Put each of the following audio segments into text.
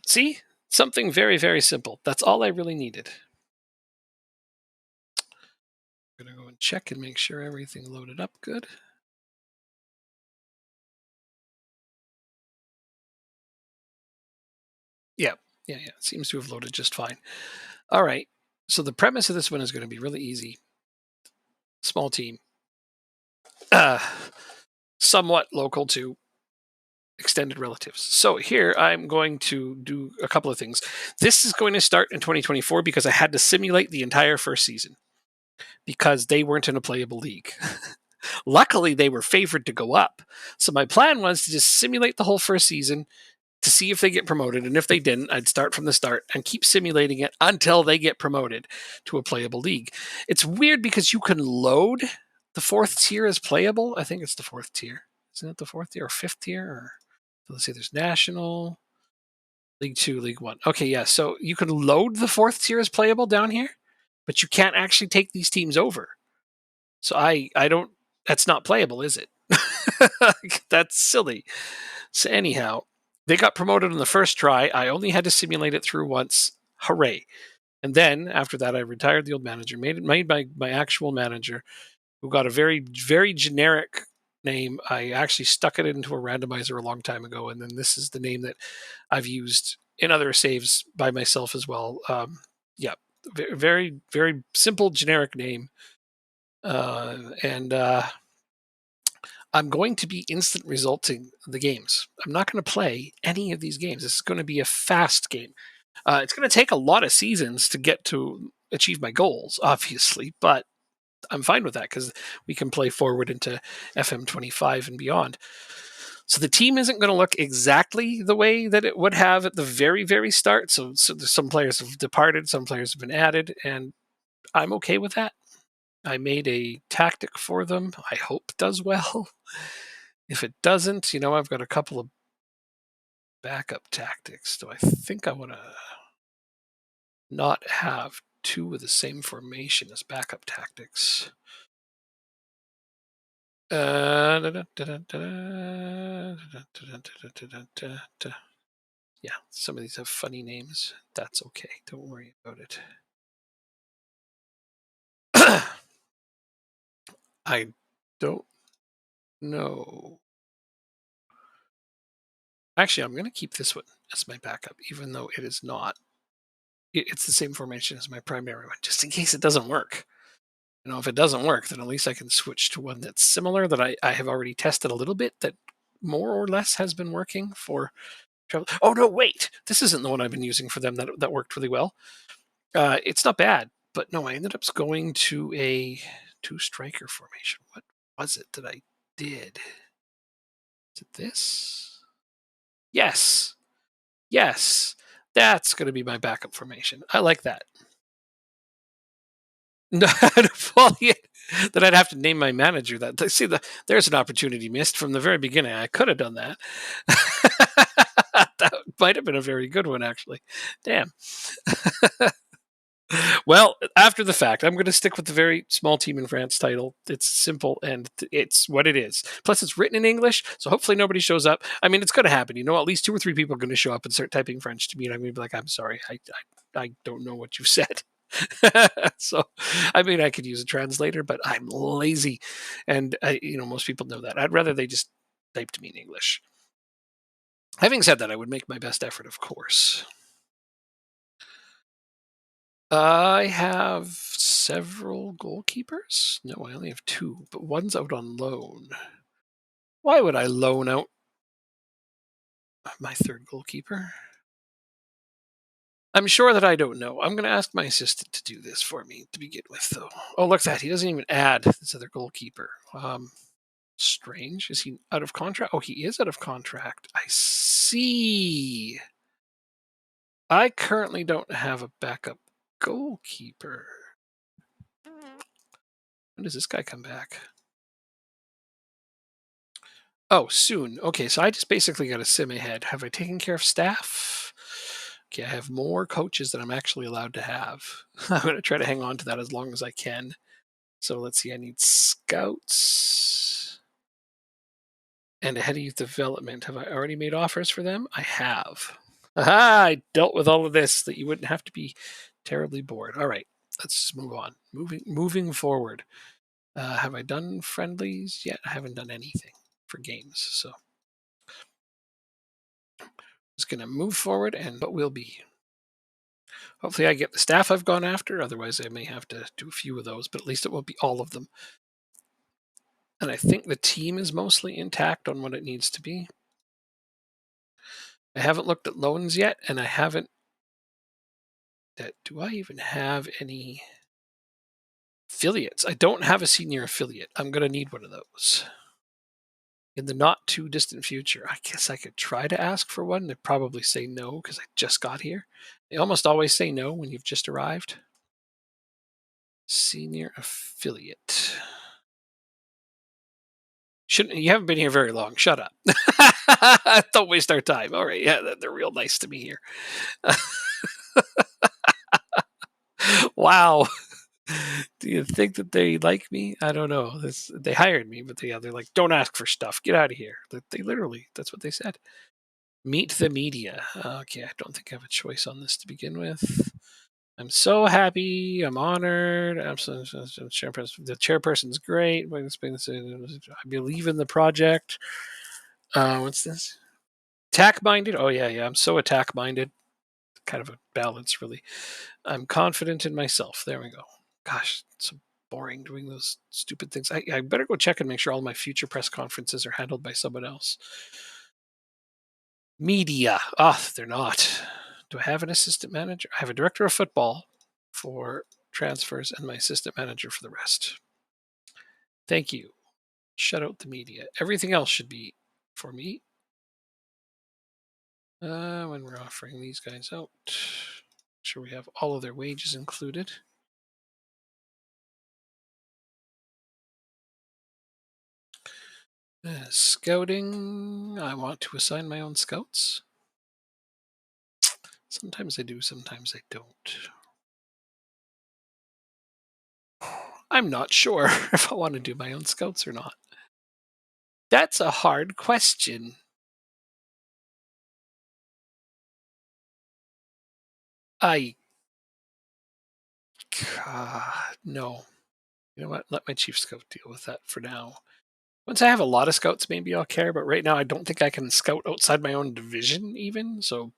See? Something very, very simple. That's all I really needed. I'm gonna go and check and make sure everything loaded up good. Yeah, yeah. It seems to have loaded just fine. All right. So the premise of this one is going to be really easy. Small team, uh, somewhat local to extended relatives. So here I'm going to do a couple of things. This is going to start in 2024 because I had to simulate the entire first season because they weren't in a playable league. Luckily, they were favored to go up. So my plan was to just simulate the whole first season to see if they get promoted. And if they didn't, I'd start from the start and keep simulating it until they get promoted to a playable league. It's weird because you can load the fourth tier as playable. I think it's the fourth tier. Isn't it the fourth tier or fifth tier? Or let's see, there's National, League Two, League One. Okay, yeah. So you can load the fourth tier as playable down here, but you can't actually take these teams over. So I don't. That's not playable, is it? That's silly. So anyhow, they got promoted on the first try. I only had to simulate it through once. Hooray! And then after that, I retired the old manager, made my actual manager, who got a very very generic name. I actually stuck it into a randomizer a long time ago, and then this is the name that I've used in other saves by myself as well. Yeah, very very simple generic name, and I'm going to be instant resulting the games. I'm not going to play any of these games. This is going to be a fast game. It's going to take a lot of seasons to get to achieve my goals, obviously, but I'm fine with that because we can play forward into FM25 and beyond. So the team isn't going to look exactly the way that it would have at the very, very start. So some players have departed, some players have been added, and I'm okay with that. I made a tactic for them. I hope does well. If it doesn't, I've got a couple of backup tactics. Do I think I want to not have two of the same formation as backup tactics? Yeah, some of these have funny names. That's okay. Don't worry about it. I don't know. Actually, I'm going to keep this one as my backup, even though it is not. It's the same formation as my primary one, just in case it doesn't work. If it doesn't work, then at least I can switch to one that's similar that I have already tested a little bit that more or less has been working for travel. Oh no, wait, this isn't the one I've been using for them that worked really well. It's not bad, but no, I ended up going to a two striker formation. What was it that I did? Is it this? Yes, yes, that's going to be my backup formation. I like that. No, well, yeah, then I'd have to name my manager that. See, there's an opportunity missed from the very beginning. I could have done that. That might have been a very good one, actually. Damn. Well, after the fact, I'm going to stick with the very small team in France title. It's simple and it's what it is. Plus, it's written in English, so hopefully nobody shows up. I mean, it's going to happen. At least two or three people are going to show up and start typing French to me, and I'm going to be like, "I'm sorry, I don't know what you said." So, I mean, I could use a translator, but I'm lazy, and most people know that. I'd rather they just type to me in English. Having said that, I would make my best effort, of course. I have several goalkeepers. No, I only have two, but one's out on loan. Why would I loan out my third goalkeeper? I'm sure that I don't know. I'm going to ask my assistant to do this for me to begin with, though. Oh, look at that. He doesn't even add this other goalkeeper. Strange. Is he out of contract? Oh, he is out of contract. I see. I currently don't have a backup goalkeeper. When does this guy come back? Oh, soon. Okay, so I just basically got a sim ahead. Have I taken care of staff? Okay, I have more coaches than I'm actually allowed to have. I'm going to try to hang on to that as long as I can. So let's see, I need scouts and a head of youth development. Have I already made offers for them? I have. Aha! I dealt with all of this so that you wouldn't have to be terribly bored. All right, let's move on. Moving forward. Have I done friendlies yet? I haven't done anything for games, so just gonna move forward and what will be. Hopefully, I get the staff I've gone after. Otherwise, I may have to do a few of those, but at least it won't be all of them. And I think the team is mostly intact on what it needs to be. I haven't looked at loans yet, and I haven't. Do I even have any affiliates? I don't have a senior affiliate. I'm going to need one of those in the not too distant future. I guess I could try to ask for one. They'd probably say no because I just got here. They almost always say no when you've just arrived. Senior affiliate. Shouldn't you haven't been here very long? Shut up. Don't waste our time. All right, yeah, they're real nice to me here. Wow. Do you think that they like me? I don't know. They hired me, but they're like, don't ask for stuff. Get out of here. They literally, that's what they said. Meet the media. Okay, I don't think I have a choice on this to begin with. I'm so happy. I'm honored. Chairperson. The chairperson's great. I believe in the project. What's this? Attack minded. Oh yeah. I'm so attack minded. Kind of a balance, really. I'm confident in myself. There we go. Gosh, it's so boring doing those stupid things. I better go check and make sure all my future press conferences are handled by someone else. Media. Ah, they're not. Do I have an assistant manager? I have a director of football for transfers and my assistant manager for the rest. Thank you. Shut out the media. Everything else should be for me. When we're offering these guys out, sure we have all of their wages included. Scouting. I want to assign my own scouts. Sometimes I do, sometimes I don't. I'm not sure if I want to do my own scouts or not. That's a hard question. No. You know what? Let my chief scout deal with that for now. Once I have a lot of scouts, maybe I'll care. But right now, I don't think I can scout outside my own division, even. So,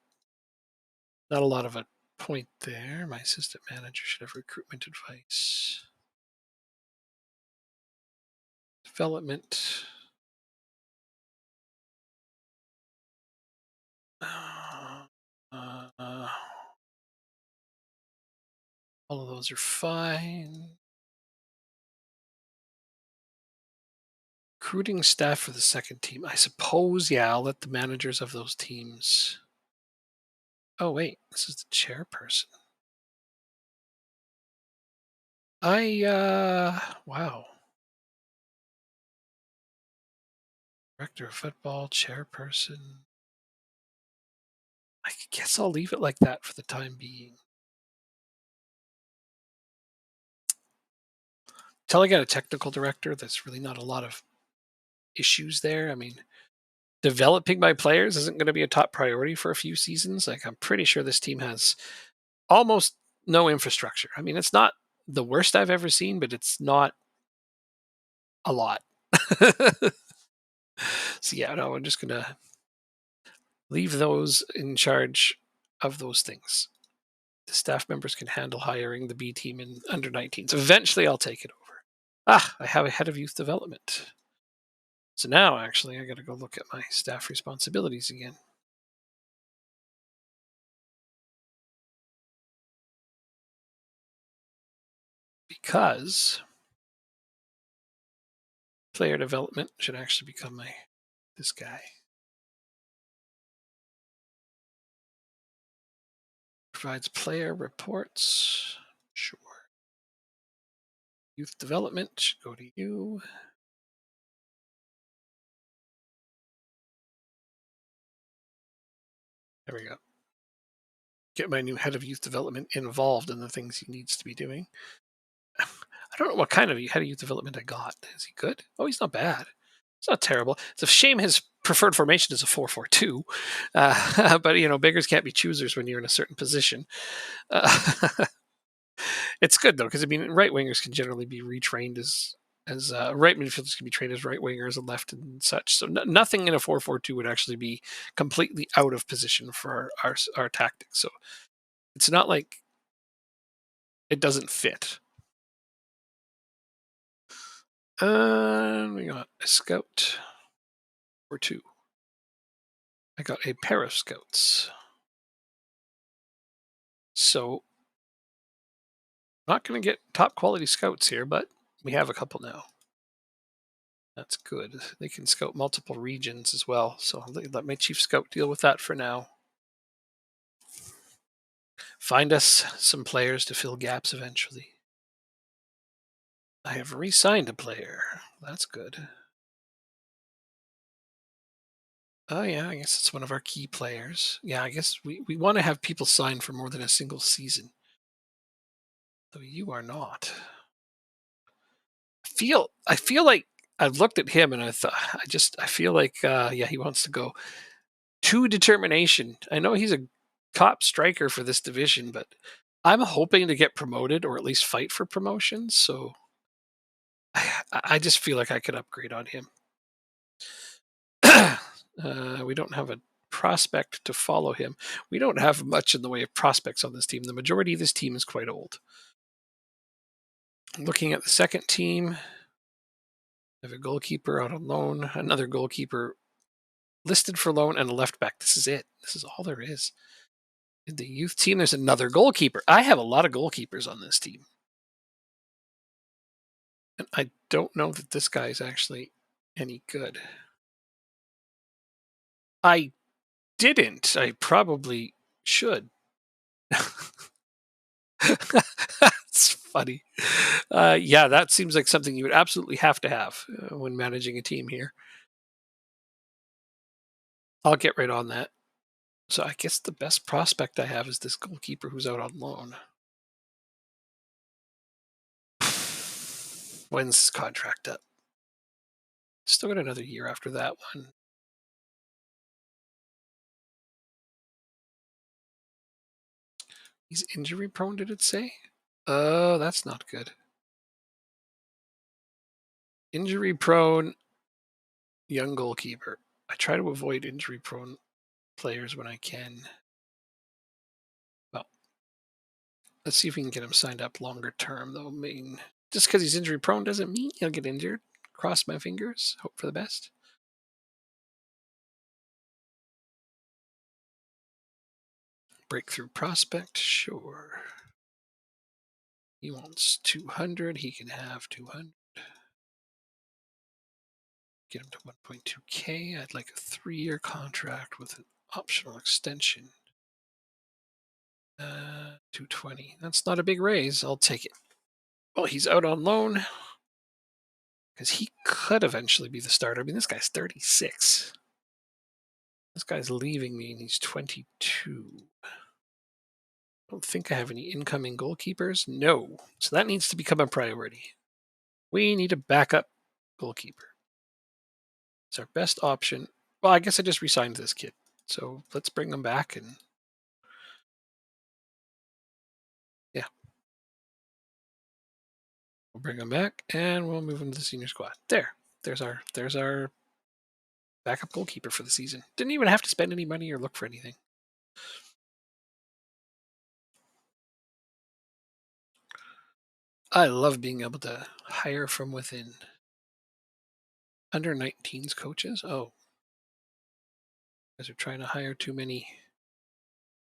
not a lot of a point there. My assistant manager should have recruitment advice, development. Uh, all of those are fine. Recruiting staff for the second team. I suppose, yeah, I'll let the managers of those teams. Oh, wait, this is the chairperson. Wow. Director of football, chairperson. I guess I'll leave it like that for the time being. Until I get a technical director, there's really not a lot of issues there. I mean, developing my players isn't going to be a top priority for a few seasons. Like, I'm pretty sure this team has almost no infrastructure. I mean, it's not the worst I've ever seen, but it's not a lot. So yeah, no, I'm just gonna leave those in charge of those things. The staff members can handle hiring the B team in under 19s. Eventually, I'll take it over. I have a head of youth development. So now, actually, I got to go look at my staff responsibilities again. Because player development should actually become this guy. Provides player reports. Sure. Youth development should go to you. There we go. Get my new head of youth development involved in the things he needs to be doing. I don't know what kind of head of youth development I got. Is he good? Oh, he's not bad. It's not terrible. It's a shame his preferred formation is a 4-4-2, but beggars can't be choosers when you're in a certain position. Uh, it's good though because I mean, right wingers can generally be retrained as right midfielders can be trained as right wingers and left and such. So nothing in a 4-4-2 would actually be completely out of position for our tactics. So it's not like it doesn't fit. We got a scout or two. I got a pair of scouts. So not going to get top quality scouts here, but we have a couple now. That's good. They can scout multiple regions as well. So let my chief scout deal with that for now. Find us some players to fill gaps eventually. I have re-signed a player. That's good. Oh yeah, I guess it's one of our key players. Yeah, I guess we want to have people sign for more than a single season. Though you are not. I feel like I've looked at him and I feel like yeah, he wants to go. To determination. I know he's a top striker for this division, but I'm hoping to get promoted or at least fight for promotion. So I just feel like I could upgrade on him. We don't have a prospect to follow him. We don't have much in the way of prospects on this team. The majority of this team is quite old. Looking at the second team, I have a goalkeeper out on loan, another goalkeeper listed for loan, and a left back. This is it. This is all there is. In the youth team, there's another goalkeeper. I have a lot of goalkeepers on this team. And I don't know that this guy is actually any good. I didn't. I probably should. That's funny. Yeah, that seems like something you would absolutely have to have when managing a team here. I'll get right on that. So I guess the best prospect I have is this goalkeeper who's out on loan. When's his contract up? Still got another year after that one. He's injury prone, did it say? Oh, that's not good. Injury prone, young goalkeeper. I try to avoid injury prone players when I can. Well, let's see if we can get him signed up longer term, though. I mean, just because he's injury prone doesn't mean he'll get injured. Cross my fingers, hope for the best. Breakthrough prospect, sure. He wants 200. He can have 200. Get him to 1.2K. I'd like a 3-year contract with an optional extension. 220. That's not a big raise. I'll take it. Well, he's out on loan because he could eventually be the starter. I mean, this guy's 36. This guy's leaving me and he's 22. I don't think I have any incoming goalkeepers. No. So that needs to become a priority. We need a backup goalkeeper. It's our best option. Well, I guess I just re-signed this kid. So let's bring him back and yeah. We'll bring him back and we'll move him to the senior squad. There's our backup goalkeeper for the season. Didn't even have to spend any money or look for anything. I love being able to hire from within. Under 19s coaches? Oh. You guys are trying to hire too many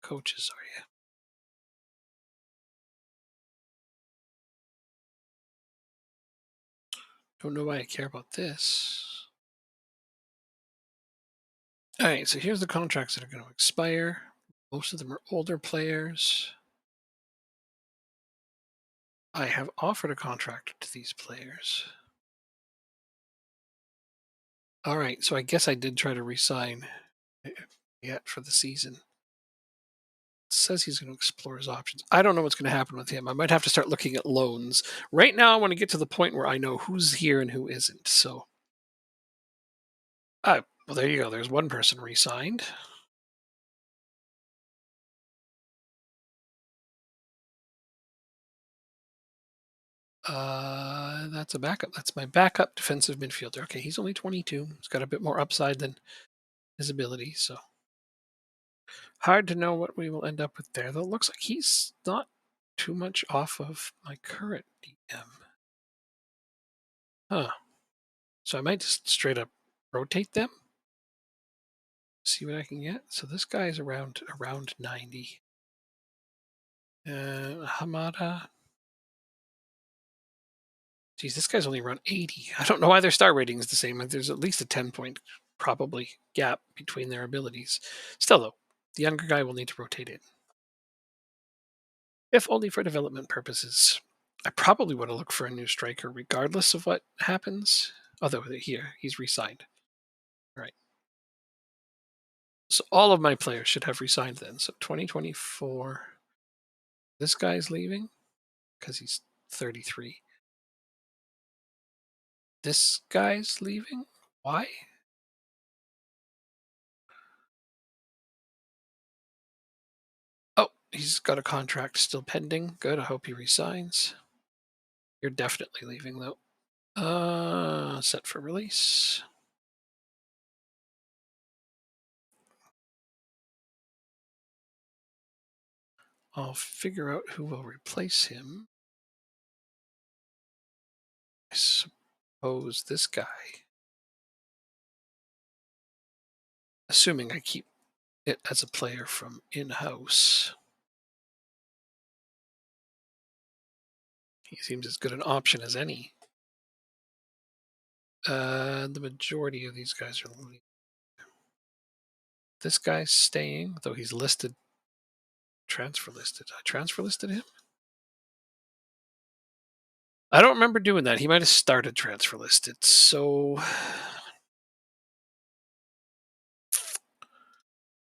coaches, are you? Don't know why I care about this. All right, so here's the contracts that are going to expire. Most of them are older players. I have offered a contract to these players. All right, so I guess I did try to resign yet for the season. It says he's going to explore his options. I don't know what's going to happen with him. I might have to start looking at loans. Right now, I want to get to the point where I know who's here and who isn't. So Well, there you go. There's one person re-signed. That's a backup. That's my backup defensive midfielder. Okay, he's only 22. He's got a bit more upside than his ability, so hard to know what we will end up with there. Though it looks like he's not too much off of my current DM. Huh. So I might just straight up rotate them. See what I can get. So this guy is around 90. Hamada. Geez, this guy's only around 80. I don't know why their star rating is the same. Like, there's at least a 10-point probably gap between their abilities. Still, though, the younger guy will need to rotate in. If only for development purposes. I probably want to look for a new striker regardless of what happens. Although here, he's re-signed. All right. So all of my players should have re-signed then. So 2024. This guy's leaving because he's 33. This guy's leaving. Why? Oh, he's got a contract still pending. Good. I hope he resigns. You're definitely leaving though. Set for release. I'll figure out who will replace him. I suppose this guy. Assuming I keep it as a player from in-house. He seems as good an option as any. The majority of these guys are leaving. This guy's staying, though he's listed, transfer listed. I transfer listed him? I don't remember doing that. He might have started transfer listed. So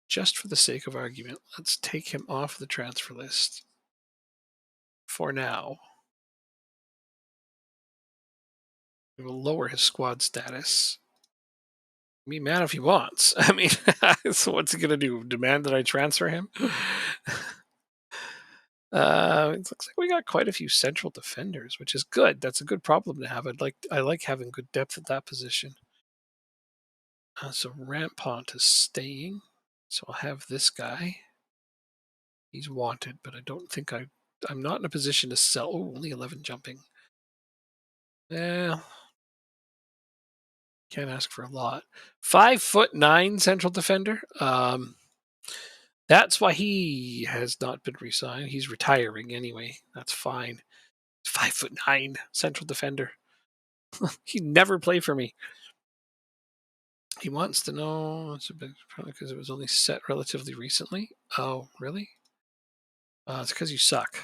just for the sake of argument, let's take him off the transfer list for now. We will lower his squad status. Be mad if he wants. I mean, so what's he gonna do? Demand that I transfer him? It looks like we got quite a few central defenders, which is good. That's a good problem to have. I like having good depth at that position. So Rampont is staying. So I'll have this guy. He's wanted, but I don't think I'm not in a position to sell. Oh, only 11 jumping. Yeah, can't ask for a lot. 5'9" central defender. That's why he has not been re-signed. He's retiring anyway. That's fine. 5'9" central defender. He never played for me. He wants to know. It's a bit probably because it was only set relatively recently. Oh, really? It's because you suck.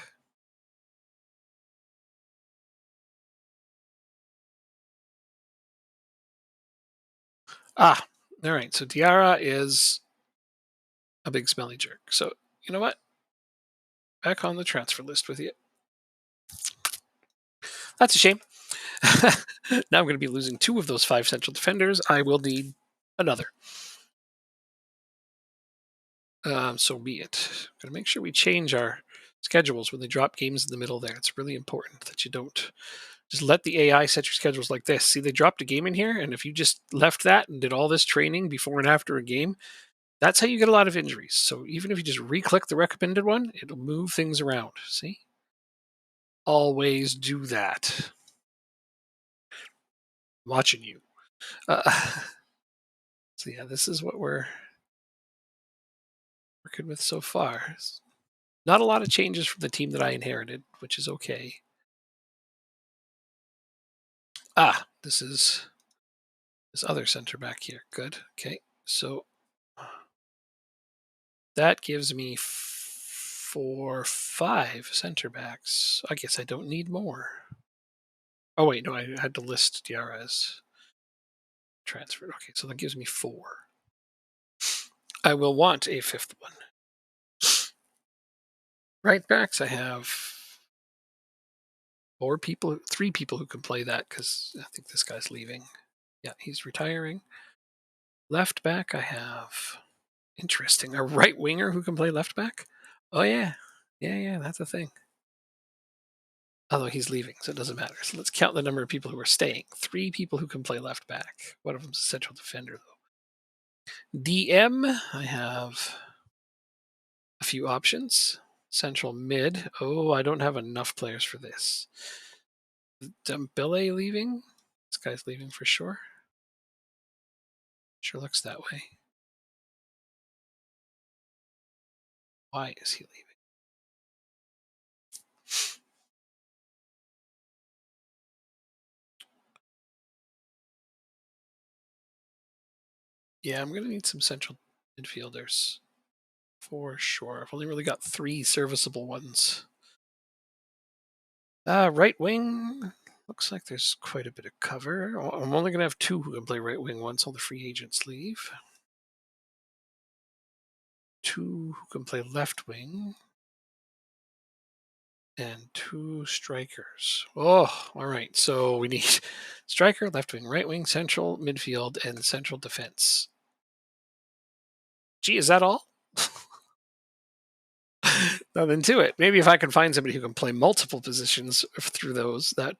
Ah, all right. So Diarra is a big smelly jerk. So you know what? Back on the transfer list with you. That's a shame. Now I'm going to be losing 2 of those 5 central defenders. I will need another. So be it. I'm going to make sure we change our schedules when they drop games in the middle there. It's really important that you don't just let the AI set your schedules like this. See, they dropped a game in here, and if you just left that and did all this training before and after a game, that's how you get a lot of injuries. So even if you just re-click the recommended one, it'll move things around. See? Always do that. I'm watching you. So yeah, this is what we're working with so far. Not a lot of changes from the team that I inherited, which is okay. This is this other center back here. Good. Okay. So that gives me 5 center backs. I guess I don't need more. Oh wait, no, I had to list Diarra as transferred. Okay, so that gives me 4. I will want a 5th one. Right backs, I have 3 people who can play that because I think this guy's leaving. Yeah, he's retiring. Left back, I have interesting. A right winger who can play left back? Oh yeah. Yeah, that's a thing. Although he's leaving, so it doesn't matter. So let's count the number of people who are staying. 3 people who can play left back. One of them's a central defender, though. DM, I have a few options. Central mid. Oh, I don't have enough players for this. Dembele leaving? This guy's leaving for sure. Sure looks that way. Why is he leaving? Yeah, I'm going to need some central midfielders for sure. I've only really got 3 serviceable ones. Right wing. Looks like there's quite a bit of cover. I'm only going to have 2 who can play right wing once all the free agents leave. 2 who can play left wing. And 2 strikers. Oh, all right. So we need striker, left wing, right wing, central midfield, and central defense. Gee, is that all? Nothing to it. Maybe if I can find somebody who can play multiple positions through those, that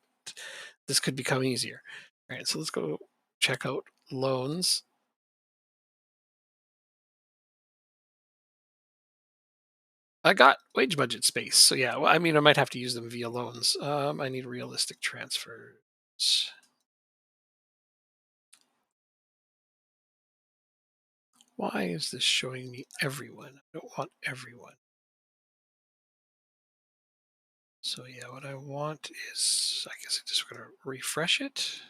this could become easier. All right, so let's go check out loans. I got wage budget space, so yeah. Well, I mean, I might have to use them via loans. I need realistic transfers. Why is this showing me everyone? I don't want everyone. So yeah, what I want is, I guess I'm just going to refresh it.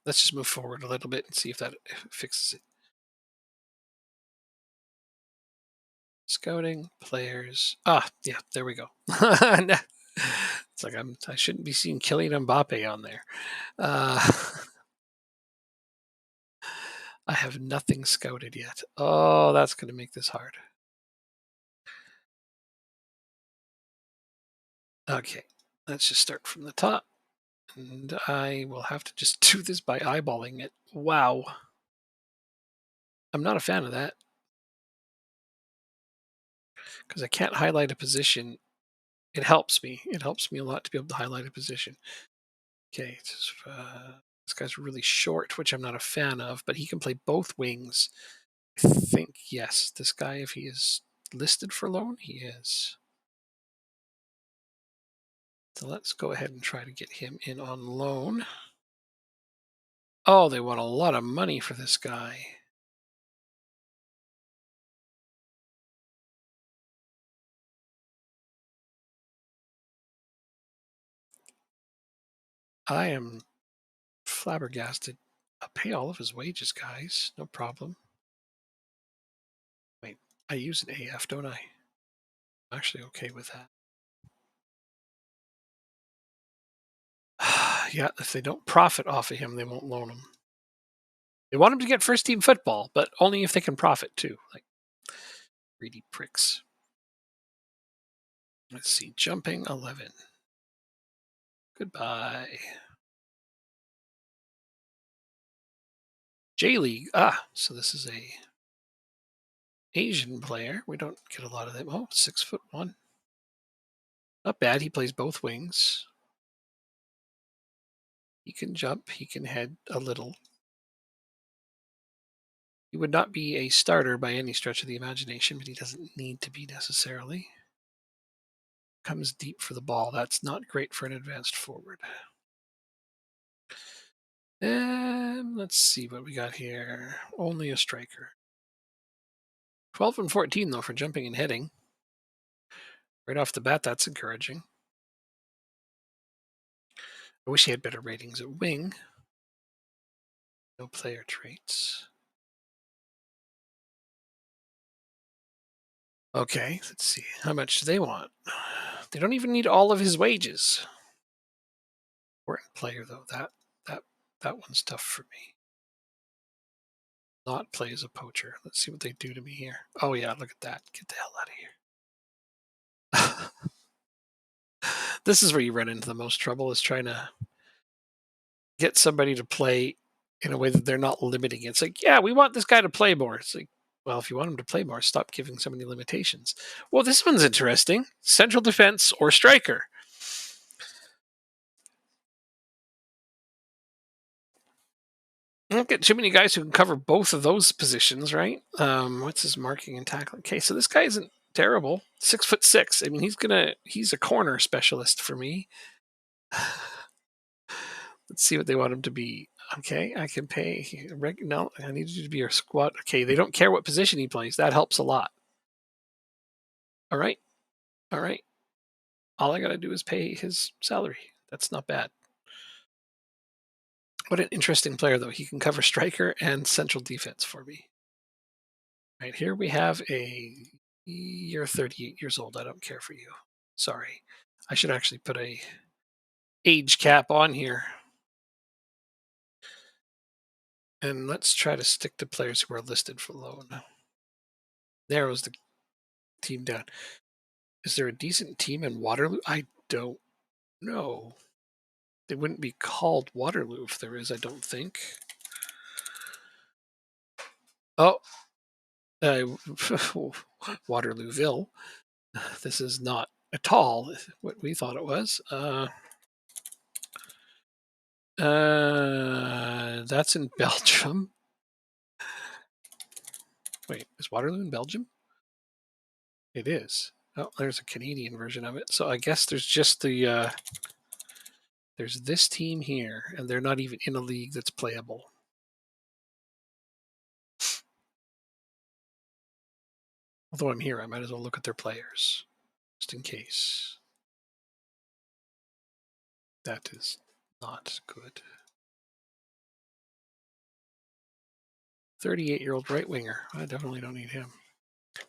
Let's just move forward a little bit and see if that fixes it. Scouting players. Yeah, there we go. It's like I shouldn't be seeing Kylian Mbappe on there. I have nothing scouted yet. Oh, that's going to make this hard. Okay, let's just start from the top. And I will have to just do this by eyeballing it. Wow. I'm not a fan of that. Because I can't highlight a position. It helps me. It helps me a lot to be able to highlight a position. Okay, this guy's really short, which I'm not a fan of, but he can play both wings. I think, yes, this guy, if he is listed for loan, he is. So let's go ahead and try to get him in on loan. Oh, they want a lot of money for this guy. I am flabbergasted. I'll pay all of his wages, guys. No problem. Wait, I use an AF, don't I? I'm actually okay with that. Yeah, if they don't profit off of him, they won't loan him. They want him to get first team football, but only if they can profit too. Like greedy pricks. Let's see, jumping 11. Goodbye. J League. So this is a Asian player. We don't get a lot of them. Oh, 6'1". Not bad. He plays both wings. He can jump. He can head a little. He would not be a starter by any stretch of the imagination, but he doesn't need to be necessarily. Comes deep for the ball. That's not great for an advanced forward. And let's see what we got here. Only a striker. 12 and 14, though, for jumping and heading. Right off the bat, that's encouraging. I wish he had better ratings at wing. No player traits. Okay, let's see. How much do they want? They don't even need all of his wages. Important player, though. That one's tough for me. Not play as a poacher. Let's see what they do to me here. Oh yeah, look at that. Get the hell out of here. This is where you run into the most trouble, is trying to get somebody to play in a way that they're not limiting it. It's like, yeah, we want this guy to play more. It's like, well, if you want him to play more, stop giving so many limitations. Well, this one's interesting. Central defense or striker. I don't get too many guys who can cover both of those positions, right? What's his marking and tackling? Okay, so this guy isn't terrible. 6'6". I mean, he's a corner specialist for me. Let's see what they want him to be. Okay, I can pay. No, I need you to be your squad. Okay, they don't care what position he plays. That helps a lot. All right, all right. All I gotta do is pay his salary. That's not bad. What an interesting player, though. He can cover striker and central defense for me. Right here we have you're 38 years old. I don't care for you. Sorry. I should actually put a age cap on here. And let's try to stick to players who are listed for loan. Narrows the team down. Is there a decent team in Waterloo? I don't know. They wouldn't be called Waterloo if there is, I don't think. Oh, Waterlooville. This is not at all what we thought it was. That's in Belgium. Wait, is Waterloo in Belgium? It is. Oh, there's a Canadian version of it. So I guess there's just there's this team here, and they're not even in a league that's playable. Although I'm here, I might as well look at their players, just in case. That is not good. 38-year-old right winger. I definitely don't need him.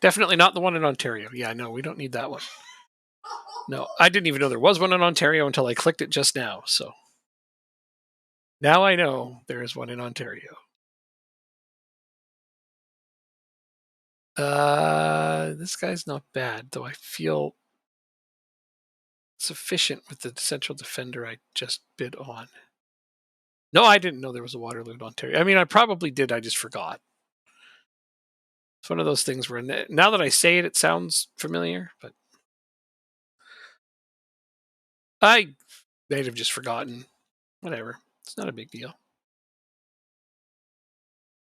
Definitely not the one in Ontario. Yeah, no, we don't need that one. No, I didn't even know there was one in Ontario until I clicked it just now. So now I know there is one in Ontario. This guy's not bad, though I feel sufficient with the central defender I just bid on. No, I didn't know there was a Waterloo in Ontario. I mean, I probably did. I just forgot. It's one of those things where now that I say it, it sounds familiar, but I might have just forgotten. Whatever. It's not a big deal.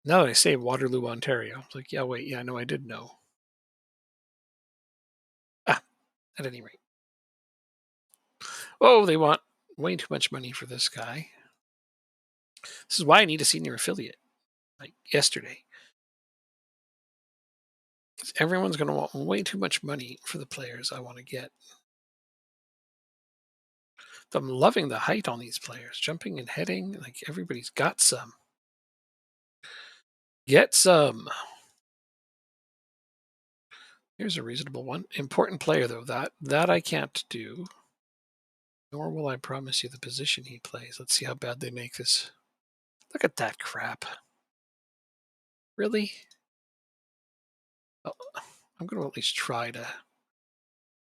Now that I say Waterloo, Ontario, it's like, yeah, wait, yeah, no, I did know. Ah, at any rate. Oh, they want way too much money for this guy. This is why I need a senior affiliate, like yesterday. Because everyone's going to want way too much money for the players I want to get. I'm loving the height on these players, jumping and heading. Like everybody's got some. Get some. Here's a reasonable one. Important player though. That I can't do. Nor will I promise you the position he plays. Let's see how bad they make this. Look at that crap. Really? Oh, I'm going to at least try to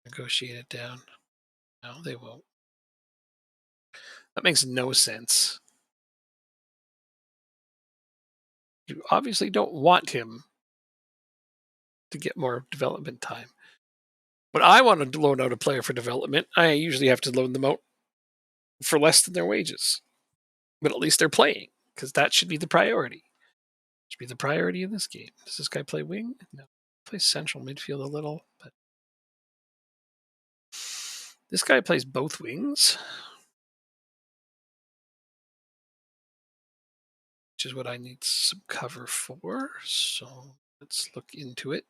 negotiate it down. No, they won't. That makes no sense. You obviously don't want him to get more development time. But I want to loan out a player for development. I usually have to loan them out for less than their wages. But at least they're playing, because that should be the priority. Should be the priority in this game. Does this guy play wing? No. Plays central midfield a little, but this guy plays both wings, which is what I need some cover for. So let's look into it.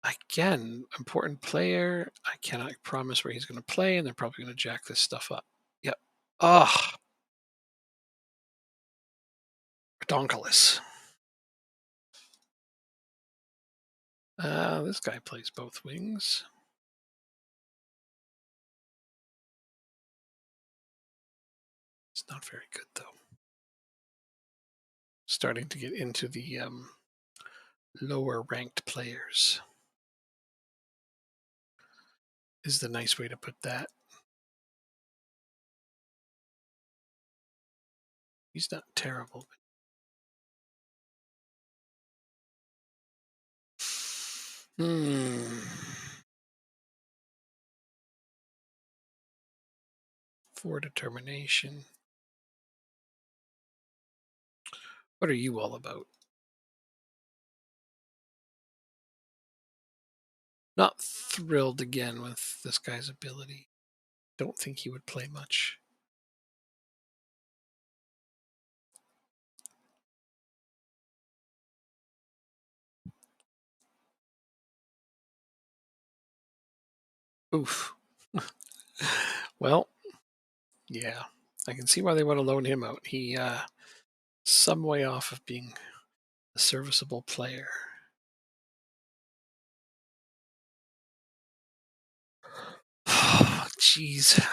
Again, important player. I cannot promise where he's going to play, and they're probably going to jack this stuff up. Yep. Ah, Redonkulous. This guy plays both wings. It's not very good, though. Starting to get into the lower ranked players is the nice way to put that. He's not terrible. Hmm. 4 determination. What are you all about? Not thrilled again with this guy's ability. Don't think he would play much. Oof. Well, yeah. I can see why they want to loan him out. He some way off of being a serviceable player. Jeez.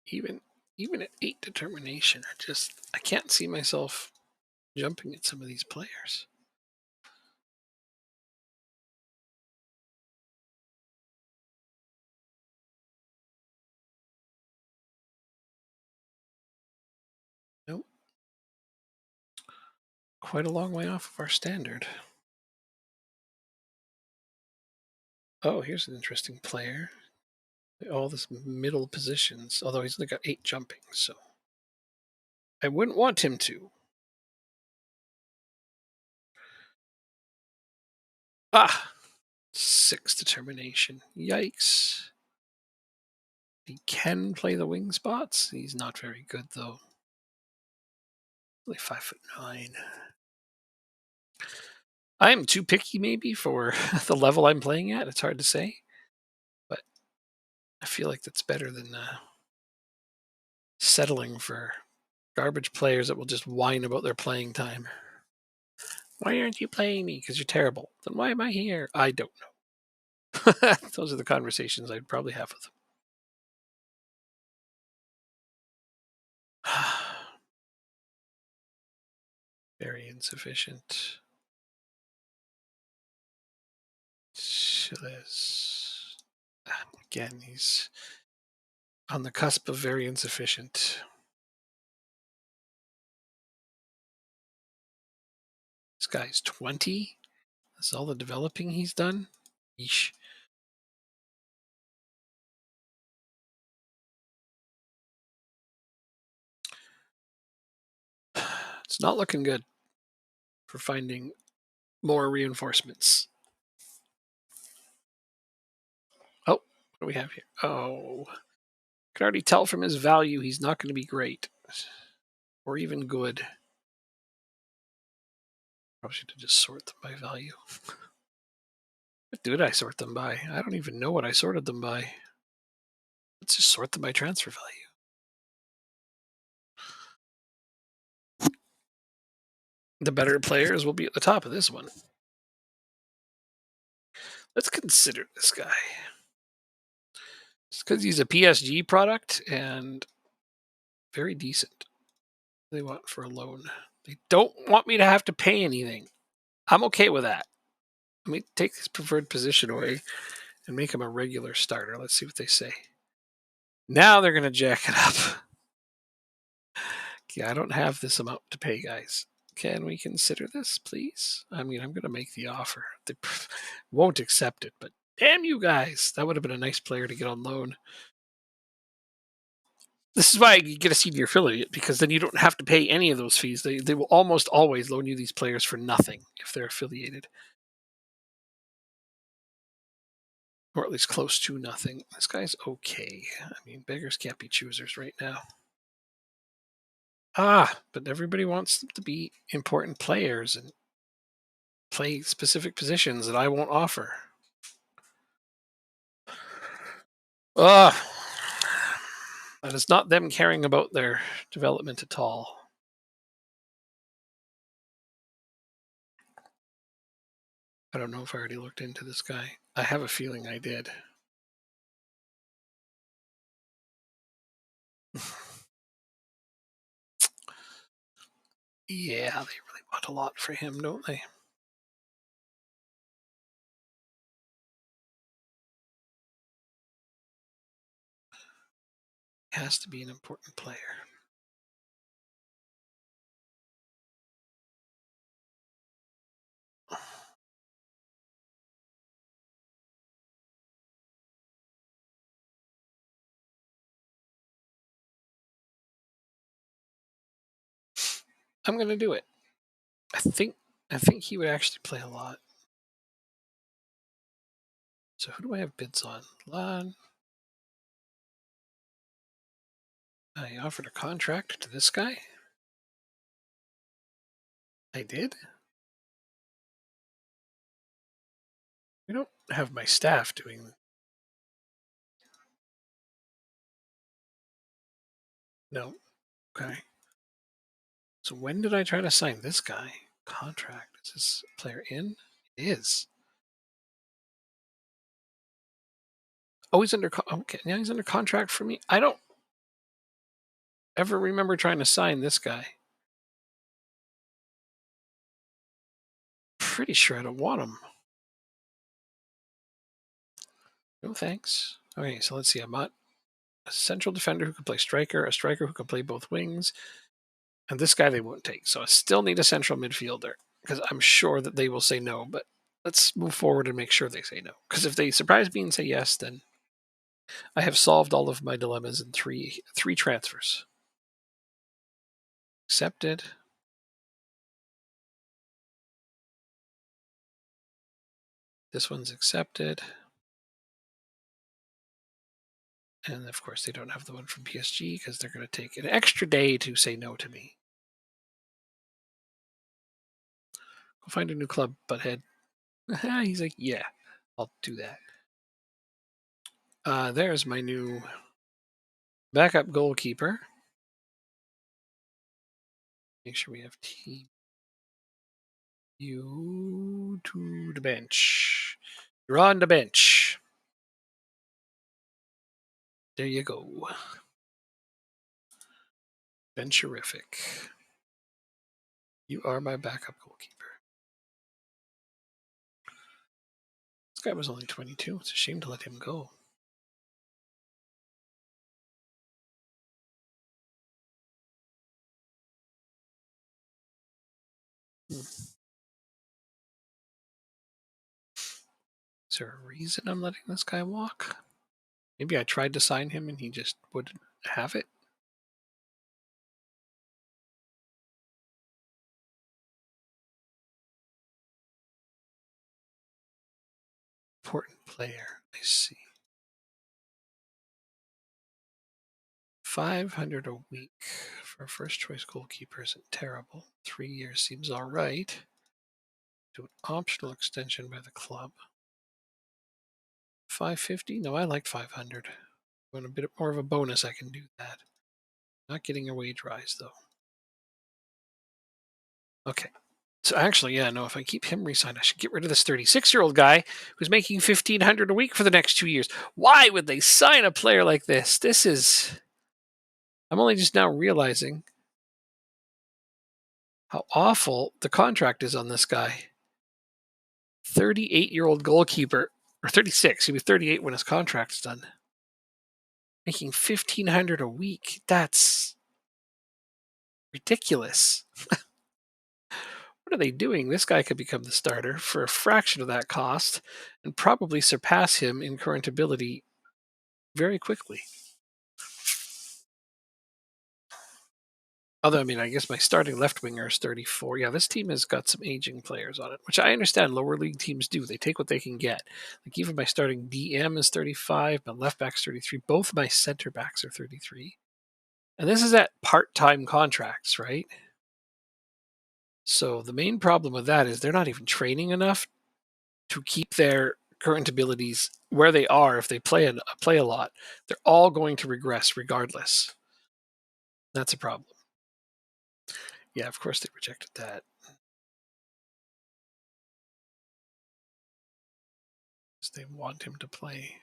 Even even at 8 determination, I can't see myself jumping at some of these players. Nope. Quite a long way off of our standard. Oh, here's an interesting player. All this middle positions, although he's only got 8 jumping, so I wouldn't want him to. Ah, 6 determination. Yikes. He can play the wing spots. He's not very good though. Only 5'9". I'm too picky maybe for the level I'm playing at. It's hard to say, but I feel like that's better than settling for garbage players that will just whine about their playing time. Why aren't you playing me? Because you're terrible. Then why am I here? I don't know. Those are the conversations I'd probably have with them. Very insufficient. Chiles. Again, he's on the cusp of very insufficient. This guy's 20. That's all the developing he's done. Yeesh. It's not looking good for finding more reinforcements. Oh, what do we have here? Oh, I can already tell from his value he's not going to be great or even good. Probably should have just sort them by value. What did I sort them by? I don't even know what I sorted them by. Let's just sort them by transfer value. The better players will be at the top of this one. Let's consider this guy. It's because he's a PSG product and very decent. They want for a loan. They don't want me to have to pay anything. I'm okay with that. Let me take his preferred position away and make him a regular starter. Let's see what they say. Now they're going to jack it up. Okay, I don't have this amount to pay, guys. Can we consider this, please? I mean, I'm going to make the offer. They won't accept it, but damn you guys. That would have been a nice player to get on loan. This is why you get a senior affiliate, because then you don't have to pay any of those fees. They will almost always loan you these players for nothing if they're affiliated. Or at least close to nothing. This guy's okay. I mean, beggars can't be choosers right now. But everybody wants them to be important players and play specific positions that I won't offer. Ugh. And it's not them caring about their development at all. I don't know if I already looked into this guy. I have a feeling I did. Yeah, they really want a lot for him, don't they? Has to be an important player. I'm going to do it. I think he would actually play a lot. So who do I have bids on? Lon. I offered a contract to this guy. I did? We don't have my staff doing. No. Okay. So when did I try to sign this guy? Contract. Is this player in? It is. Oh, he's under. Okay, now he's under contract for me. I don't ever remember trying to sign this guy. Pretty sure I don't want him. No thanks. Okay, so let's see. I'm not a central defender who can play striker, a striker who can play both wings, and this guy they won't take. So I still need a central midfielder because I'm sure that they will say no. But let's move forward and make sure they say no. Because if they surprise me and say yes, then I have solved all of my dilemmas in three transfers. Accepted. This one's accepted. And of course, they don't have the one from PSG because they're going to take an extra day to say no to me. Go find a new club, butthead. He's like, yeah, I'll do that. There's my new backup goalkeeper. Make sure we have team. You to the bench. You're on the bench. There you go. Bencherific. You are my backup goalkeeper. This guy was only 22. It's a shame to let him go. Is there a reason I'm letting this guy walk? Maybe I tried to sign him and he just wouldn't have it. Important player. I see. 500 a week for a first choice goalkeeper isn't terrible. 3 years seems all right. Do an optional extension by the club. 550? No, I liked 500. Want a bit more of a bonus, I can do that. Not getting a wage rise though. Okay. So actually, yeah, no, if I keep him re-signed, I should get rid of this 36-year-old guy who's making 1,500 a week for the next 2 years. Why would they sign a player like this? This is... I'm only just now realizing how awful the contract is on this guy. 38-year-old goalkeeper, or 36. He'll be 38 when his contract's done. Making 1,500 a week. That's ridiculous. What are they doing? This guy could become the starter for a fraction of that cost and probably surpass him in current ability very quickly. Although, I mean, I guess my starting left winger is 34. Yeah, this team has got some aging players on it, which I understand lower league teams do. They take what they can get. Like, even my starting DM is 35, my left back's 33. Both my center backs are 33. And this is at part-time contracts, right? So the main problem with that is they're not even training enough to keep their current abilities where they are. If they play a lot, they're all going to regress regardless. That's a problem. Yeah, of course they rejected that. They want him to play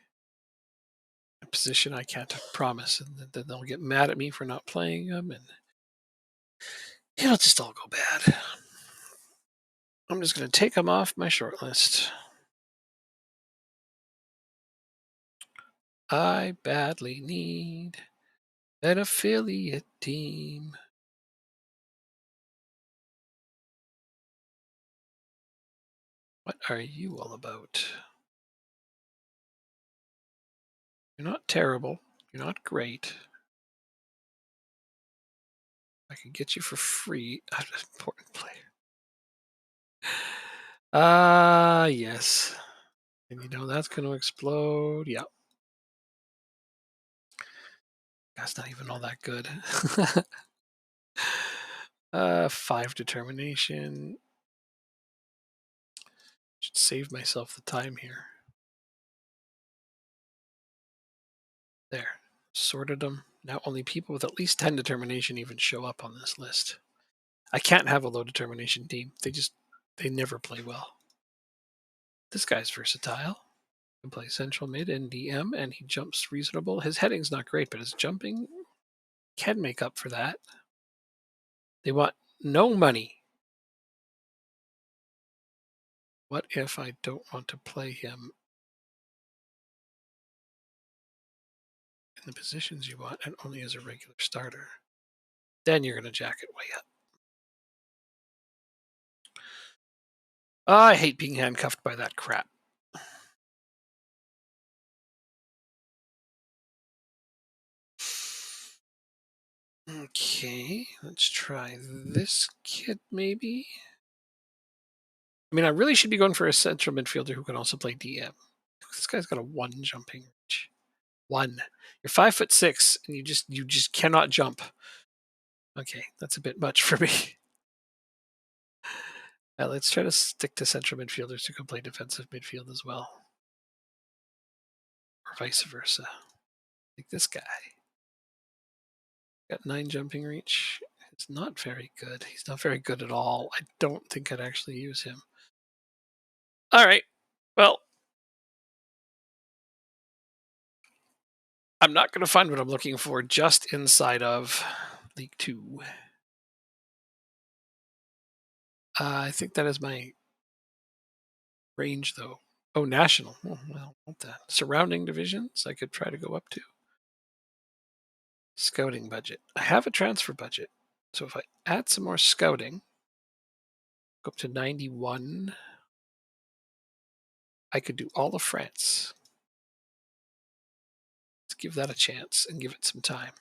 a position I can't promise, and then they'll get mad at me for not playing him, and it'll just all go bad. I'm just going to take him off my short list. I badly need An affiliate team. What are you all about? You're not terrible. You're not great. I could get you for free. Important player. Yes. And you know that's going to explode. Yeah. That's not even all that good. 5 determination. Should save myself the time here. There. Sorted them. Now only people with at least 10 determination even show up on this list. I can't have a low determination team. They never play well. This guy's versatile. Can play central mid and DM, and he jumps reasonable. His heading's not great, but his jumping can make up for that. They want no money. What if I don't want to play him in the positions you want and only as a regular starter? Then you're going to jack it way up. I hate being handcuffed by that crap. Okay, let's try this kid maybe. I mean, I really should be going for a central midfielder who can also play DM. This guy's got a 1 jumping reach. 1. You're 5'6", and you just cannot jump. Okay, that's a bit much for me. Let's try to stick to central midfielders who can play defensive midfield as well, or vice versa. Like this guy. Got 9 jumping reach. It's not very good. He's not very good at all. I don't think I'd actually use him. All right. Well, I'm not going to find what I'm looking for just inside of League 2. I think that is my range, though. Oh, national. Oh, well, what that? Surrounding divisions I could try to go up to. Scouting budget. I have a transfer budget. So if I add some more scouting, go up to 91, I could do all of France. Let's give that a chance and give it some time.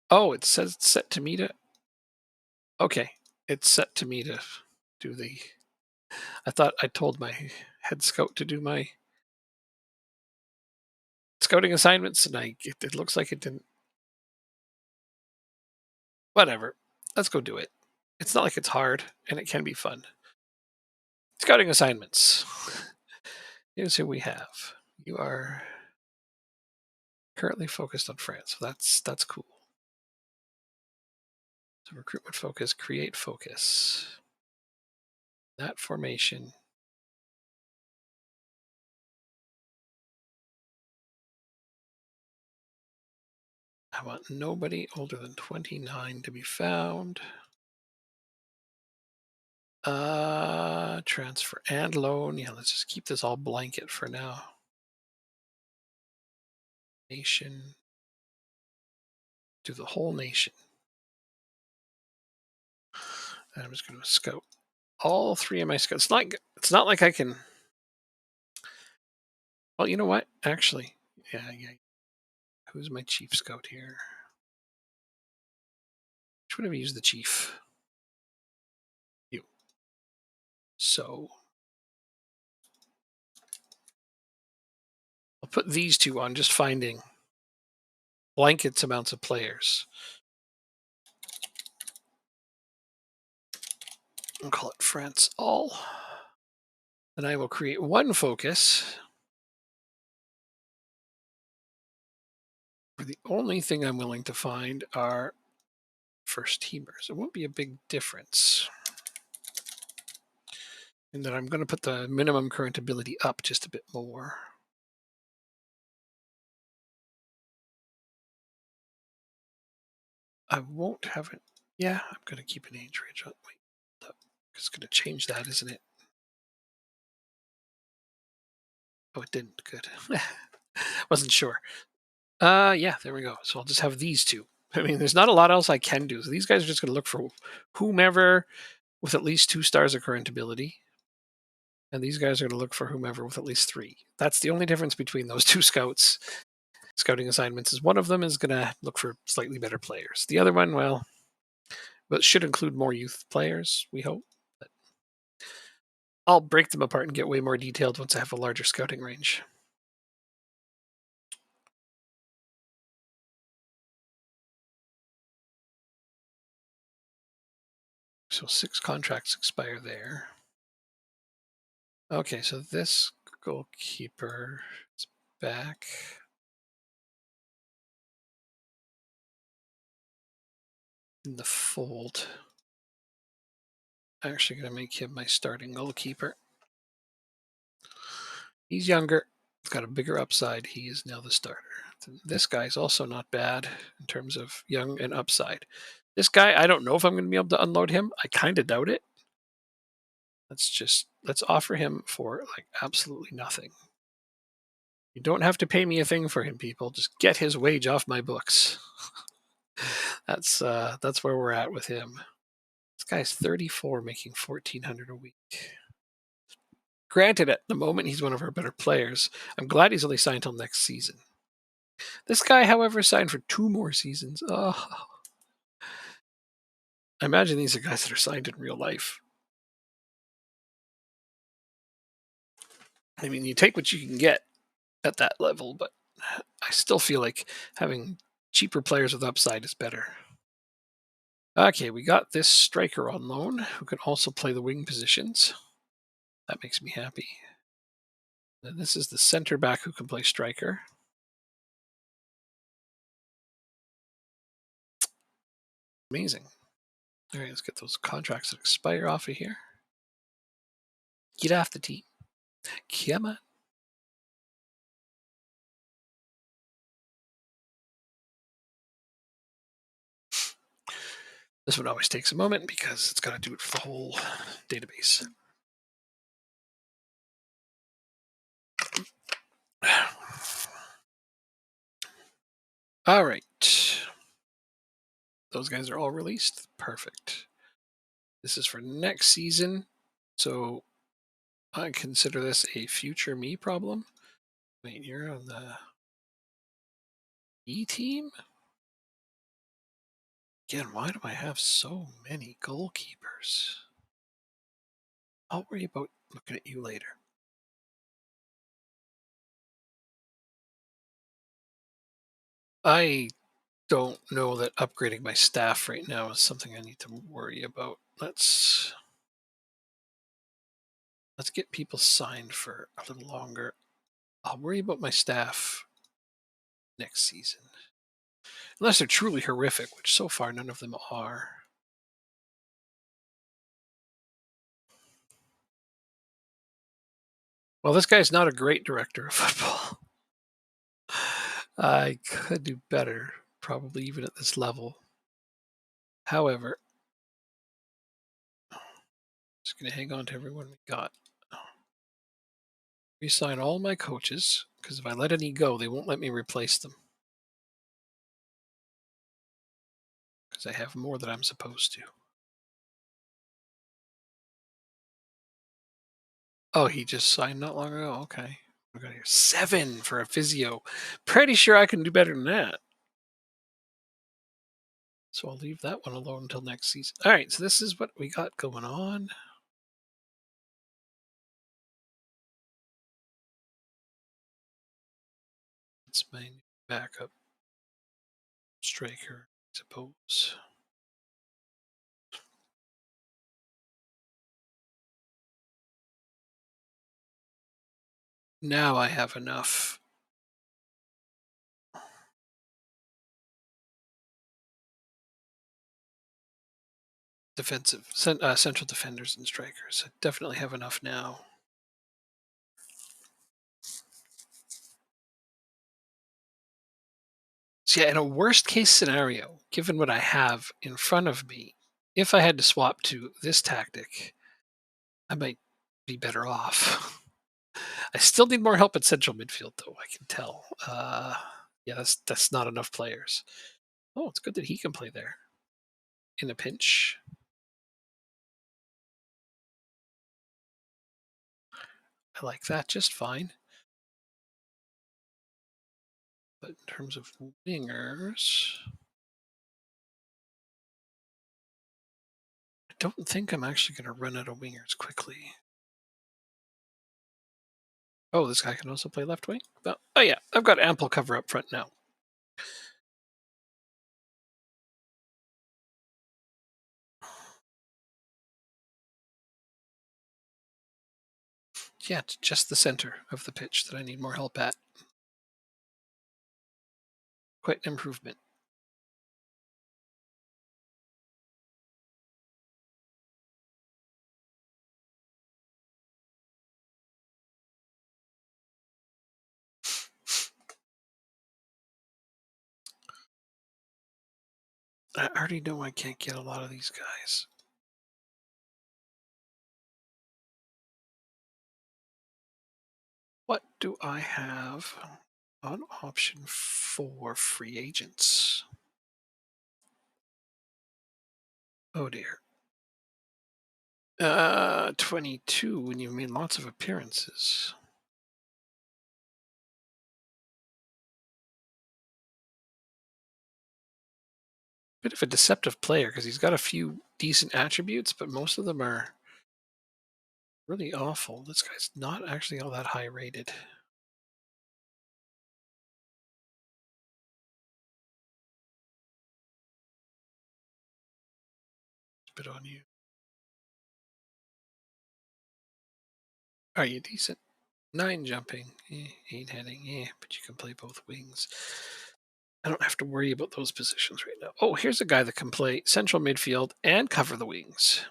Oh, it says it's set to me to. Okay, it's set to me to do the. I thought I told my head scout to do my scouting assignments, and it looks like it didn't. Whatever. Let's go do it. It's not like it's hard, and it can be fun. Scouting assignments. Here's who we have. You are currently focused on France, so that's cool. So recruitment focus, create focus. That formation. I want nobody older than 29 to be found. Transfer and loan. Yeah, let's just keep this all blanket for now. Nation. Do the whole nation. And I'm just going to scout all 3 of my scouts. It's not like I can. Well, you know what? Actually, yeah. Who's my chief scout here? Which one have we used the chief? You. So I'll put these 2 on just finding blankets amounts of players. I'll call it France all. Then I will create 1 focus. The only thing I'm willing to find are first teamers. It won't be a big difference. And then I'm going to put the minimum current ability up just a bit more. I won't have it. Yeah, I'm going to keep an age range on. Wait, because It's going to change that, isn't it? Oh, it didn't. Good. Wasn't sure. Yeah, there we go. So I'll just have these two. I mean, there's not a lot else I can do. So these guys are just going to look for whomever with at least 2 stars of current ability. And these guys are going to look for whomever with at least 3. That's the only difference between those two scouting assignments is one of them is going to look for slightly better players. The other one, well, but should include more youth players, we hope. But I'll break them apart and get way more detailed once I have a larger scouting range. So 6 contracts expire there. Okay, so this goalkeeper is back. In the fold. I'm actually going to make him my starting goalkeeper. He's younger. He's got a bigger upside. He is now the starter. This guy's also not bad in terms of young and upside. This guy, I don't know if I'm going to be able to unload him. I kind of doubt it. Let's offer him for like absolutely nothing. You don't have to pay me a thing for him, people. Just get his wage off my books. That's where we're at with him. This guy's 34, making 1,400 a week. Granted, at the moment he's one of our better players. I'm glad he's only signed till next season. This guy, however, signed for 2 more seasons. Oh, I imagine these are guys that are signed in real life. I mean, you take what you can get at that level, but I still feel like having cheaper players with upside is better. Okay, we got this striker on loan who can also play the wing positions. That makes me happy. And this is the center back who can play striker. Amazing. All right, let's get those contracts that expire off of here. Get off the team. Come on. This one always takes a moment because it's got to do it for the whole database. All right. Those guys are all released. Perfect. This is for next season. So I consider this a future me problem. Wait, you're on the E team? Again, why do I have so many goalkeepers? I'll worry about looking at you later. I don't know that upgrading my staff right now is something I need to worry about. Let's get people signed for a little longer. I'll worry about my staff next season. Unless they're truly horrific, which so far none of them are. Well, this guy's not a great director of football. I could do better, probably even at this level. However, just going to hang on to everyone we got. Resign all my coaches, because if I let any go, they won't let me replace them. Because I have more than I'm supposed to. Oh, he just signed not long ago? Okay. I got here 7 for a physio. Pretty sure I can do better than that. So I'll leave that one alone until next season. All right, so this is what we got going on. It's my backup striker, I suppose. Now I have enough. Defensive, central defenders and strikers. I definitely have enough now. So yeah, in a worst case scenario, given what I have in front of me, if I had to swap to this tactic, I might be better off. I still need more help at central midfield, though. I can tell. Yeah, that's not enough players. Oh, it's good that he can play there in a pinch. I like that just fine. But in terms of wingers, I don't think I'm actually going to run out of wingers quickly. Oh, this guy can also play left wing. Oh yeah, I've got ample cover up front now. Yeah, it's just the center of the pitch that I need more help at. Quite an improvement. I already know I can't get a lot of these guys. What do I have on option for free agents? Oh dear. 22 when you've made lots of appearances. Bit of a deceptive player because he's got a few decent attributes, but most of them are really awful. This guy's not actually all that high rated. Bit on you. Are you decent? 9 jumping, 8 heading, but you can play both wings. I don't have to worry about those positions right now. Oh, here's a guy that can play central midfield and cover the wings.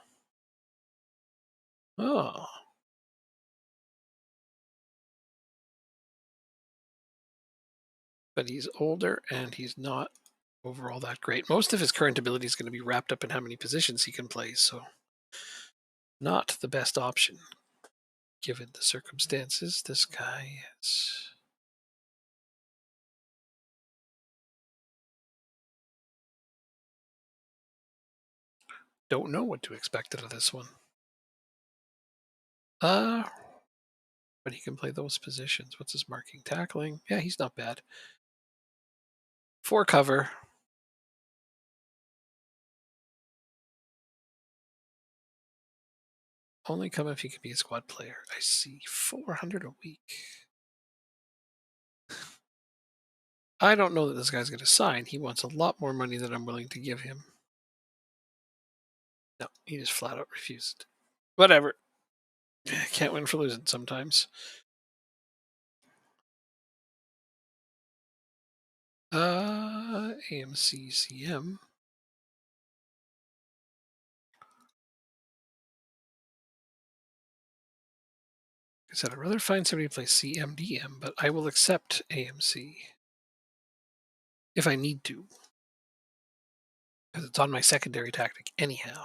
Oh, but he's older and he's not overall that great. Most of his current ability is going to be wrapped up in how many positions he can play, so not the best option given the circumstances. This guy is. Don't know what to expect out of this one. Uh, but he can play those positions. What's his marking? Tackling? Yeah, he's not bad. 4 cover. Only come if he can be a squad player. I see. 400 a week. I don't know that this guy's going to sign. He wants a lot more money than I'm willing to give him. No, he just flat out refused. Whatever. Can't win for losing sometimes. AMC CM. I said I'd rather find somebody to play CMDM, but I will accept AMC if I need to, because it's on my secondary tactic anyhow.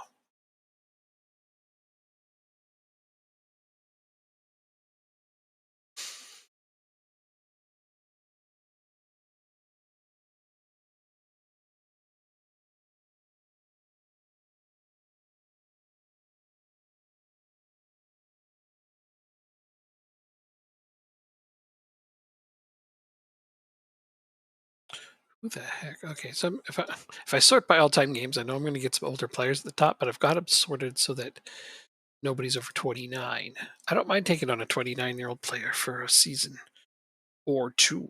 Who the heck? Okay, so if I sort by all-time games, I know I'm going to get some older players at the top, but I've got them sorted so that nobody's over 29. I don't mind taking on a 29-year-old player for a season or two.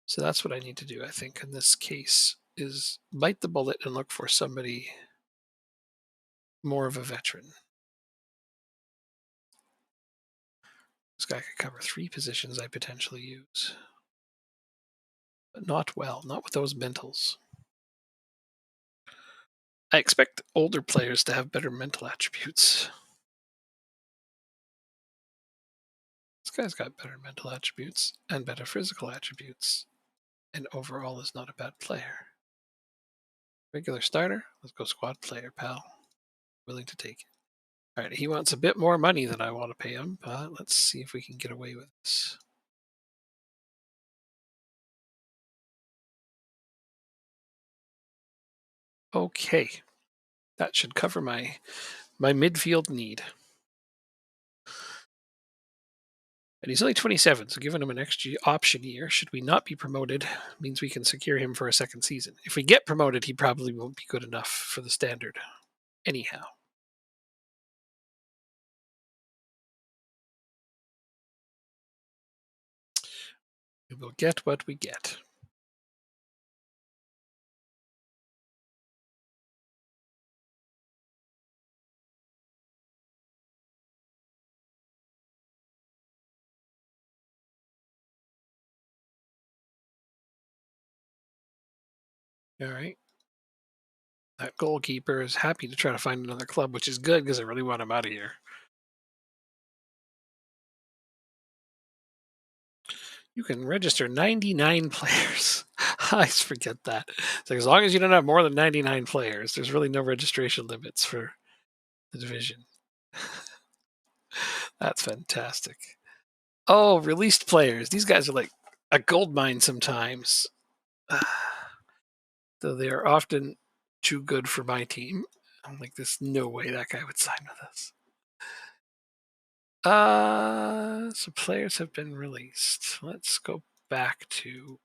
So that's what I need to do, I think, in this case, is bite the bullet and look for somebody more of a veteran. This guy could cover 3 positions I potentially use. But not well, not with those mentals. I expect older players to have better mental attributes. This guy's got better mental attributes and better physical attributes, and overall is not a bad player. Regular starter? Let's go squad player, pal. Willing to take it. All right, he wants a bit more money than I want to pay him, but let's see if we can get away with this. Okay. That should cover my midfield need. And he's only 27, so giving him an extra option year, should we not be promoted, means we can secure him for a second season. If we get promoted, he probably won't be good enough for the standard. Anyhow. We will get what we get. All right. That goalkeeper is happy to try to find another club, which is good because I really want him out of here. You can register 99 players. I always forget that. It's like, as long as you don't have more than 99 players, there's really no registration limits for the division. That's fantastic. Oh, released players. These guys are like a gold mine sometimes. Though they are often too good for my team. I'm like, there's no way that guy would sign with us. So players have been released. Let's go back to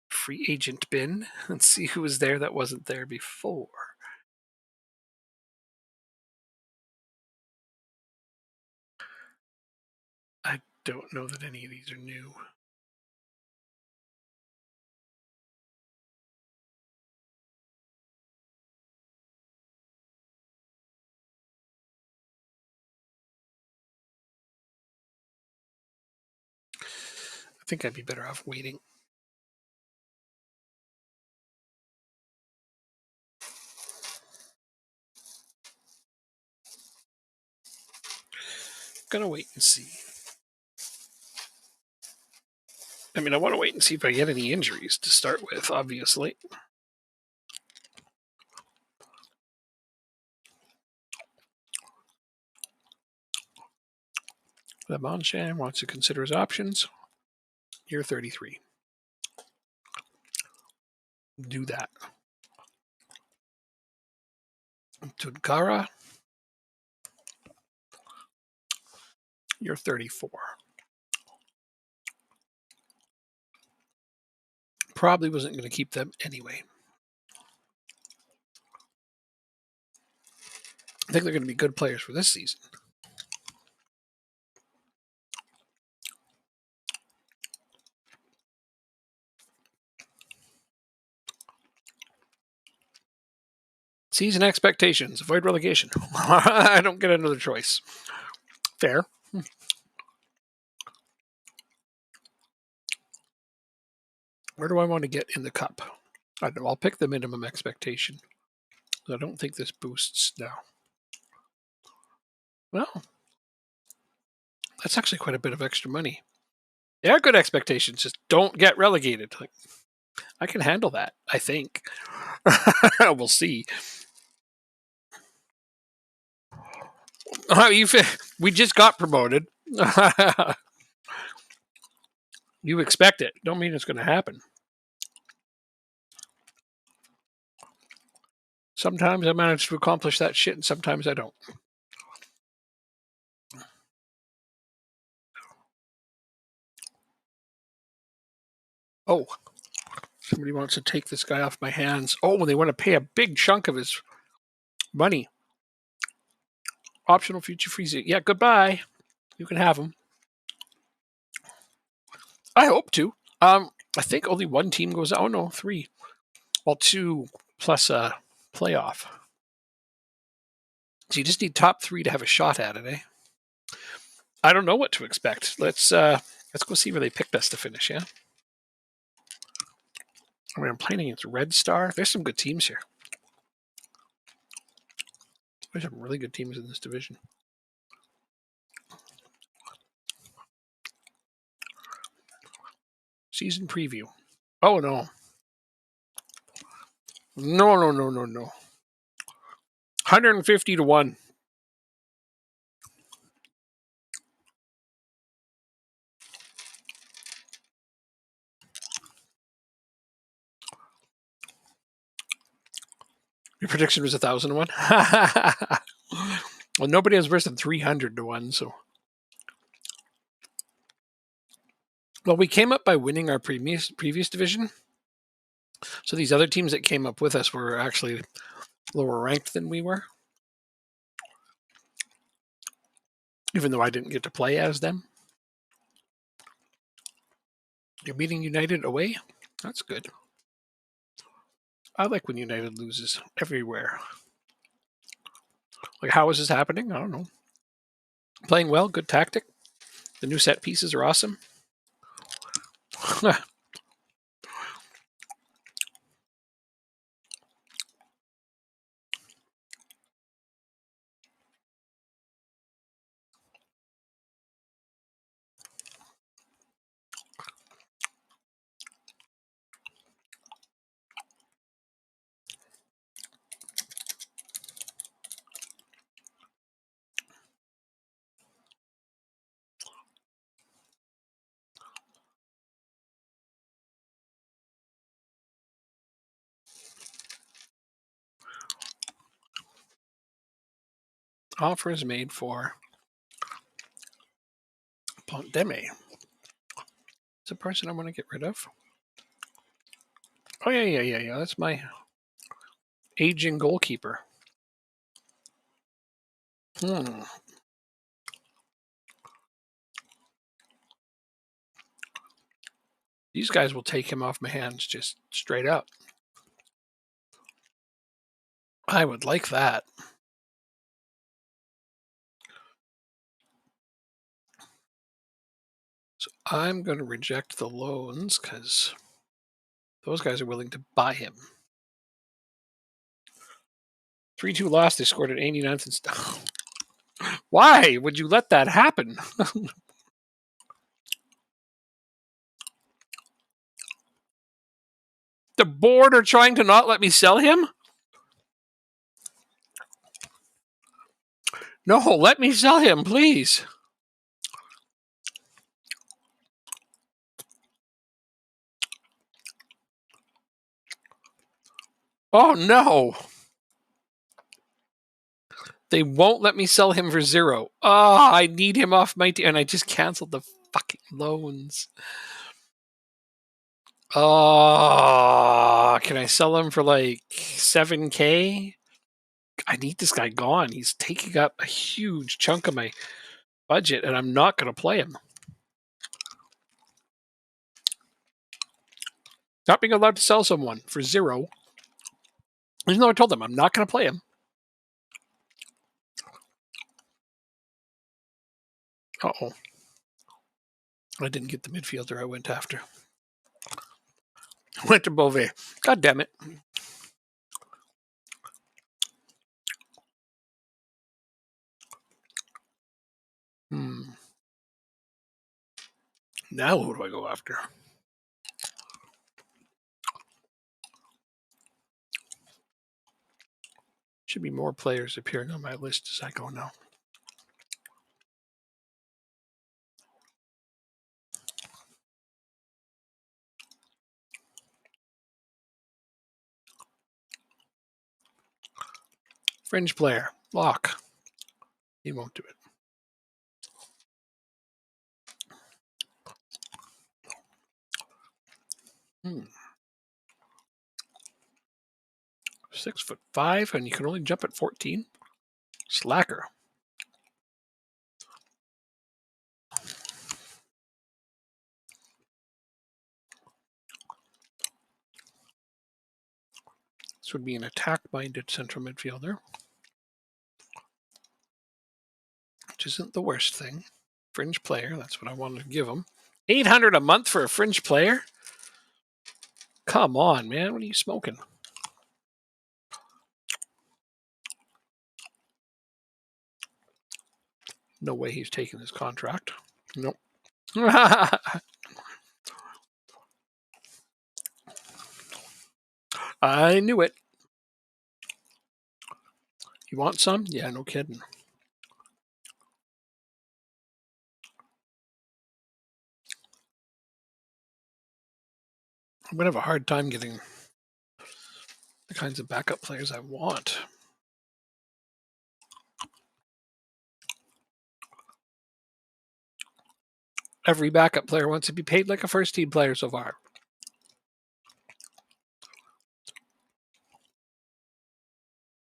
free agent bin and see who was there that wasn't there before. I don't know that any of these are new. I think I'd be better off waiting. Gonna wait and see. I mean, I want to wait and see if I get any injuries to start with, obviously. The Monchan wants to consider his options. You're 33. Do that. Tunkara, you're 34. Probably wasn't going to keep them anyway. I think they're going to be good players for this season. Season expectations. Avoid relegation. I don't get another choice. Fair. Where do I want to get in the cup? I don't know. I'll pick the minimum expectation. I don't think this boosts now. Well, that's actually quite a bit of extra money. They are good expectations. Just don't get relegated. Like, I can handle that, I think. We'll see. We just got promoted. You expect it. Don't mean it's going to happen. Sometimes I manage to accomplish that shit, and sometimes I don't. Oh, somebody wants to take this guy off my hands. Oh, they want to pay a big chunk of his money. Optional future freezing. Yeah, goodbye. You can have him. I hope to. I think only one team goes. Oh no, three. Well, two plus a playoff. So you just need top three to have a shot at it, eh? I don't know what to expect. Let's go see where they picked us to finish. Yeah. I mean, I'm playing against Red Star. There's some good teams here. There's some really good teams in this division. Season preview. Oh no. No, no, no, no, no. 150 to 1. Your prediction was 1,000 to 1? Well, nobody has worse than 300 to 1, so. Well, we came up by winning our previous division. So these other teams that came up with us were actually lower ranked than we were. Even though I didn't get to play as them. You're beating United away? That's good. I like when United loses everywhere. Like, how is this happening? I don't know. Playing well, good tactic. The new set pieces are awesome. Offers made for Pontdeme. It's a person I want to get rid of. Oh, yeah. That's my aging goalkeeper. These guys will take him off my hands just straight up. I would like that. So I'm going to reject the loans because those guys are willing to buy him. 3-2 loss. They scored at 89th and stuff. Why would you let that happen? The board are trying to not let me sell him? No, let me sell him, please. Oh, no. They won't let me sell him for 0. Oh, I need him off my team. And I just canceled the fucking loans. Oh, can I sell him for like 7K? I need this guy gone. He's taking up a huge chunk of my budget, and I'm not going to play him. Not being allowed to sell someone for 0. Even though I told them I'm not going to play him. Uh-oh. I didn't get the midfielder I went after. I went to Beauvais. God damn it. Now who do I go after? Should be more players appearing on my list as I go now. Fringe player. Lock. He won't do it. Hmm. 6'5", and you can only jump at 14. Slacker. This would be an attack-minded central midfielder, which isn't the worst thing. Fringe player, that's what I wanted to give him. 800 a month for a fringe player? Come on, man. What are you smoking? No way he's taking his contract. Nope. I knew it. You want some? Yeah, no kidding. I'm going to have a hard time getting the kinds of backup players I want. Every backup player wants to be paid like a first team player so far.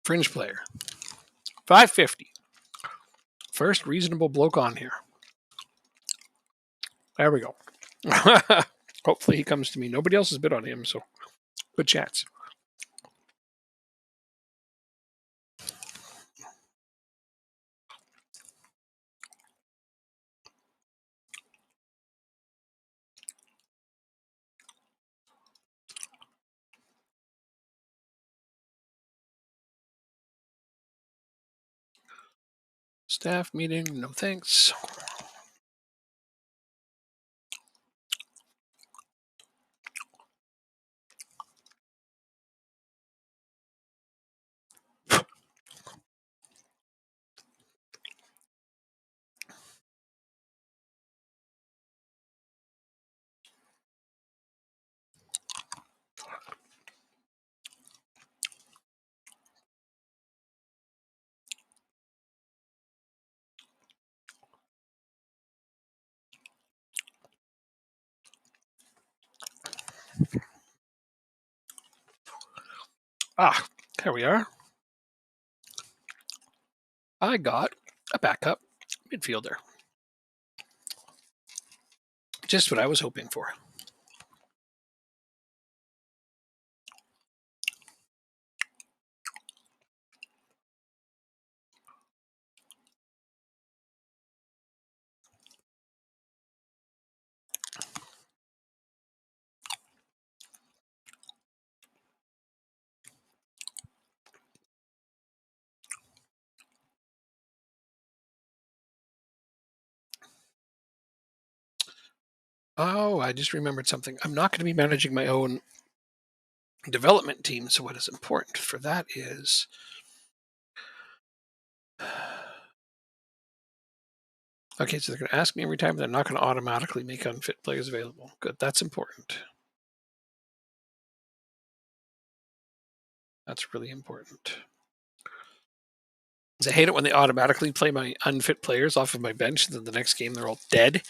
Fringe player. 550. First reasonable bloke on here. There we go. Hopefully he comes to me. Nobody else has bid on him, so good chance. Staff meeting, no thanks. Ah, here we are. I got a backup midfielder. Just what I was hoping for. Oh, I just remembered something. I'm not going to be managing my own development team, so what is important for that is okay, so they're going to ask me every time, but they're not going to automatically make unfit players available. Good, that's important. That's really important. I hate it when they automatically play my unfit players off of my bench, and then the next game they're all dead.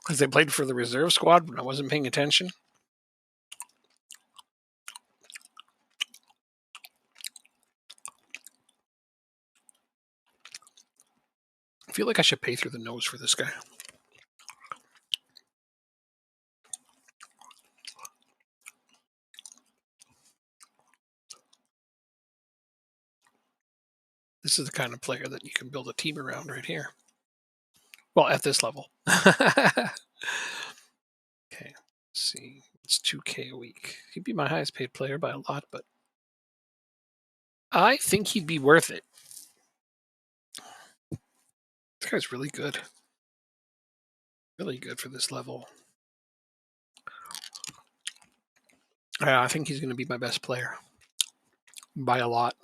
Because they played for the reserve squad when I wasn't paying attention. I feel like I should pay through the nose for this guy. This is the kind of player that you can build a team around right here. Well, at this level. Okay, let's see. It's 2K a week. He'd be my highest paid player by a lot, but I think he'd be worth it. This guy's really good. Really good for this level. I think he's going to be my best player by a lot.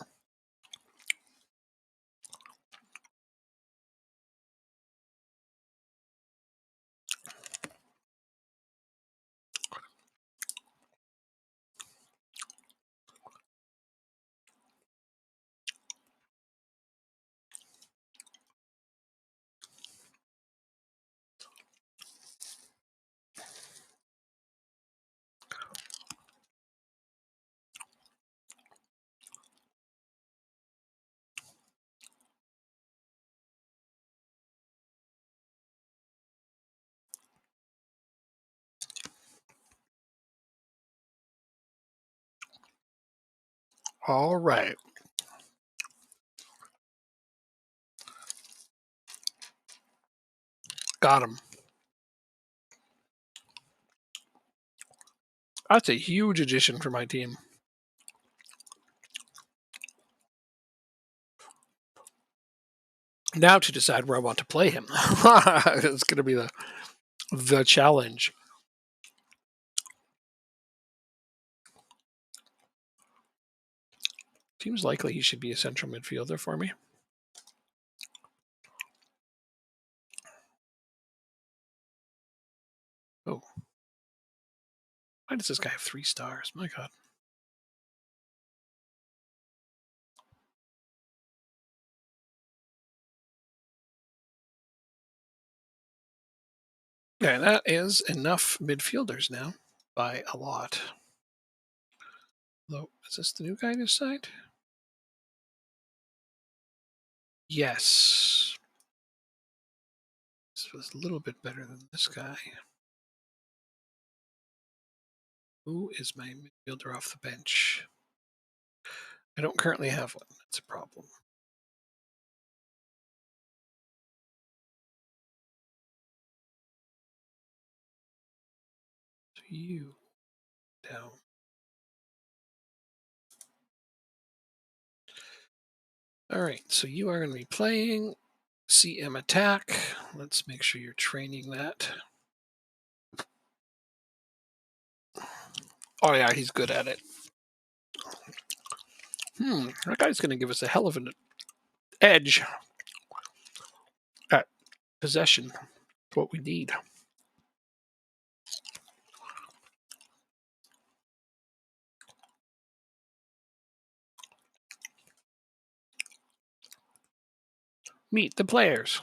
All right. Got him. That's a huge addition for my team. Now to decide where I want to play him. It's going to be the challenge. Seems likely he should be a central midfielder for me. Oh. Why does this guy have 3 stars? My God. Okay, that is enough midfielders now by a lot. Although, is this the new guy this side? Yes. This was a little bit better than this guy. Who is my midfielder off the bench? I don't currently have one. That's a problem. So you down. All right, so you are going to be playing CM attack. Let's make sure you're training that. Oh yeah, he's good at it. That guy's going to give us a hell of an edge at possession. What we need. Meet the players.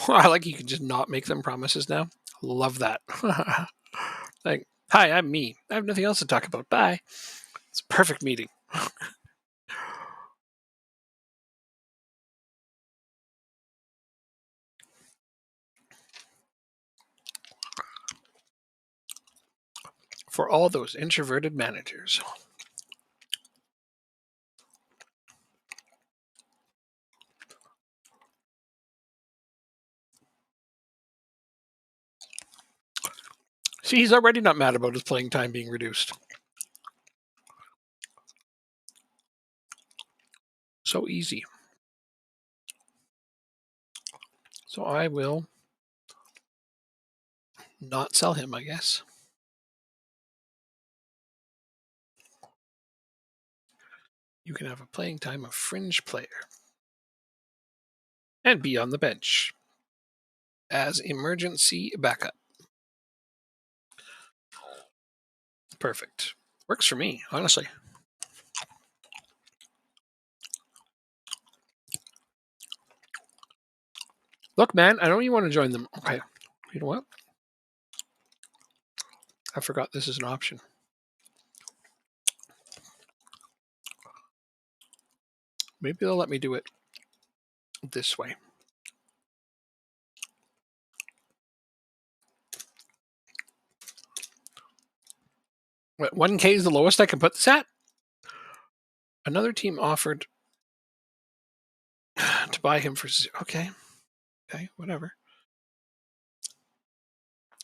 I like you can just not make them promises now. Love that. Like, hi, I'm me. I have nothing else to talk about. Bye. It's a perfect meeting. For all those introverted managers. See, he's already not mad about his playing time being reduced. So easy. So I will not sell him, I guess. You can have a playing time of fringe player and be on the bench as emergency backup. Perfect. Works for me, honestly. Look, man, I know you want to join them. Okay. You know what? I forgot this is an option. Maybe they'll let me do it this way. What, 1K is the lowest I can put this at? Another team offered to buy him for... Okay. Okay, whatever.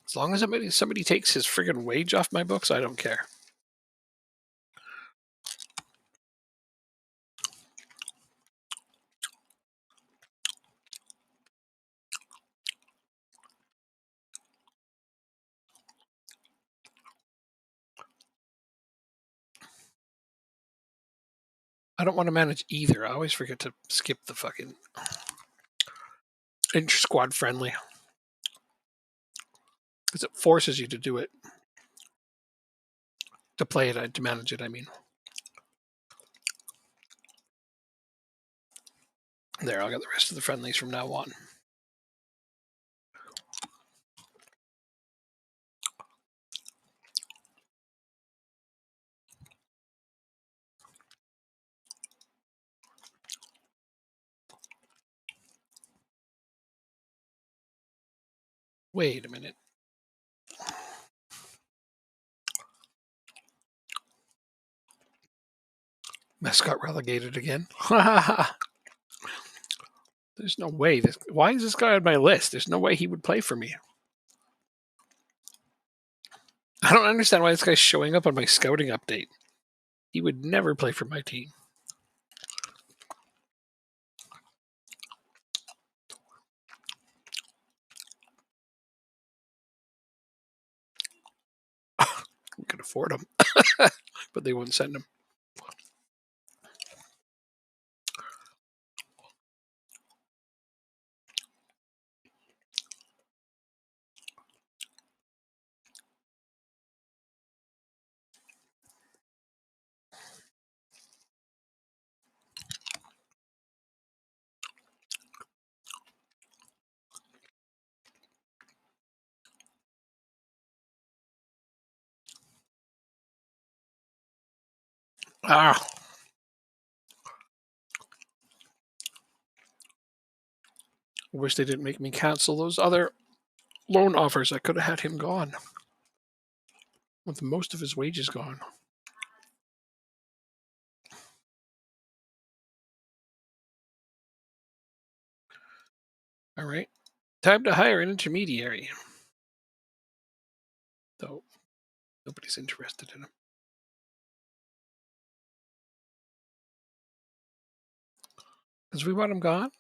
As long as somebody takes his friggin' wage off my books, I don't care. I don't want to manage either. I always forget to skip the fucking inter-squad friendly. Because it forces you to do it. To play it, to manage it, I mean. There, I'll get the rest of the friendlies from now on. Wait a minute. Mess got relegated again. There's no way. Why is this guy on my list? There's no way he would play for me. I don't understand why this guy's showing up on my scouting update. He would never play for my team. We could afford them, but they wouldn't send them. Ah, I wish they didn't make me cancel those other loan offers. I could have had him gone with most of his wages gone. All right, time to hire an intermediary. Though nobody's interested in him. Because we want him gone.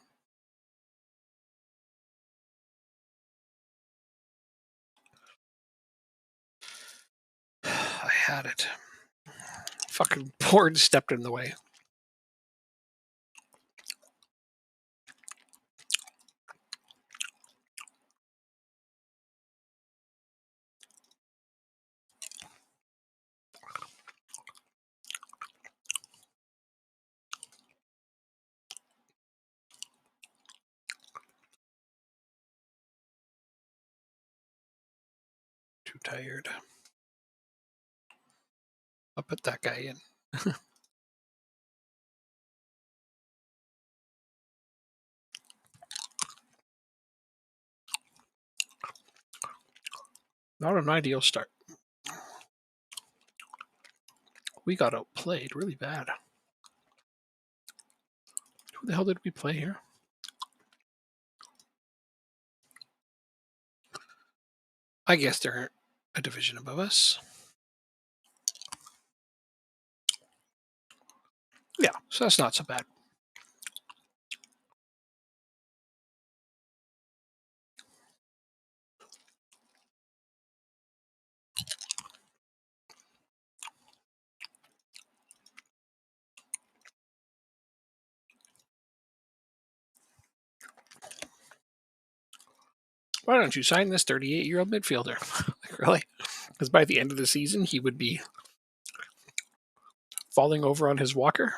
I had it. Fucking board stepped in the way. Too tired. I'll put that guy in. Not an ideal start. We got outplayed really bad. Who the hell did we play here? I guess they're a division above us. Yeah, so that's not so bad. Why don't you sign this 38-year-old midfielder? Like, really? Because by the end of the season, he would be falling over on his walker.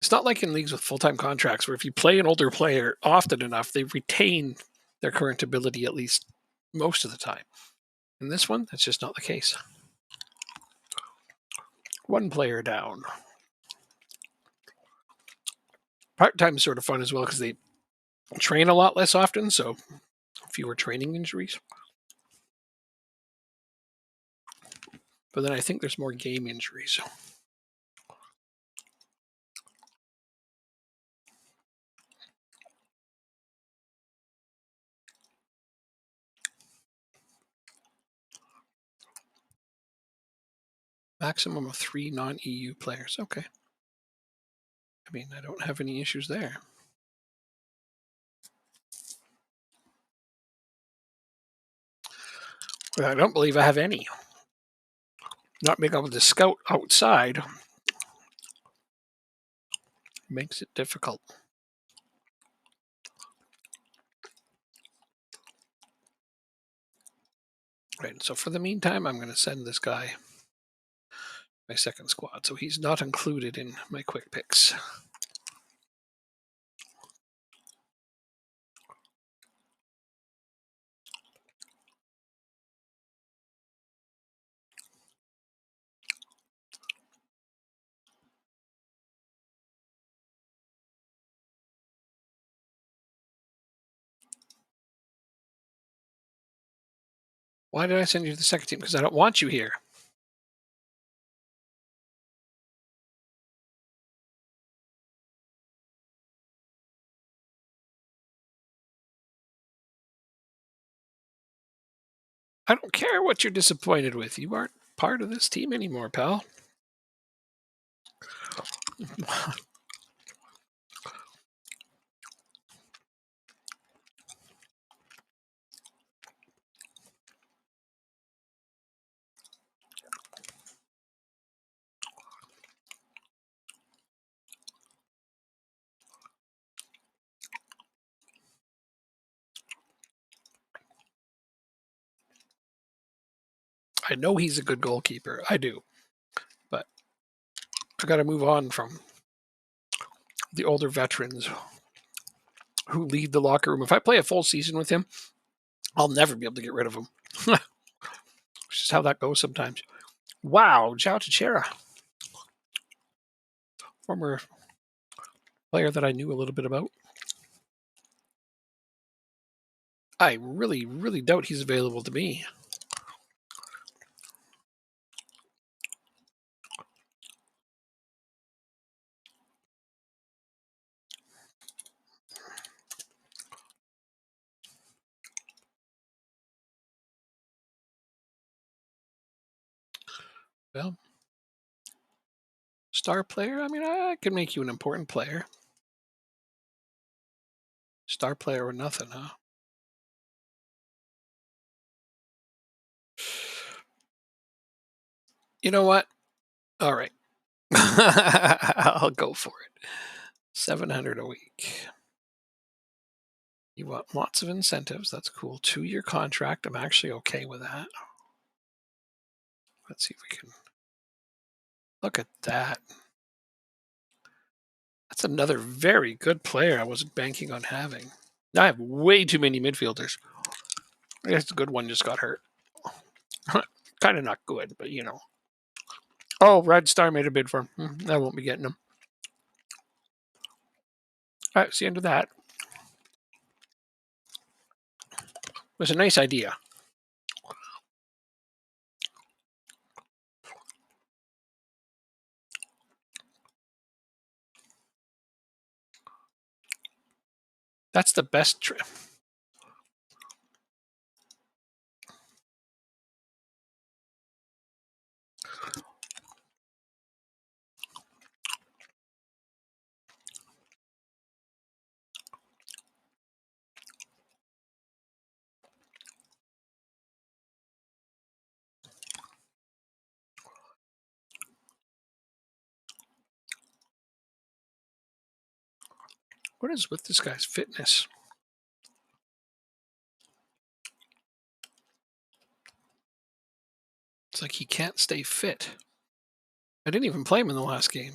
It's not like in leagues with full-time contracts where if you play an older player often enough, they retain their current ability at least most of the time. In this one, that's just not the case. One player down. Part-time is sort of fun as well because they train a lot less often, so fewer training injuries. But then I think there's more game injuries. Maximum of 3 non-EU players. Okay. I mean, I don't have any issues there. But I don't believe I have any. Not being able to scout outside makes it difficult. Right, so for the meantime, I'm going to send this guy my second squad, so he's not included in my quick picks. Why did I send you to the second team? Because I don't want you here. I don't care what you're disappointed with. You aren't part of this team anymore, pal. I know he's a good goalkeeper. I do. But I got to move on from the older veterans who lead the locker room. If I play a full season with him, I'll never be able to get rid of him. Which is how that goes sometimes. Wow, João Teixeira. Former player that I knew a little bit about. I really, really doubt he's available to me. Well, star player? I mean, I can make you an important player. Star player or nothing, huh? You know what? All right. I'll go for it. 700 a week. You want lots of incentives. That's cool. 2-year contract. I'm actually okay with that. Let's see if we can look at that. That's another very good player I wasn't banking on having. I have way too many midfielders. I guess the good one just got hurt. Kind of not good, but you know. Oh, Red Star made a bid for him. I won't be getting him. All right, it's the end of that. It was a nice idea. That's the best trip. What is with this guy's fitness? It's like he can't stay fit. I didn't even play him in the last game.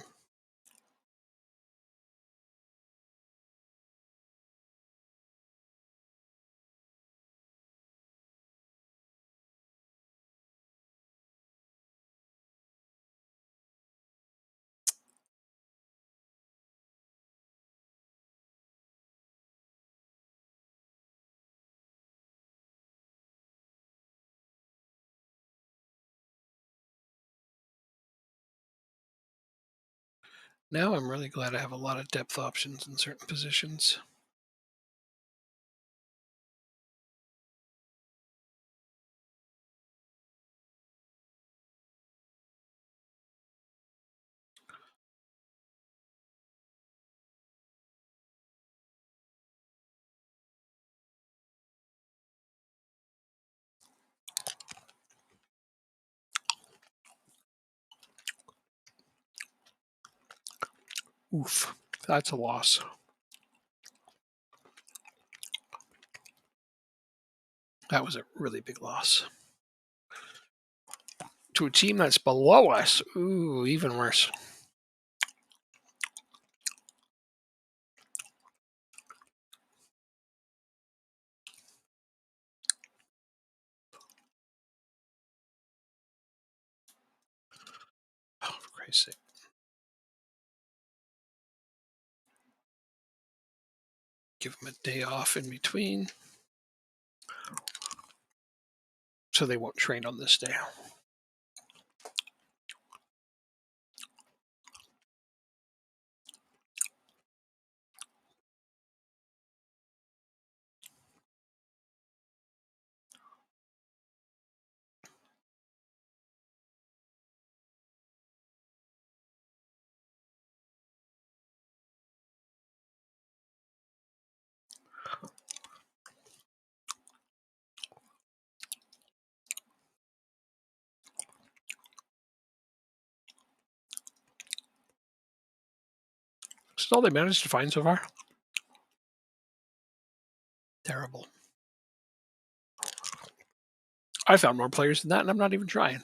Now I'm really glad I have a lot of depth options in certain positions. Oof, that's a loss. That was a really big loss. To a team that's below us. Ooh, even worse. Oh, for Christ's sake. Give them a day off in between so they won't train on this day. Is that all they managed to find so far? Terrible. I found more players than that, and I'm not even trying.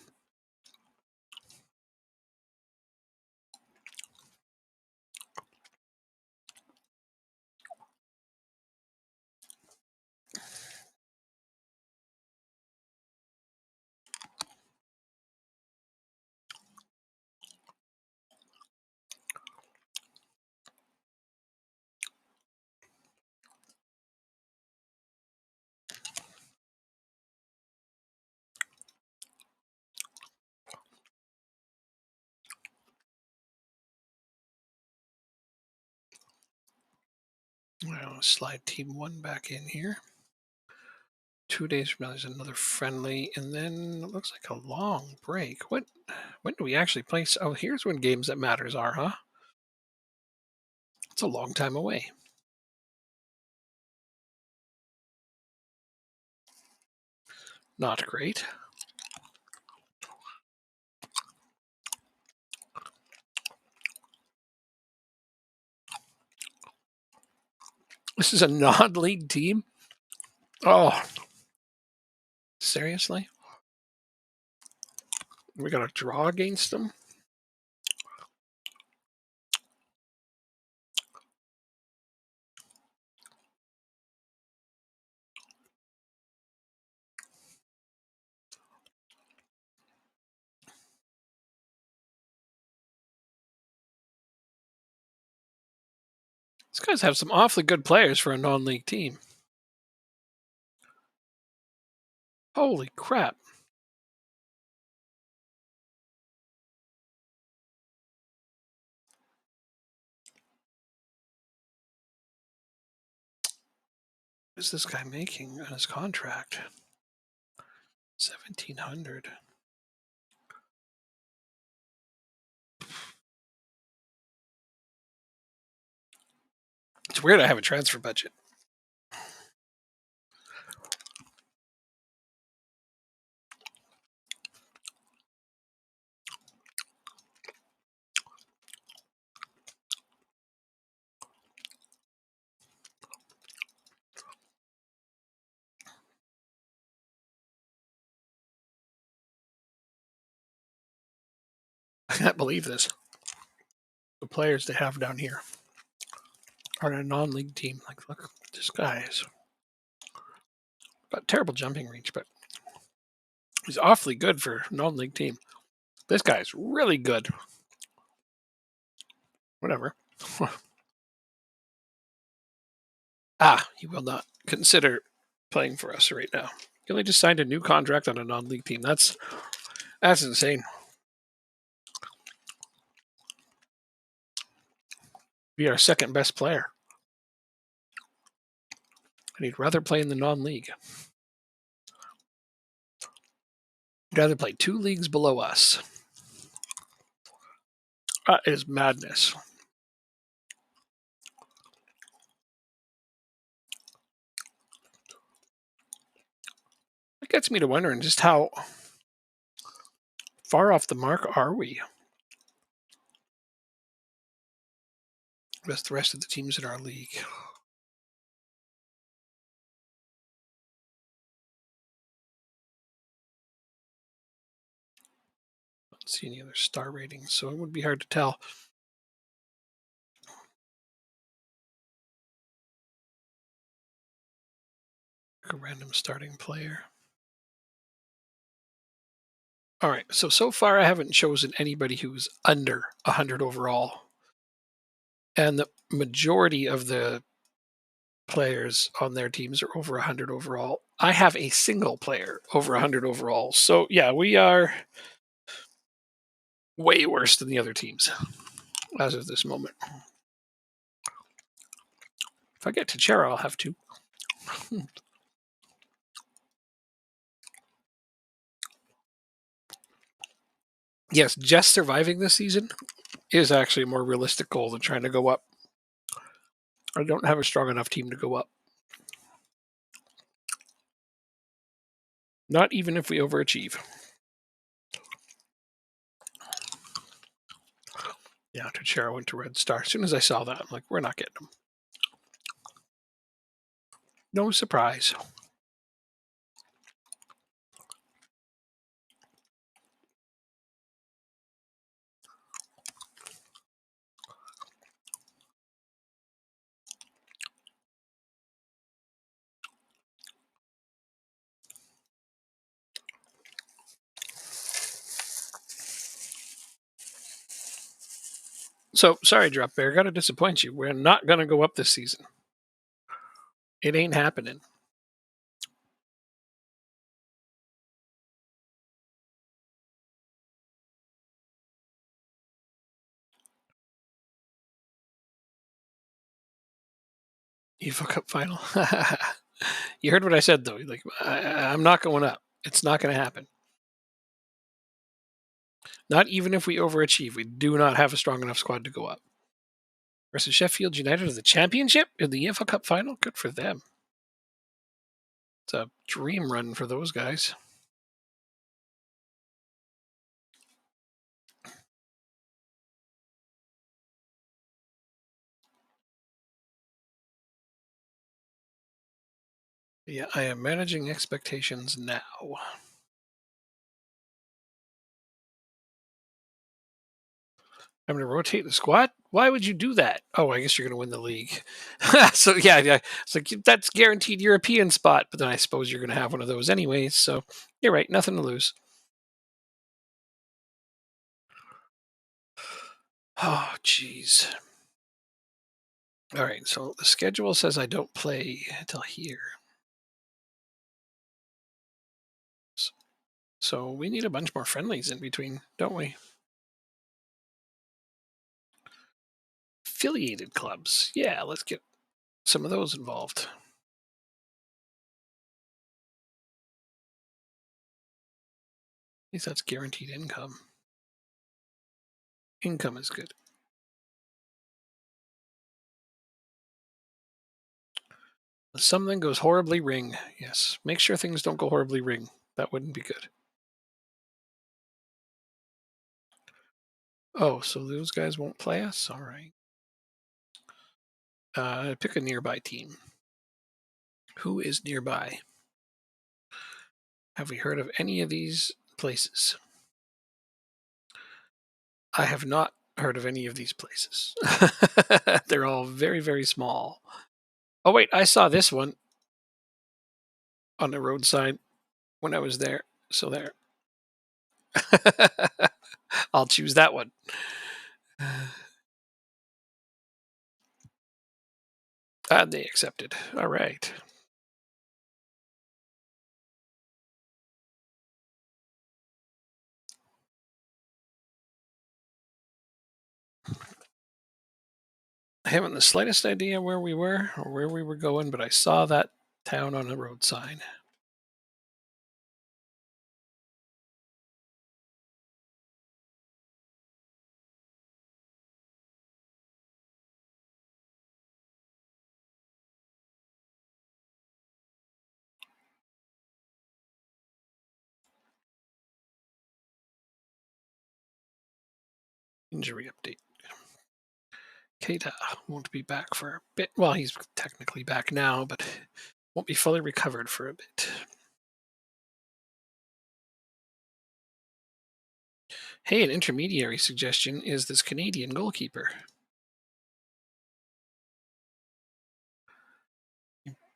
I'll slide team 1 back in here. 2 days from now, there's another friendly, and then it looks like a long break. When do we actually play? Oh, here's when games that matters are, huh? It's a long time away. Not great. This is a non-league team? Oh, seriously? We got to draw against them? These guys have some awfully good players for a non-league team. Holy crap. What is this guy making on his contract? 1,700. It's weird I have a transfer budget. I can't believe this. The players they have down here are a non-league team. Like, look, this guy's got terrible jumping range, but he's awfully good for a non-league team. This guy's really good. Whatever. He will not consider playing for us right now. He only just signed a new contract on a non-league team. That's insane. Be our second best player. And he'd rather play in the non-league. He'd rather play 2 leagues below us. That is madness. It gets me to wondering just how far off the mark are we? With the rest of the teams in our league. Don't see any other star ratings, so it would be hard to tell. A random starting player. All right, so far I haven't chosen anybody who's under 100 overall. And the majority of the players on their teams are over 100 overall. I have a single player over 100 overall. So, yeah, we are way worse than the other teams as of this moment. If I get to Chera, I'll have 2. Yes, just surviving this season is actually a more realistic goal than trying to go up. I don't have a strong enough team to go up. Not even if we overachieve. Yeah, Tuchera went to Red Star. As soon as I saw that, I'm like, we're not getting him. No surprise. So sorry, Drop Bear. Got to disappoint you. We're not going to go up this season. It ain't happening. EVO Cup final. You heard what I said, though. Like, I'm not going up. It's not going to happen. Not even if we overachieve. We do not have a strong enough squad to go up. Versus Sheffield United of the championship in the EFL Cup final. Good for them. It's a dream run for those guys. Yeah, I am managing expectations now. I'm going to rotate the squad. Why would you do that? Oh, I guess you're going to win the league. So yeah, it's like that's guaranteed European spot. But then I suppose you're going to have one of those anyways. So you're right. Nothing to lose. Oh, jeez. All right. So the schedule says I don't play until here. So we need a bunch more friendlies in between, don't we? Affiliated clubs. Yeah, let's get some of those involved. At least that's guaranteed income. Income is good. Something goes horribly wrong. Yes. Make sure things don't go horribly wrong. That wouldn't be good. Oh, so those guys won't play us? All right. Pick a nearby team. Who is nearby? Have we heard of any of these places? I have not heard of any of these places. They're all very, very small. Oh, wait, I saw this one on the roadside when I was there. So there. I'll choose that one. And they accepted. All right. I haven't the slightest idea where we were or where we were going, but I saw that town on a road sign. Injury update. Keita won't be back for a bit. Well, he's technically back now, but won't be fully recovered for a bit. Hey, an intermediary suggestion is this Canadian goalkeeper.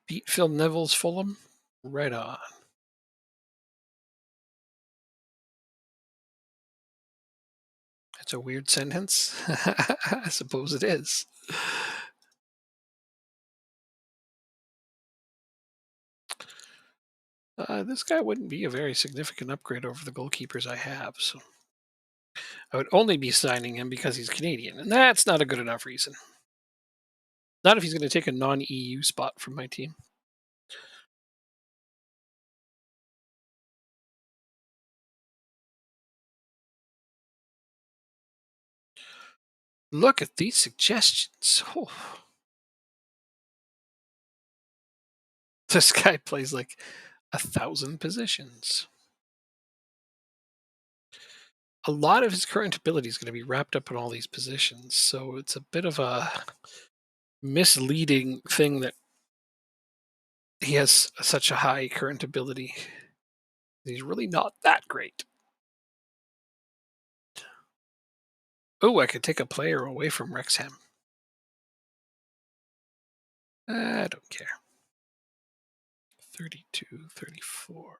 Beat Phil Neville's Fulham? Right on. That's a weird sentence. I suppose it is. This guy wouldn't be a very significant upgrade over the goalkeepers I have, so I would only be signing him because he's Canadian, and that's not a good enough reason. Not if he's going to take a non-EU spot from my team. Look at these suggestions. Oh. This guy plays like 1,000 positions. A lot of his current ability is going to be wrapped up in all these positions, so it's a bit of a misleading thing that he has such a high current ability. He's really not that great. Oh, I could take a player away from Wrexham. I don't care. 32, 34,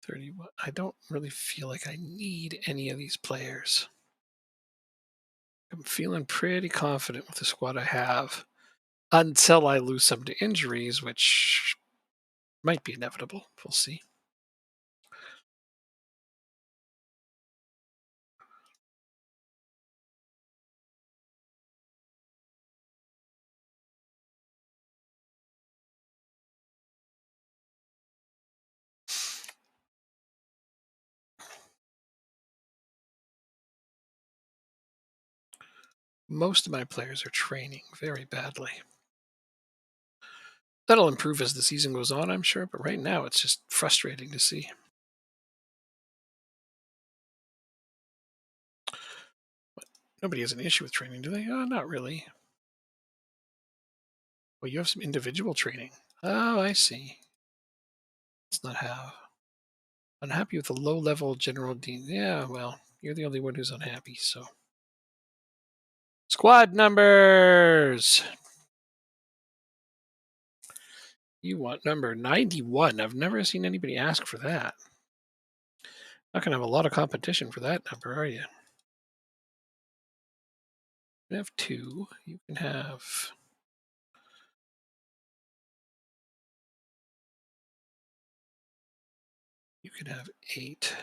31. I don't really feel like I need any of these players. I'm feeling pretty confident with the squad I have until I lose some to injuries, which might be inevitable. We'll see. Most of my players are training very badly. That'll improve as the season goes on, I'm sure, but right now it's just frustrating to see. Nobody has an issue with training, do they? Not really. Well, you have some individual training. Oh, I see. Let's not have. Unhappy with the low level general dean. Yeah, well, you're the only one who's unhappy, so. Squad numbers! You want number 91. I've never seen anybody ask for that. Not going to have a lot of competition for that number, are you? You can have two. You can have. You can have 8.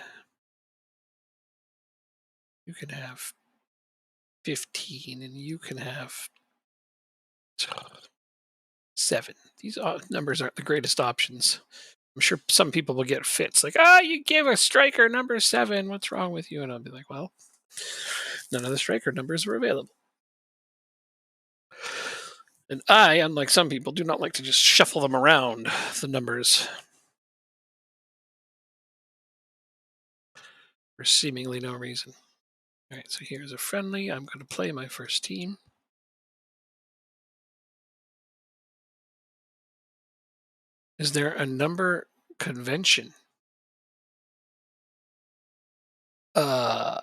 You can have 15, and you can have 7. These numbers aren't the greatest options. I'm sure some people will get fits like, you gave a striker number 7. What's wrong with you? And I'll be like, well, none of the striker numbers were available. And I, unlike some people, do not like to just shuffle them around, the numbers, for seemingly no reason. All right, so here's a friendly. I'm going to play my first team. Is there a number convention? Uh,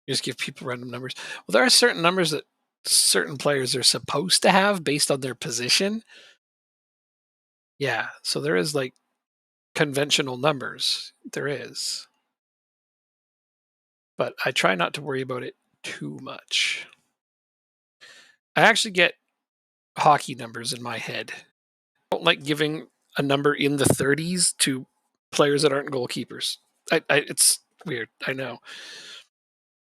just give people random numbers. Well, there are certain numbers that certain players are supposed to have based on their position. Yeah, so there is like conventional numbers. There is. But I try not to worry about it too much. I actually get hockey numbers in my head. I don't like giving a number in the 30s to players that aren't goalkeepers. It's weird. I know.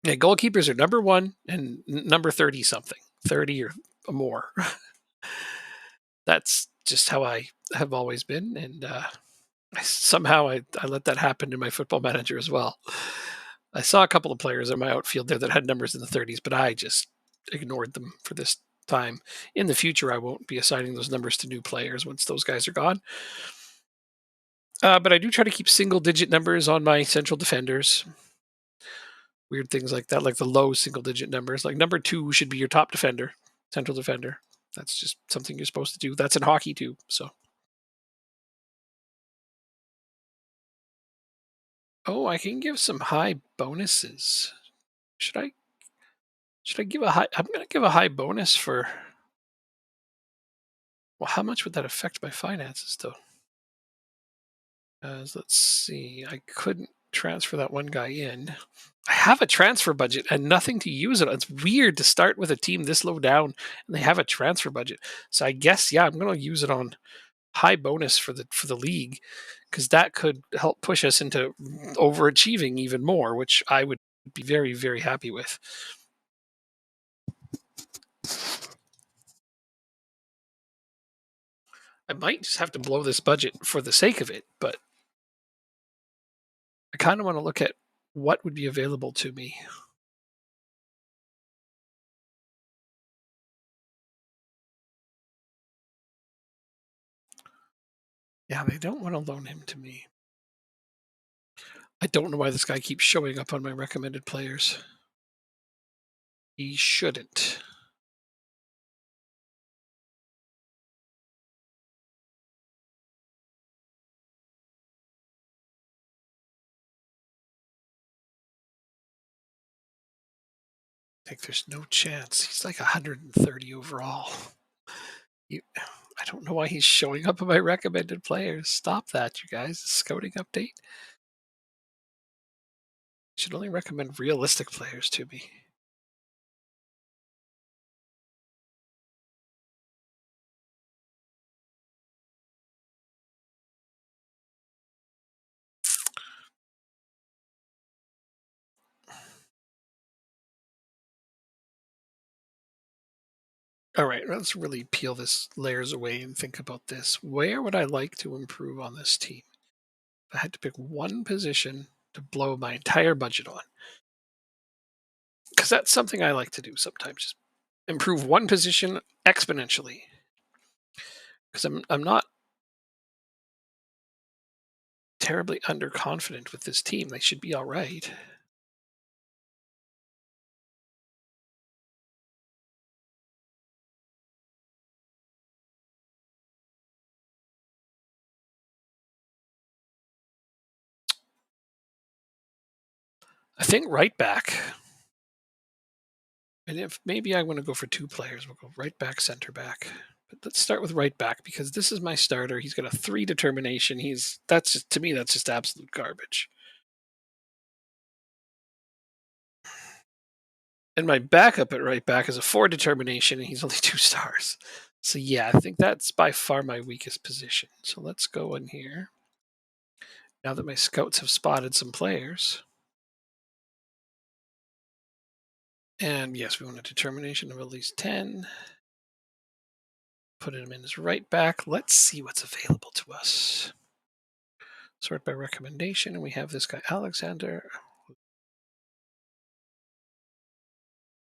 Yeah, goalkeepers are number 1 and number 30 something, 30 or more. That's just how I have always been, and somehow I let that happen to my football manager as well. I saw a couple of players in my outfield there that had numbers in the 30s, but I just ignored them for this time. In the future, I won't be assigning those numbers to new players once those guys are gone. But I do try to keep single digit numbers on my central defenders. Weird things like that, like the low single digit numbers. Like number 2 should be your top defender, central defender. That's just something you're supposed to do. That's in hockey too. So, oh, I can give some high bonuses. Should I? Should I give a high? I'm going to give a high bonus for. Well, how much would that affect my finances, though? Let's see. I couldn't transfer that one guy in. I have a transfer budget and nothing to use it. It's weird to start with a team this low down and they have a transfer budget. So I guess I'm going to use it on high bonus for the league because that could help push us into overachieving even more, which I would be very very happy with. I might just have to blow this budget for the sake of it, but I kind of want to look at what would be available to me. Yeah, they don't want to loan him to me. I don't know why this guy keeps showing up on my recommended players. He shouldn't. I think there's no chance. He's like 130 overall. I don't know why he's showing up on my recommended players. Stop that, you guys. Scouting update. Should only recommend realistic players to me. All right, let's really peel this layers away and think about this. Where would I like to improve on this team? If I had to pick one position to blow my entire budget on, because that's something I like to do sometimes. Just improve one position exponentially. Because I'm not terribly underconfident with this team. They should be all right. I think right back. And if maybe I want to go for two players, we'll go right back, center back. But let's start with right back because this is my starter. He's got a 3 determination. That's just, to me that's just absolute garbage. And my backup at right back is a 4 determination and he's only 2 stars. So yeah, I think that's by far my weakest position. So let's go in here. Now that my scouts have spotted some players. And yes, we want a determination of at least 10. Put him in as right back. Let's see what's available to us. Sort by recommendation, and we have this guy Alexander.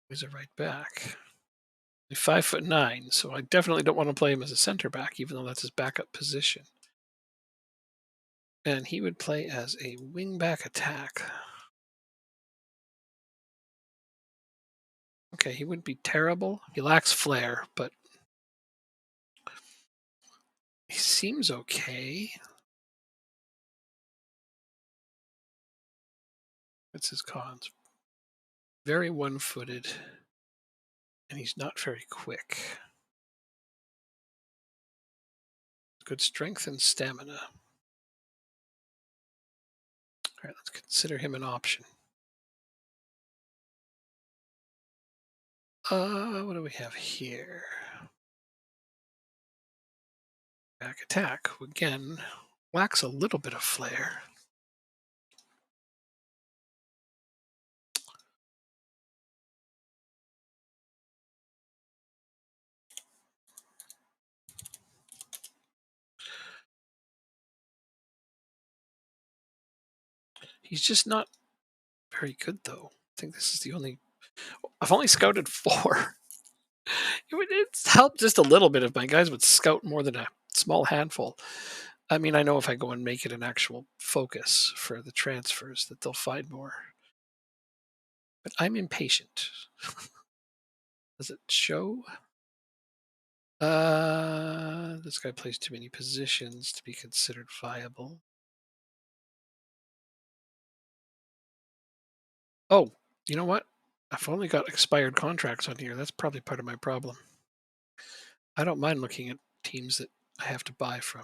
He's a right back. He's 5'9", so I definitely don't want to play him as a center back, even though that's his backup position. And he would play as a wing back attack. Okay, he wouldn't be terrible. He lacks flair, but he seems okay. What's his cons? Very one-footed, and he's not very quick. Good strength and stamina. All right, let's consider him an option. What do we have here? Back attack, who again lacks a little bit of flair. He's just not very good, though. I think this is the only. I've only scouted 4. It's helped just a little bit if my guys would scout more than a small handful. I mean, I know if I go and make it an actual focus for the transfers that they'll find more. But I'm impatient. Does it show? This guy plays too many positions to be considered viable. Oh, you know what? I've only got expired contracts on here. That's probably part of my problem. I don't mind looking at teams that I have to buy from.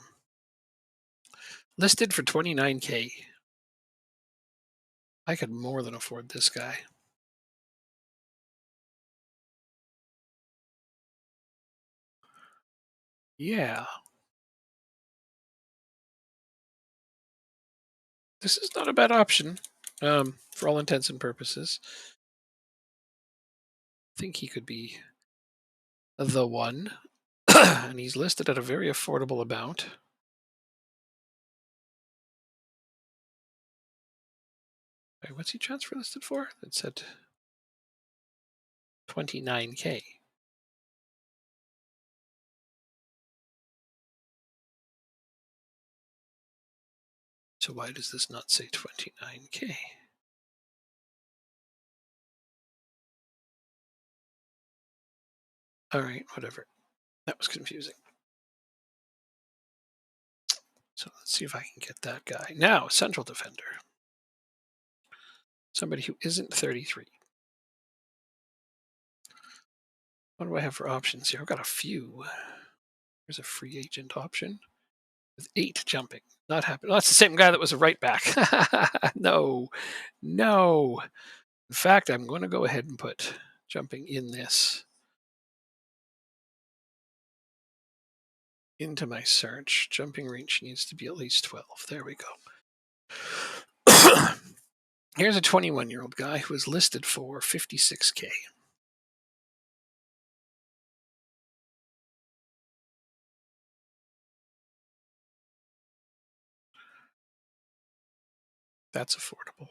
Listed for 29K. I could more than afford this guy. Yeah. This is not a bad option for all intents and purposes. I think he could be the one. And he's listed at a very affordable amount. Wait, what's he transfer listed for? It said 29K. So why does this not say 29K? All right, whatever. That was confusing. So let's see if I can get that guy. Now, central defender. Somebody who isn't 33. What do I have for options here? I've got a few. There's a free agent option. with 8 jumping. Not happy. Oh, that's the same guy that was a right back. No, no. In fact, I'm going to go ahead and put jumping in this into my search. Jumping reach needs to be at least 12. There we go. Here's a 21-year-old guy who is listed for 56K. That's affordable.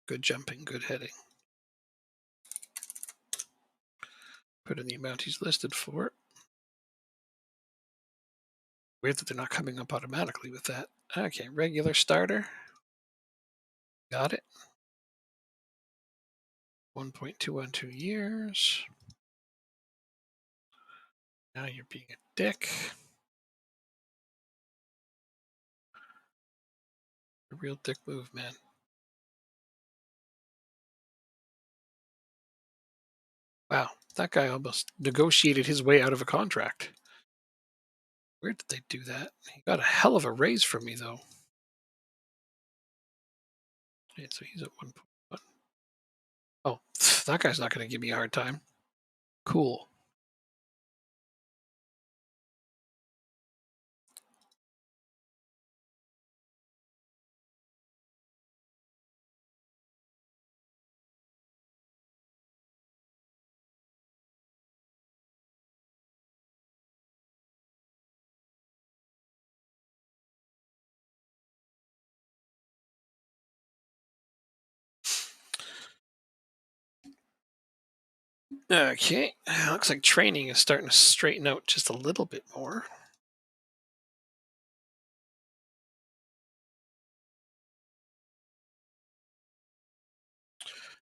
Good jumping, good heading. Put in the amount he's listed for. Weird that they're not coming up automatically with that. Okay, regular starter. Got it. 1.212 years. Now you're being a dick. A real dick move, man. Wow, that guy almost negotiated his way out of a contract. Where did they do that? He got a hell of a raise from me, though. Okay, so he's at 1.1. Oh, that guy's not going to give me a hard time. Cool. Okay, looks like training is starting to straighten out just a little bit more.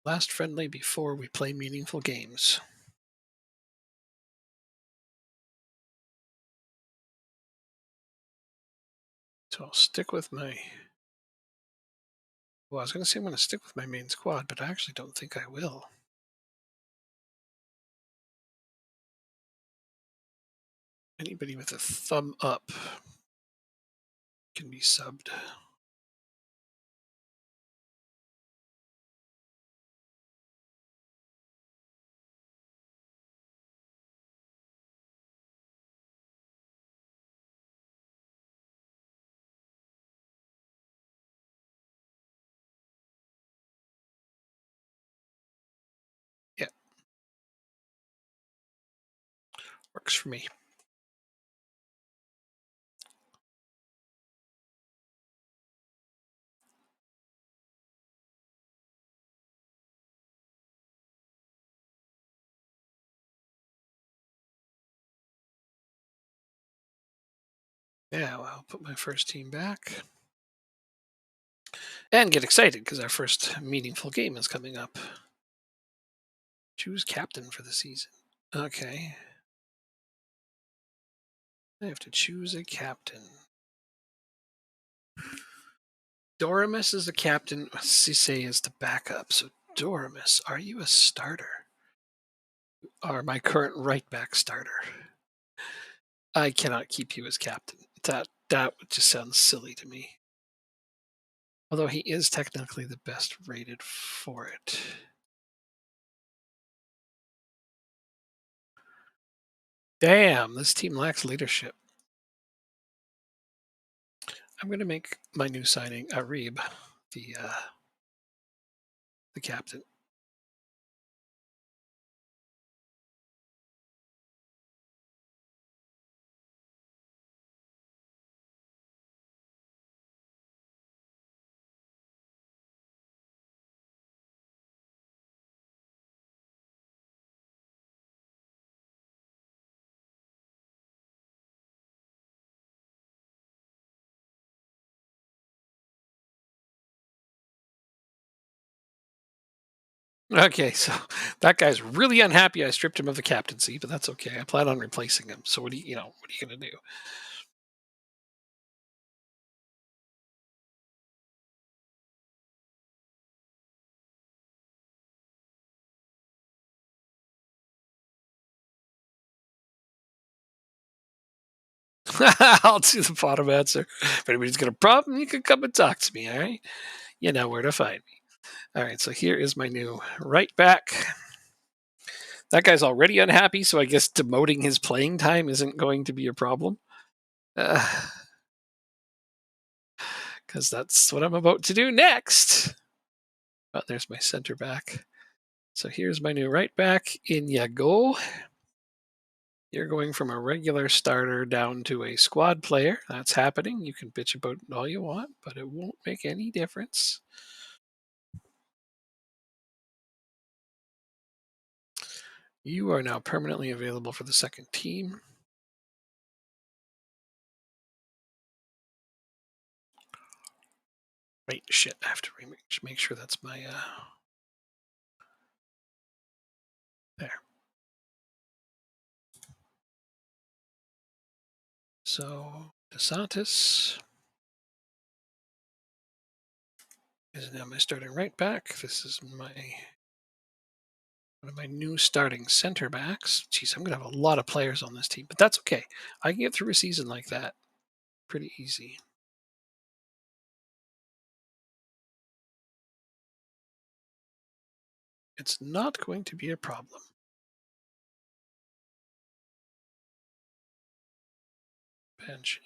Last friendly before we play meaningful games. So I'll stick with my. Well, I was going to say I'm going to stick with my main squad, but I actually don't think I will. Anybody with a thumb up can be subbed. Yeah, works for me. Yeah, well, I'll put my first team back. And get excited because our first meaningful game is coming up. Choose captain for the season. Okay. I have to choose a captain. Doramus is the captain. Cisse is the backup. So, Doramus, are you a starter? Or my current right back starter? I cannot keep you as captain. That would just sound silly to me. Although he is technically the best rated for it. Damn, this team lacks leadership. I'm going to make my new signing Arib the captain. Okay, so that guy's really unhappy I stripped him of the captaincy, but that's okay. I plan on replacing him. So what are you going to do? I'll do the bottom answer. If anybody's got a problem, you can come and talk to me, all right? You know where to find me. All right, so here is my new right back. That guy's already unhappy, so I guess demoting his playing time isn't going to be a problem. Because that's what I'm about to do next. Oh, there's my center back. So here's my new right back. In you go. You're going from a regular starter down to a squad player. That's happening. You can bitch about it all you want, but it won't make any difference. You are now permanently available for the second team. Wait, shit. I have to make sure that's my... There. So, DeSantis is now my starting right back. This is one of my new starting center backs. Jeez, I'm going to have a lot of players on this team, but that's okay. I can get through a season like that pretty easy. It's not going to be a problem. Bench.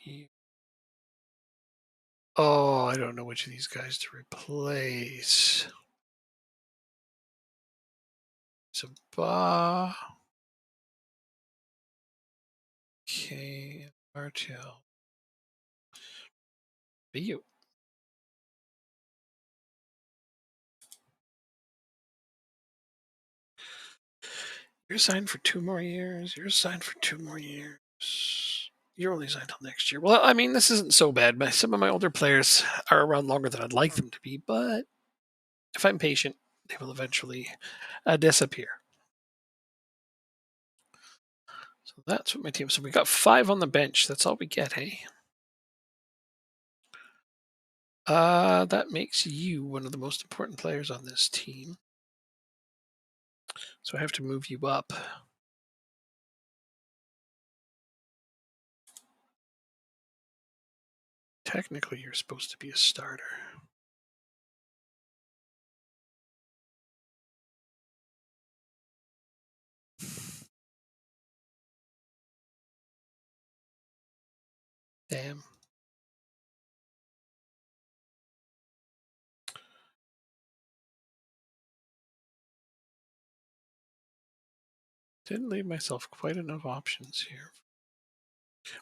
Oh, I don't know which of these guys to replace. Sabah. Okay, Martel. Be you. You're signed for 2 more years. You're signed for 2 more years. You're only signed till next year. Well, I mean, this isn't so bad. Some of my older players are around longer than I'd like them to be, but if I'm patient, they will eventually disappear. So that's what my team. So we got 5 on the bench. That's all we get, hey? That makes you one of the most important players on this team. So I have to move you up. Technically, you're supposed to be a starter. Damn. Didn't leave myself quite enough options here.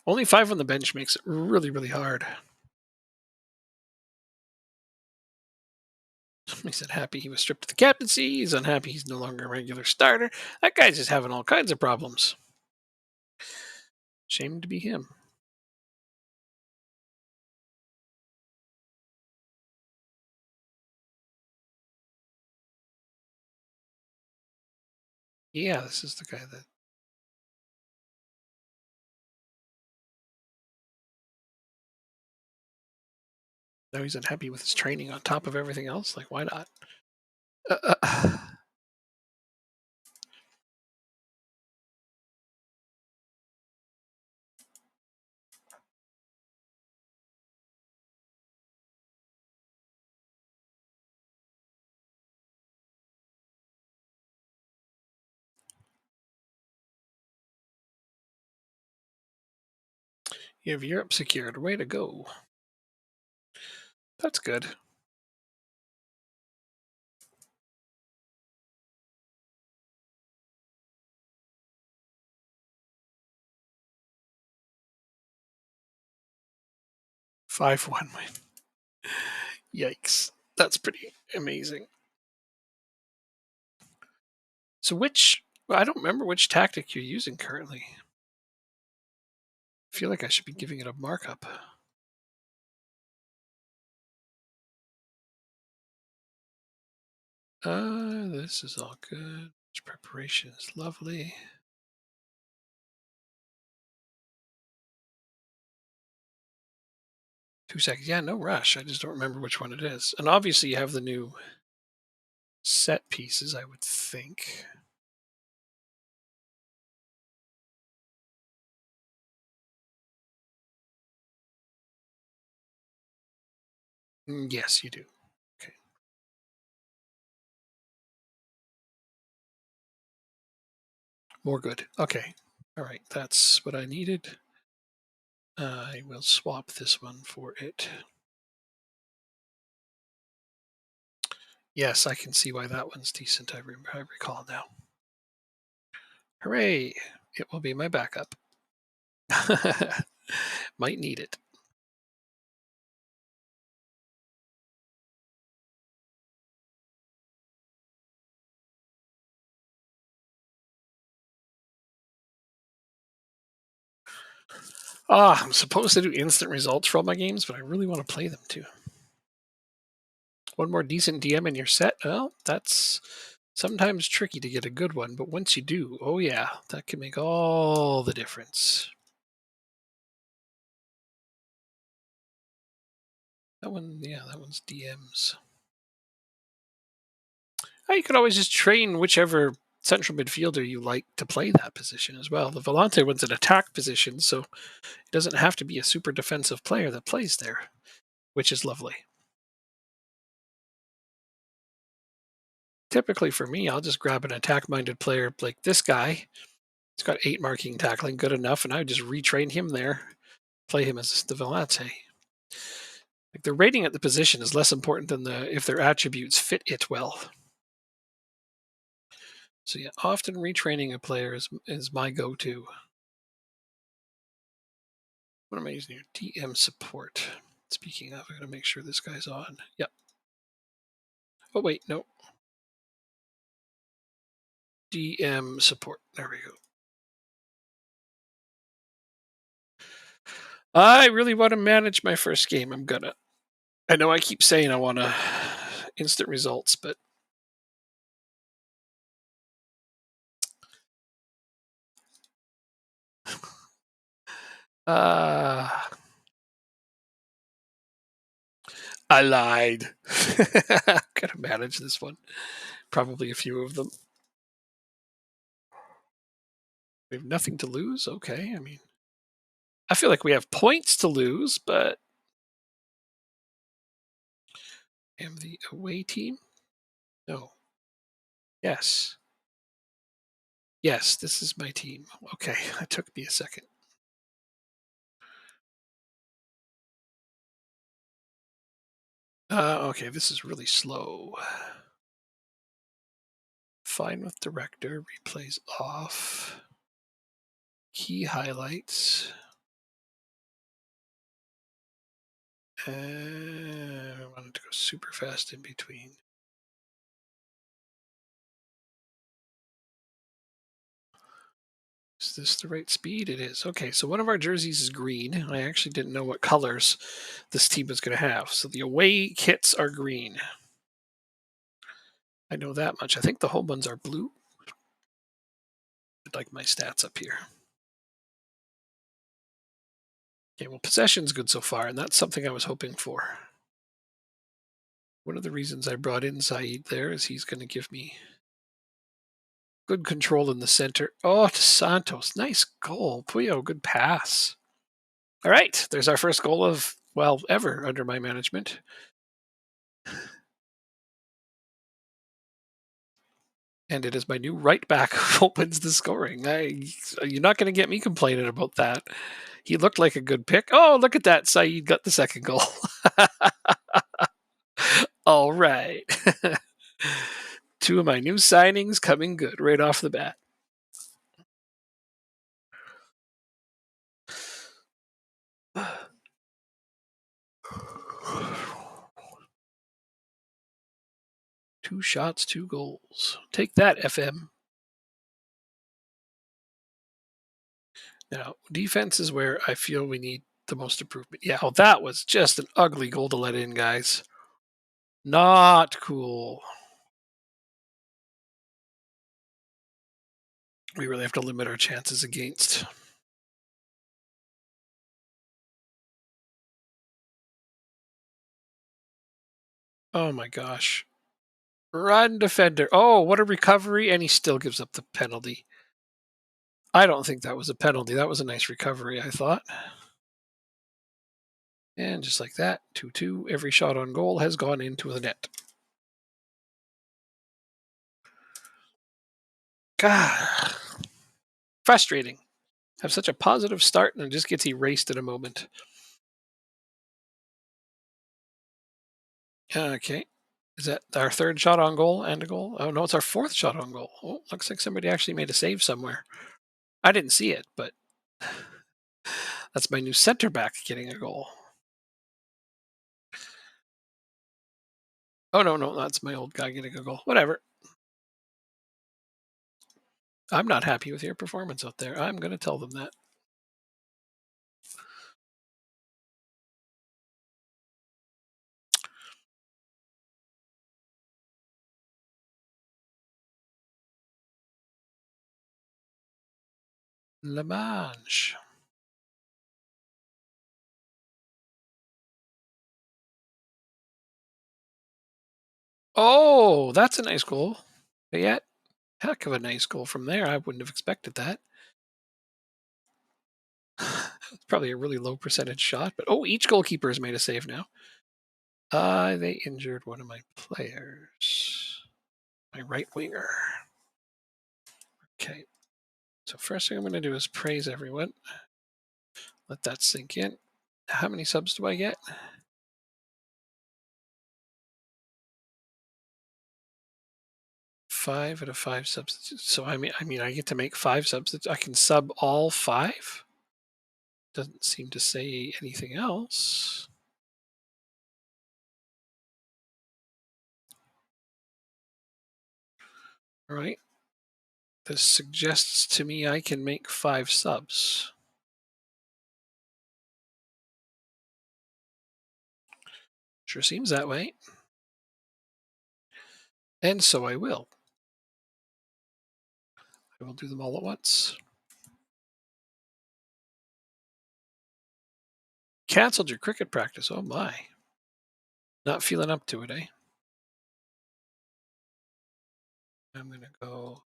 Only 5 on the bench makes it really, really hard. He's unhappy he was stripped of the captaincy. He's unhappy he's no longer a regular starter. That guy's just having all kinds of problems. Shame to be him. Yeah, this is the guy that... Now he's unhappy with his training on top of everything else. Like, why not? You have Europe secured. Way to go. That's good. Five one win. Yikes. That's pretty amazing. So I don't remember which tactic you're using currently. I feel like I should be giving it a markup. This is all good. Preparation is lovely. Two seconds. Yeah, no rush. I just don't remember which one it is. And obviously you have the new set pieces, I would think. Yes, you do. Okay. More good. Okay. All right. That's what I needed. I will swap this one for it. Yes, I can see why that one's decent. I recall now. Hooray! It will be my backup. Might need it. I'm supposed to do instant results for all my games, but I really want to play them too. One more decent DM in your set? Well, that's sometimes tricky to get a good one, but once you do, oh yeah, that can make all the difference. That one, yeah, that one's DMs. Oh, you could always just train whichever central midfielder you like to play that position as well. The Volante one's an attack position, so it doesn't have to be a super defensive player that plays there, which is lovely. Typically for me, I'll just grab an attack-minded player like this guy. He's got 8 marking tackling, good enough, and I would just retrain him there, play him as the Volante. Like the rating at the position is less important than if their attributes fit it well. So yeah, often retraining a player is my go-to. What am I using here? DM support. Speaking of, I gotta make sure this guy's on. Yep. Oh wait, no. DM support. There we go. I really want to manage my first game. I'm gonna. I know I keep saying I want to instant results, but uh I lied. Gotta manage this one. Probably a few of them. We have nothing to lose. Okay, I mean, I feel like we have points to lose, but am the away team? No. Yes. Yes, this is my team. Okay, it took me a second. Okay, this is really slow. Fine with director, replays off. Key highlights. I wanted to go super fast in between. Is this the right speed? It is. Okay, so one of our jerseys is green. I actually didn't know what colors this team was going to have. So the away kits are green. I know that much. I think the home ones are blue. I'd like my stats up here. Okay, well, possession's good so far, and that's something I was hoping for. One of the reasons I brought in Saeed there is he's going to give me good control in the center. Oh, to Santos. Nice goal. Puyo, good pass. All right, there's our first goal of, well, ever under my management. And it is my new right back who opens the scoring. You're not going to get me complaining about that. He looked like a good pick. Oh, look at that. Saeed got the second goal. All right. Two of my new signings coming good right off the bat. Two shots, two goals. Take that, FM. Now, defense is where I feel we need the most improvement. Yeah, oh, that was just an ugly goal to let in, guys. Not cool. We really have to limit our chances against. Oh my gosh. Run, defender. Oh, what a recovery. And he still gives up the penalty. I don't think that was a penalty. That was a nice recovery, I thought. And just like that, 2-2, every shot on goal has gone into the net. God, frustrating. Have such a positive start and it just gets erased in a moment. Okay. Is that our third shot on goal and a goal? Oh, no, it's our fourth shot on goal. Oh, looks like somebody actually made a save somewhere. I didn't see it, but that's my new center back getting a goal. Oh, no, no, that's my old guy getting a goal. Whatever. I'm not happy with your performance out there. I'm going to tell them that. La Manche. Oh, that's a nice goal. Yeah, heck of a nice goal from there. I wouldn't have expected that. It's probably a really low percentage shot, but oh, each goalkeeper has made a save now. They injured one of my players, my right winger. Okay, so first thing I'm going to do is praise everyone. Let that sink in. How many subs do I get? 5 out of 5 substitutes. So I mean, I get to make 5 substitutes. I can sub all 5. Doesn't seem to say anything else. All right. This suggests to me I can make 5 subs. Sure seems that way. And so I will. I will do them all at once. Canceled your cricket practice. Oh my. Not feeling up to it, eh? I'm going to go.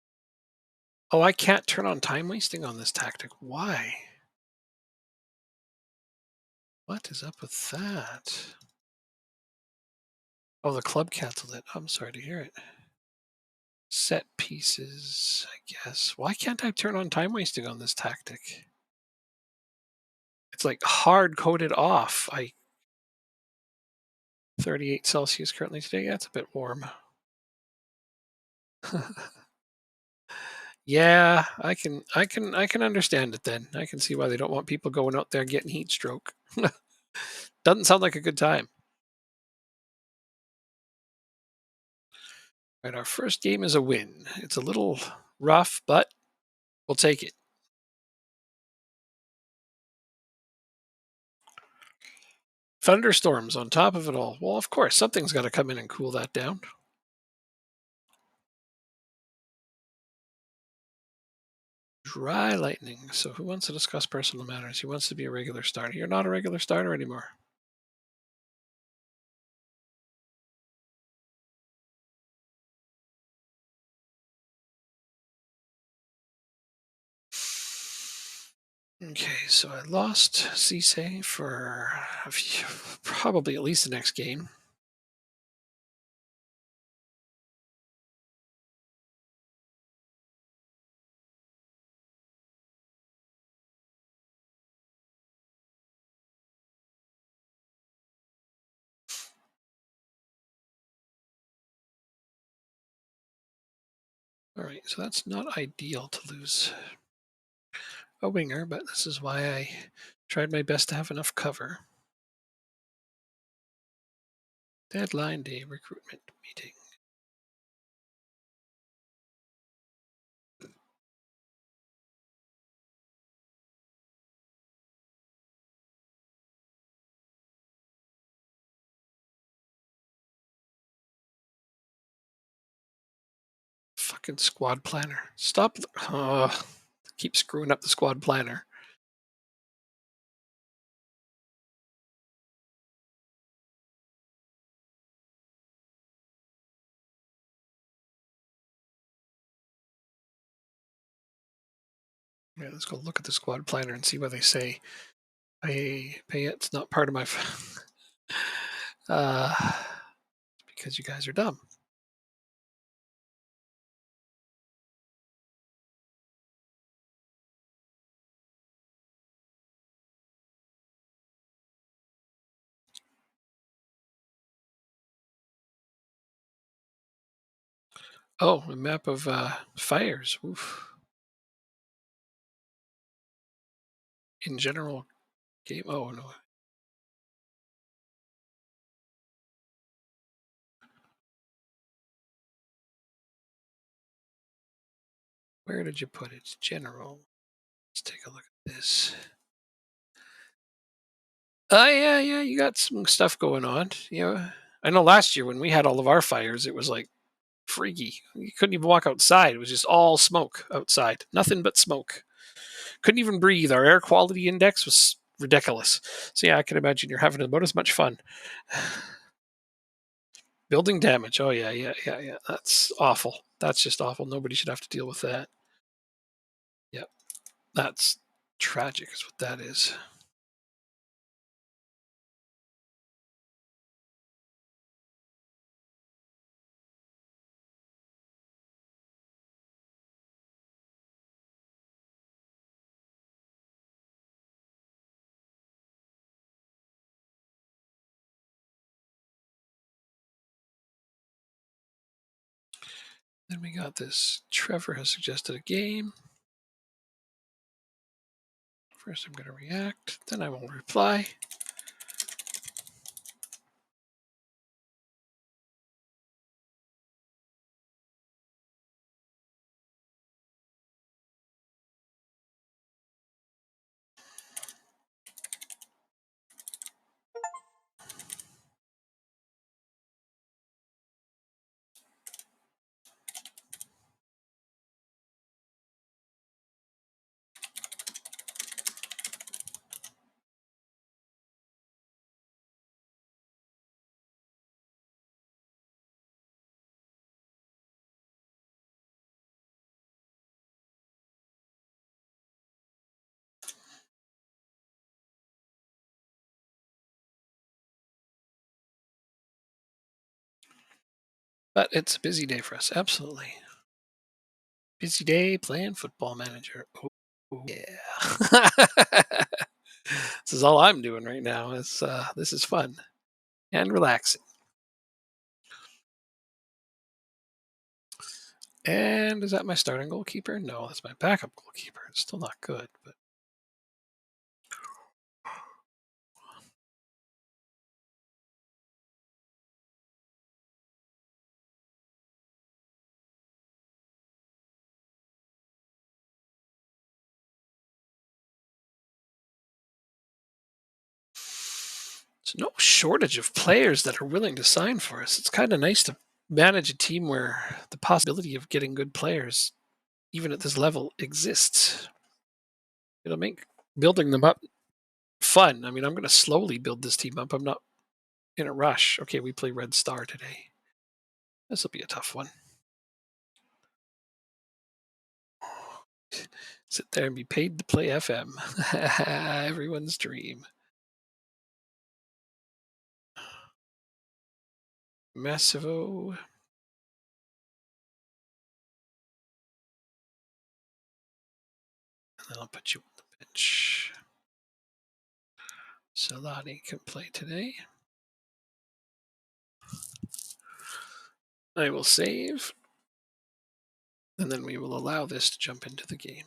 Oh, I can't turn on time wasting on this tactic. Why? What is up with that? Oh, the club canceled it. I'm sorry to hear it. Set pieces, I guess. Why can't I turn on time wasting on this tactic? It's like hard coded off. 38 Celsius currently today. That's a bit warm. Yeah, I can understand it then. I can see why they don't want people going out there getting heat stroke. Doesn't sound like a good time. Right, our first game is a win. It's a little rough, but we'll take it. Thunderstorms on top of it all. Well, of course, something's got to come in and cool that down. Dry lightning. So, who wants to discuss personal matters? Who wants to be a regular starter? You're not a regular starter anymore. Okay, so I lost Cisse for probably at least the next game. All right, so that's not ideal to lose a winger, but this is why I tried my best to have enough cover. Deadline day recruitment meeting. Fucking squad planner. Stop. Keep screwing up the squad planner. Yeah, let's go look at the squad planner and see what they say. Pay it. It's not part of my. Because you guys are dumb. Oh, a map of fires. Oof. In general game. Oh no. Where did you put it? General. Let's take a look at this. Oh yeah. You got some stuff going on. I know last year when we had all of our fires, it was like freaky. You couldn't even walk outside. It was just all smoke outside. Nothing but smoke. Couldn't even breathe. Our air quality index was ridiculous. So yeah, I can imagine you're having about as much fun. Building damage. Oh yeah. That's awful. That's just awful. Nobody should have to deal with that. Yep. That's tragic is what that is. Then we got this. Trevor has suggested a game. First I'm going to react, then I will reply. But it's a busy day for us. Absolutely. Busy day playing Football Manager. Oh yeah. This is all I'm doing right now. This is fun and relaxing. And is that my starting goalkeeper? No, that's my backup goalkeeper. It's still not good, but there's no shortage of players that are willing to sign for us. It's kind of nice to manage a team where the possibility of getting good players, even at this level, exists. It'll make building them up fun. I mean, I'm going to slowly build this team up. I'm not in a rush. Okay, we play Red Star today. This will be a tough one. Sit there and be paid to play FM. Everyone's dream. Massivo. And then I'll put you on the bench. Salani can play today. I will save. And then we will allow this to jump into the game.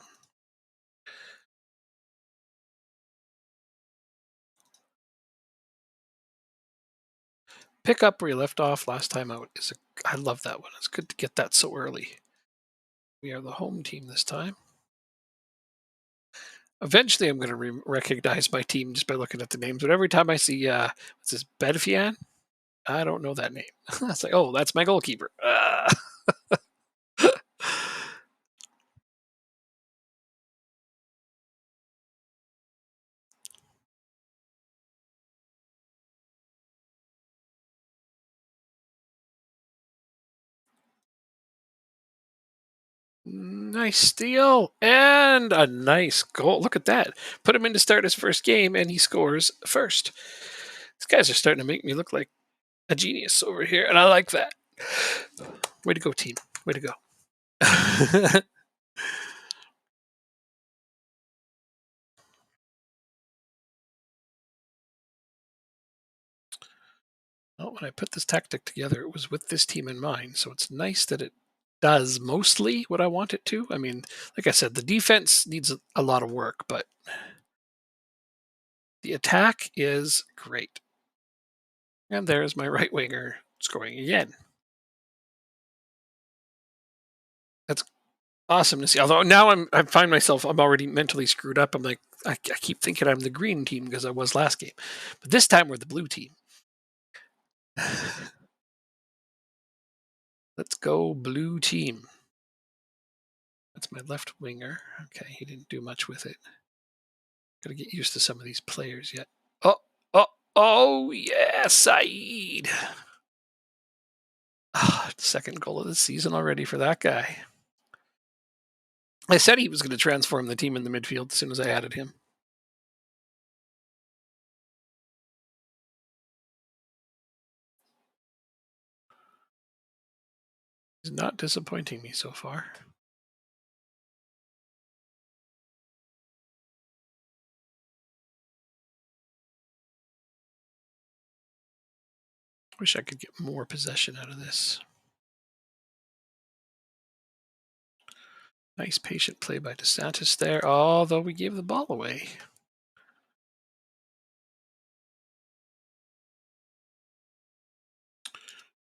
Pick up where you left off last time out I love that one. It's good to get that so early. We are the home team this time. Eventually, I'm going to recognize my team just by looking at the names. But every time I see, what's this, Bedfian? I don't know that name. It's like, oh, that's my goalkeeper. Nice steal and a nice goal. Look at that. Put him in to start his first game and he scores first. These guys are starting to make me look like a genius over here, and I like that. Way to go, team. Way to go. Well, when I put this tactic together, it was with this team in mind. So it's nice that it does mostly what I want it to. I mean, like I said, the defense needs a lot of work, but the attack is great. And there's my right winger scoring again. That's awesome to see. Although now I find myself, I'm already mentally screwed up. I'm like, I keep thinking I'm the green team because I was last game. But this time we're the blue team. Let's go blue team. That's my left winger. Okay, he didn't do much with it. Got to get used to some of these players yet. Oh, yeah, Saeed. Second goal of the season already for that guy. I said he was going to transform the team in the midfield as soon as I added him. He's not disappointing me so far. Wish I could get more possession out of this. Nice patient play by DeSantis there, although we gave the ball away.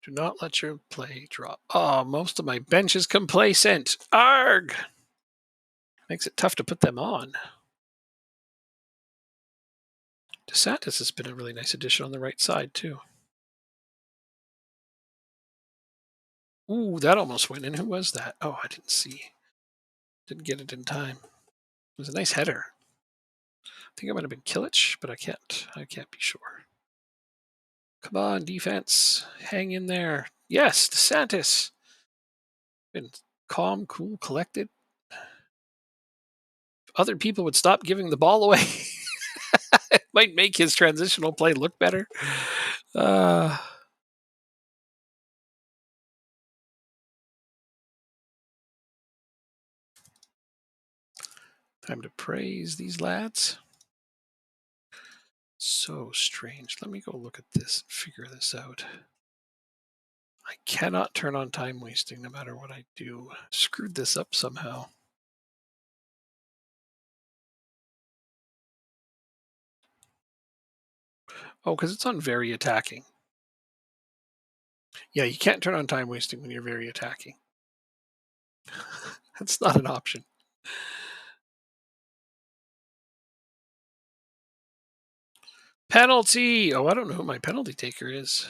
Do not let your play drop. Oh, most of my bench is complacent. Arg! Makes it tough to put them on. DeSantis has been a really nice addition on the right side, too. Ooh, that almost went in. Who was that? Oh, I didn't see. Didn't get it in time. It was a nice header. I think it might have been Kilich, but I can't be sure. Come on, defense. Hang in there. Yes, DeSantis. Been calm, cool, collected. Other people would stop giving the ball away. It might make his transitional play look better. Uh, Time to praise these lads. So strange. Let me go look at this and figure this out. I cannot turn on time wasting no matter what I do. Screwed this up somehow. Oh, because it's on very attacking. Yeah, you can't turn on time wasting when you're very attacking. That's not an option. Penalty! Oh, I don't know who my penalty taker is.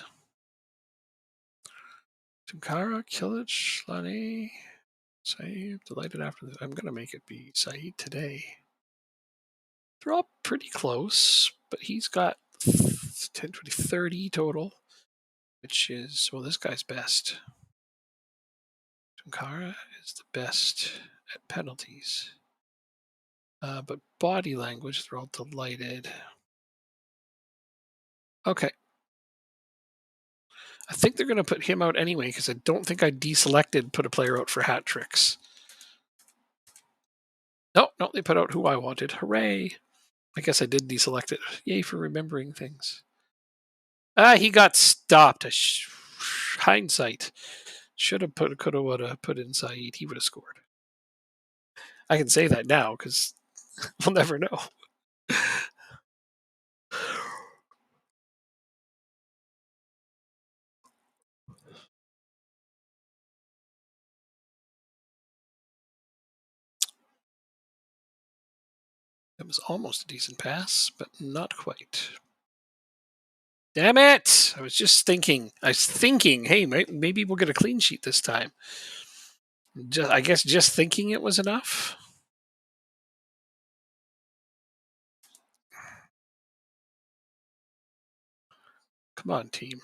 Tunkara, Kilich, Lani, Saeed, delighted after this. I'm going to make it be Saeed today. They're all pretty close, but he's got 10, 20, 30 total, which is, well, this guy's best. Tunkara is the best at penalties. But body language, they're all delighted. Okay. I think they're going to put him out anyway because I don't think I deselected put a player out for hat tricks. No, they put out who I wanted. Hooray. I guess I did deselect it. Yay for remembering things. He got stopped. Hindsight. Should have could have, would have put in Saeed. He would have scored. I can say that now because we'll never know. It was almost a decent pass, but not quite. Damn it! I was thinking, hey, maybe we'll get a clean sheet this time. I guess just thinking it was enough. Come on, team.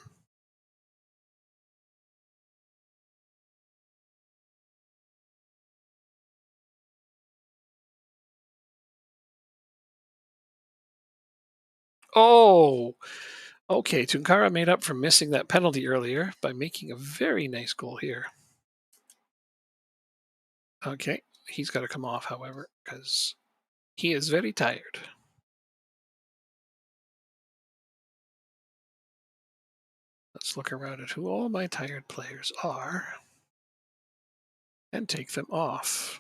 Oh, okay. Tunkara made up for missing that penalty earlier by making a very nice goal here. Okay, he's got to come off, however, because he is very tired. Let's look around at who all my tired players are and take them off.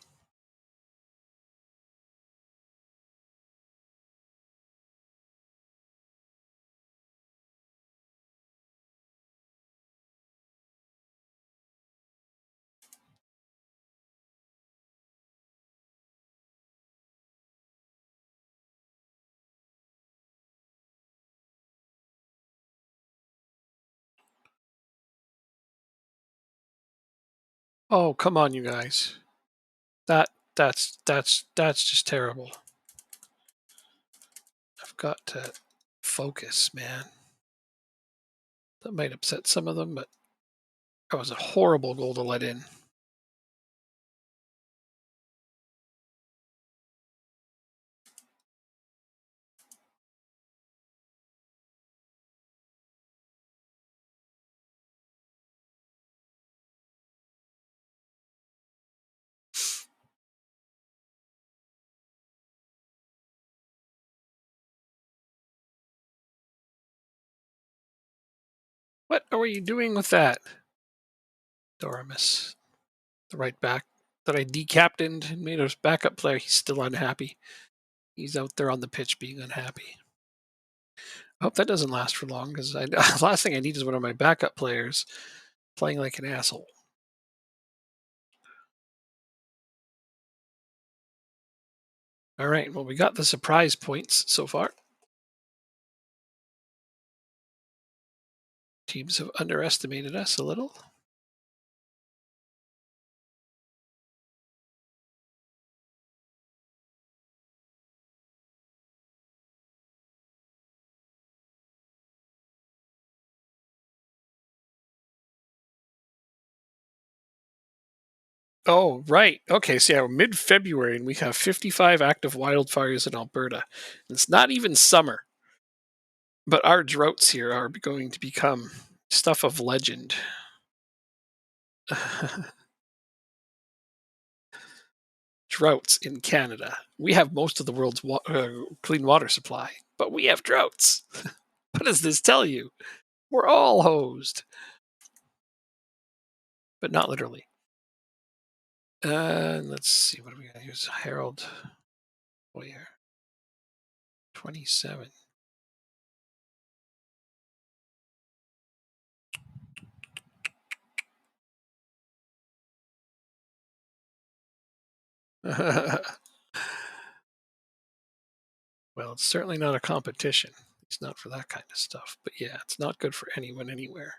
Oh, come on, you guys. That's just terrible. I've got to focus, man. That might upset some of them, but that was a horrible goal to let in. What are you doing with that? Doramus, the right back that I decaptained and made a backup player. He's still unhappy. He's out there on the pitch being unhappy. I hope that doesn't last for long because last thing I need is one of my backup players playing like an asshole. All right, well, we got the surprise points so far. Teams have underestimated us a little. Oh, right. Okay, so yeah, we're mid-February and we have 55 active wildfires in Alberta. It's not even summer, but our droughts here are going to become stuff of legend. Droughts in Canada. We have most of the world's clean water supply, but we have droughts. What does this tell you? We're all hosed, but not literally. Let's see, what do we got? Here's Harold Boyer, 27. Well, it's certainly not a competition. It's not for that kind of stuff. But yeah, it's not good for anyone anywhere.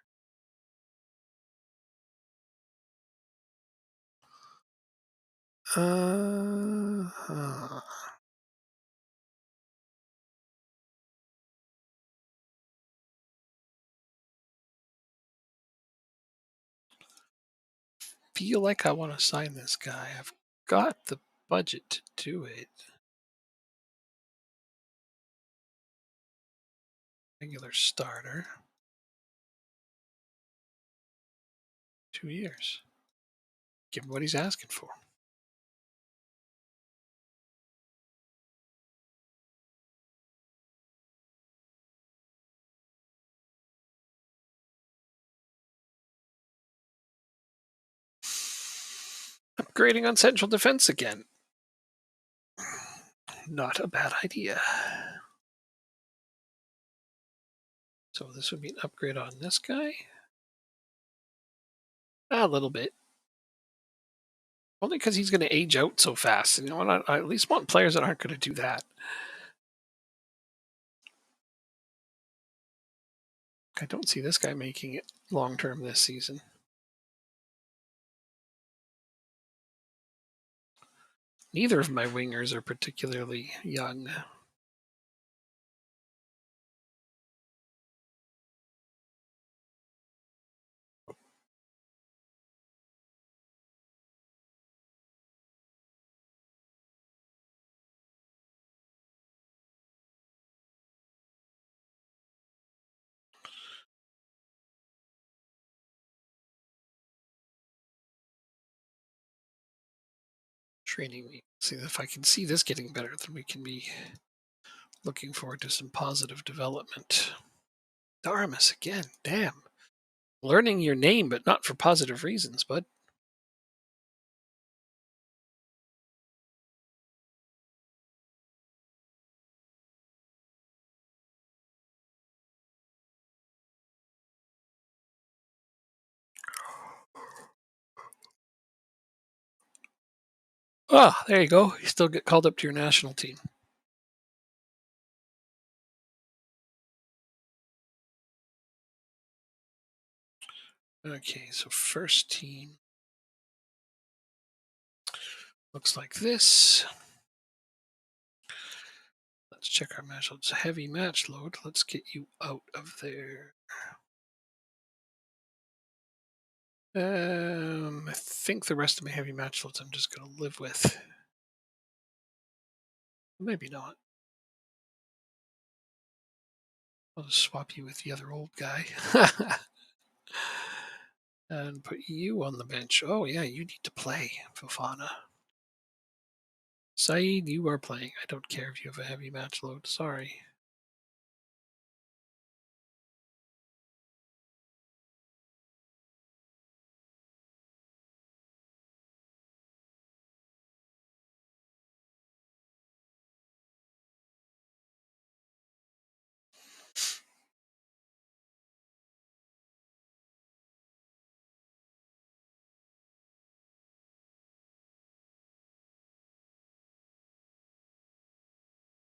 Uh, feel like I want to sign this guy. I've got the budget to do it. Regular starter. 2 years. Give him what he's asking for. Upgrading on central defense again. Not a bad idea. So this would be an upgrade on this guy. A little bit. Only because he's going to age out so fast. And you know what? I at least want players that aren't going to do that. I don't see this guy making it long term this season. Neither of my wingers are particularly young. Training me. See if I can see this getting better, then we can be looking forward to some positive development. Daramus again. Damn. Learning your name, but not for positive reasons, bud. Ah, there you go. You still get called up to your national team. Okay, so first team looks like this. Let's check our match loads. Heavy match load. Let's get you out of there. I think the rest of my heavy match loads I'm just going to live with. Maybe not. I'll just swap you with the other old guy. And put you on the bench. Oh, yeah, you need to play, Fofana. Saeed, you are playing. I don't care if you have a heavy match load. Sorry.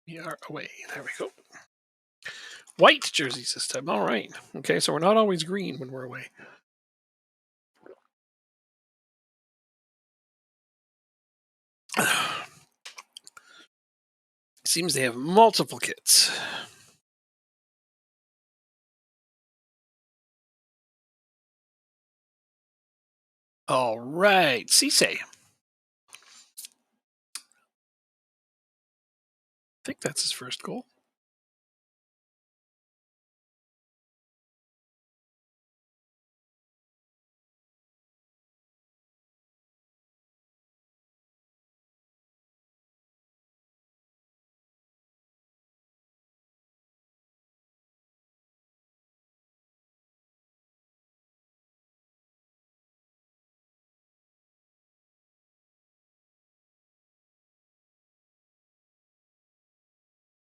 We are away. There we go. White jerseys this time. All right. Okay, so we're not always green when we're away. Seems they have multiple kits. All right. Cisse. I think that's his first goal.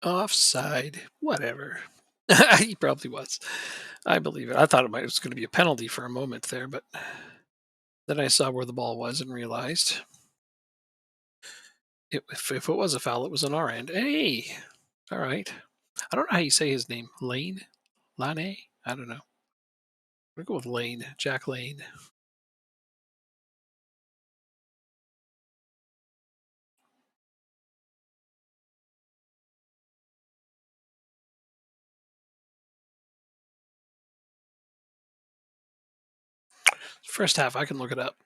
Offside. Whatever. He probably was. I believe it. I thought it was going to be a penalty for a moment there, but then I saw where the ball was and realized if it was a foul, it was on our end. Hey, all right. I don't know how you say his name. Lane? Lane? I don't know. We'll go with Lane. Jack Lane. First half, I can look it up.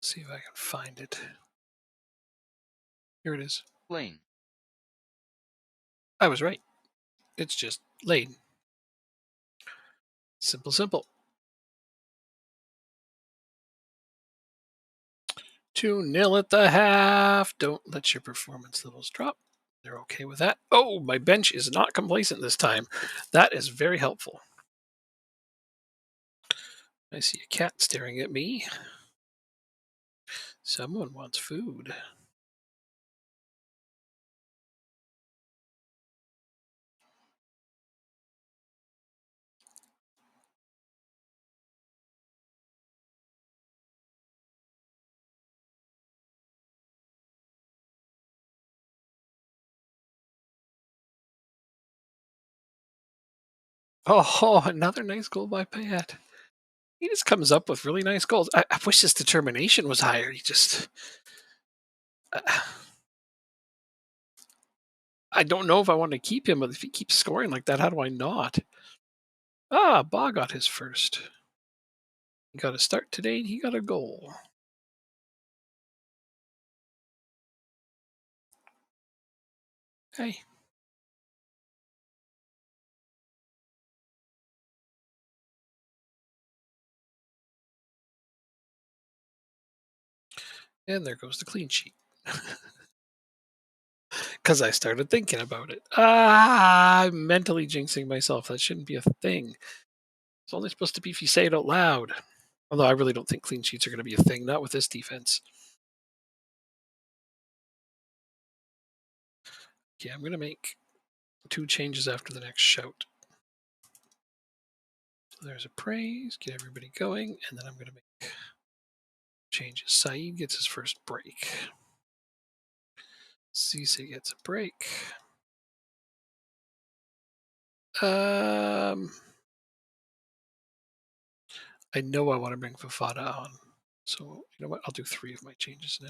See if I can find it. Here it is. Lane. I was right. It's just Lane. Simple, simple. 2-0 at the half. Don't let your performance levels drop. They're okay with that. Oh, my bench is not complacent this time. That is very helpful. I see a cat staring at me. Someone wants food. Oh, another nice goal by Payet. He just comes up with really nice goals. I wish his determination was higher. He just. Uh, I don't know if I want to keep him, but if he keeps scoring like that, how do I not? Ah, Ba got his first. He got a start today and he got a goal. Hey. And there goes the clean sheet. Because I started thinking about it. Ah, I'm mentally jinxing myself. That shouldn't be a thing. It's only supposed to be if you say it out loud. Although I really don't think clean sheets are going to be a thing, not with this defense. Yeah, I'm going to make 2 changes after the next shout. So there's a praise, get everybody going, and then I'm going to make changes. Saeed gets his first break. Cisse gets a break. I know I want to bring Fafata on. So, you know what? I'll do 3 of my changes now.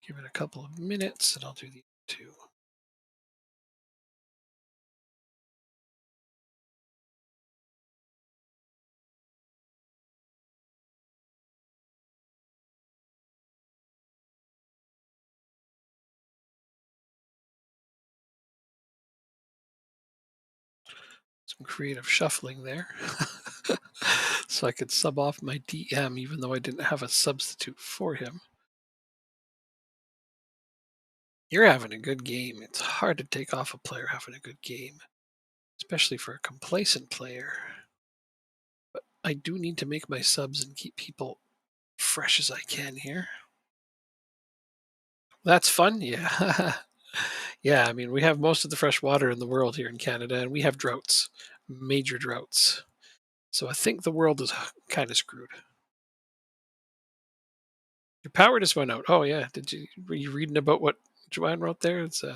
Give it a couple of minutes, and I'll do the 2. Some creative shuffling there. So I could sub off my DM even though I didn't have a substitute for him. You're having a good game. It's hard to take off a player having a good game, especially for a complacent player. But I do need to make my subs and keep people fresh as I can here. That's fun, yeah. Yeah, I mean, we have most of the fresh water in the world here in Canada, and we have droughts, major droughts. So I think the world is kind of screwed. Your power just went out. Oh yeah, were you reading about what Joanne wrote there? It's we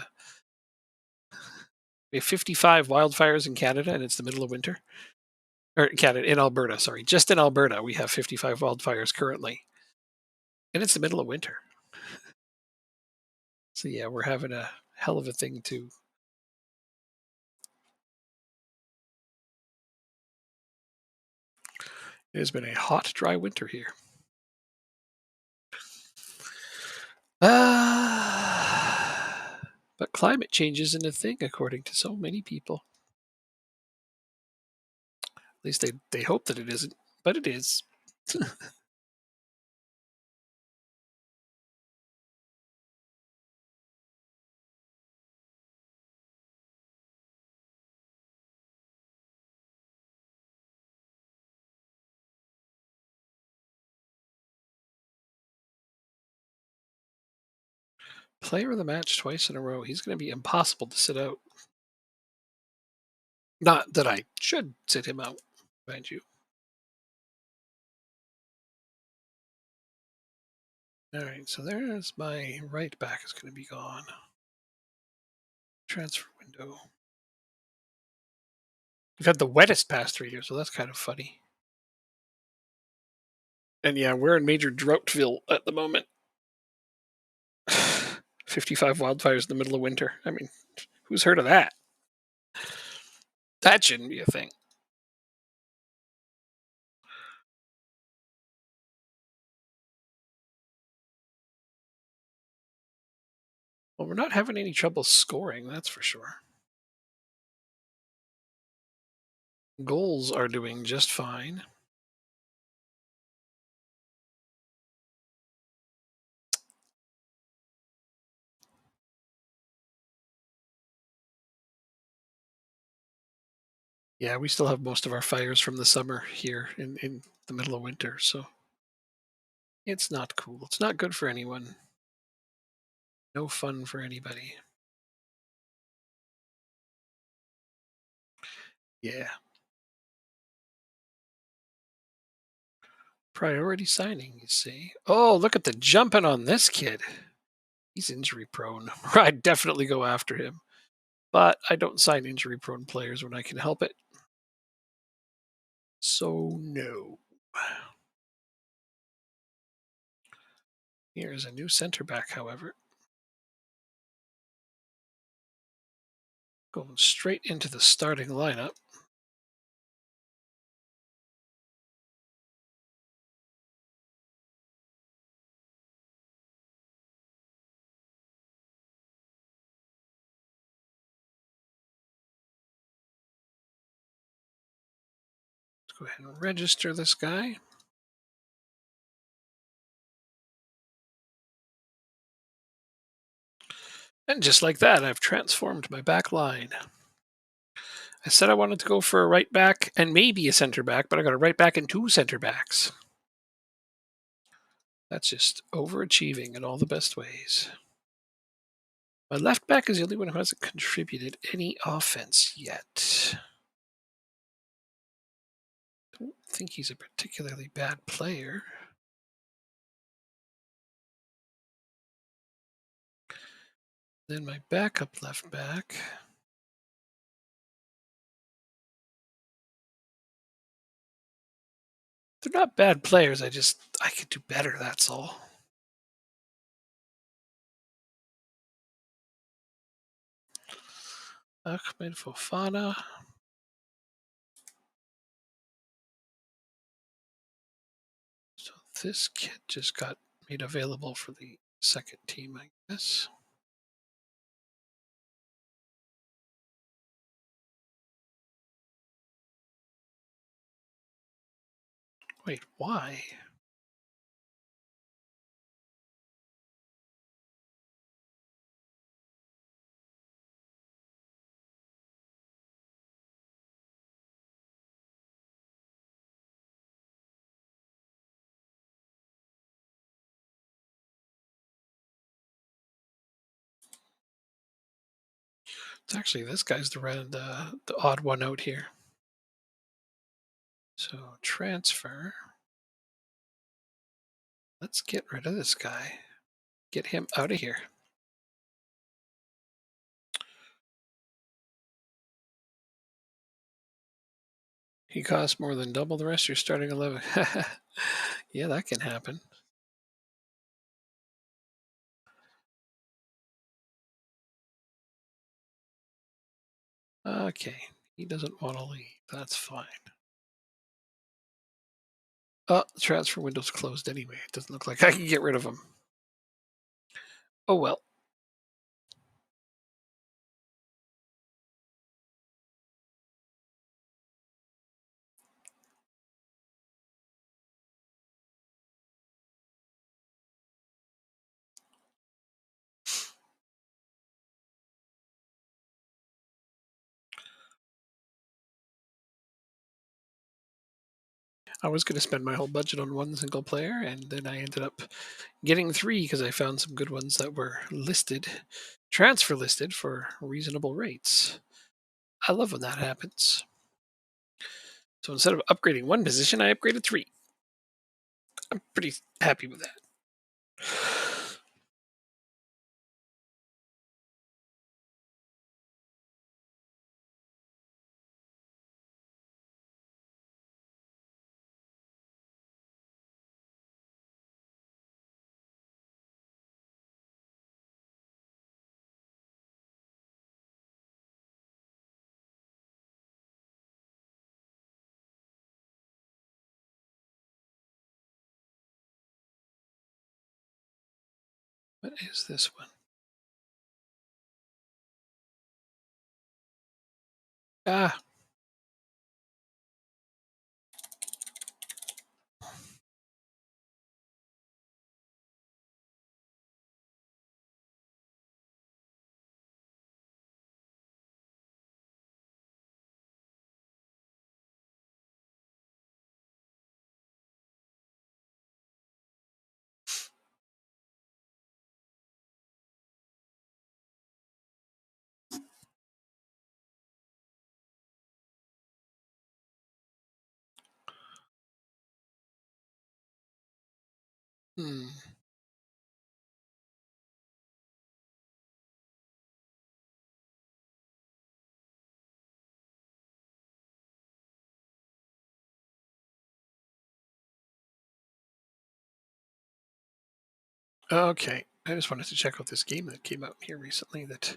have 55 wildfires in Canada, and it's the middle of winter. Or Canada, in Alberta, sorry, just in Alberta, we have 55 wildfires currently, and it's the middle of winter. So yeah, we're having a hell of a thing too. It has been a hot, dry winter here. But climate change isn't a thing, according to so many people. At least they hope that it isn't, but it is. Player of the match twice in a row. He's going to be impossible to sit out. Not that I should sit him out, mind you. All right, so there's my right back is going to be gone. Transfer window. We've had the wettest past 3 years, so that's kind of funny. And yeah, we're in major droughtville at the moment. 55 wildfires in the middle of winter. I mean, who's heard of that? That shouldn't be a thing. Well, we're not having any trouble scoring, that's for sure. Goals are doing just fine. Yeah, we still have most of our fires from the summer here in the middle of winter, so it's not cool. It's not good for anyone. No fun for anybody. Yeah. Priority signing, you see. Oh, look at the jumping on this kid. He's injury prone. I'd definitely go after him. But I don't sign injury prone players when I can help it. So, no. Here's a new center back, however. Going straight into the starting lineup. Go ahead and register this guy. And just like that, I've transformed my back line. I said I wanted to go for a right back and maybe a center back, but I got a right back and two center backs. That's just overachieving in all the best ways. My left back is the only one who hasn't contributed any offense yet. Don't think he's a particularly bad player. Then my backup left back. They're not bad players. I could do better. That's all. Ahmed Fofana. So this kid just got made available for the second team, I guess. Wait, why? It's actually this guy's the odd one out here. So transfer. Let's get rid of this guy. Get him out of here. He costs more than double the rest of your starting 11. Yeah, that can happen. Okay, he doesn't want to leave. That's fine. The transfer window's closed anyway. It doesn't look like I can get rid of him. Oh well. I was going to spend my whole budget on one single player, and then I ended up getting three because I found some good ones that were listed, transfer listed for reasonable rates. I love when that happens. So instead of upgrading one position, I upgraded three. I'm pretty happy with that. What is this one? Ah, hmm. Okay. I just wanted to check out this game that came out here recently that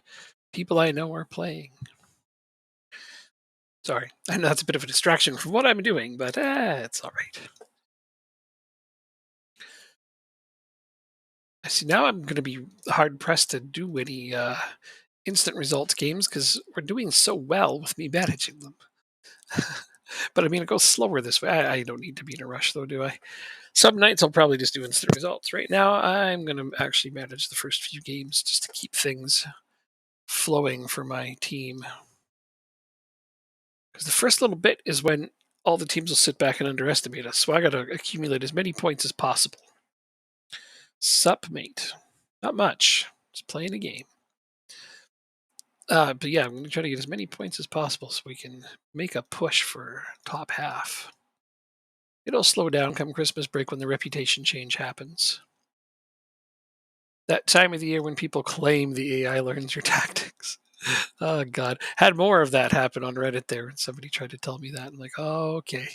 people I know are playing. Sorry, I know that's a bit of a distraction from what I'm doing, but it's all right. I see now I'm going to be hard pressed to do any instant results games because we're doing so well with me managing them. But I mean, it goes slower this way. I don't need to be in a rush, though, do I? Some nights I'll probably just do instant results. Right now, I'm going to actually manage the first few games just to keep things flowing for my team. Because the first little bit is when all the teams will sit back and underestimate us. So I got to accumulate as many points as possible. Sup, mate. Not much. Just playing a game. But yeah, I'm going to try to get as many points as possible so we can make a push for top half. It'll slow down come Christmas break when the reputation change happens. That time of the year when people claim the AI learns your tactics. Oh God, had more of that happen on Reddit there, and somebody tried to tell me that. I'm like, oh, okay,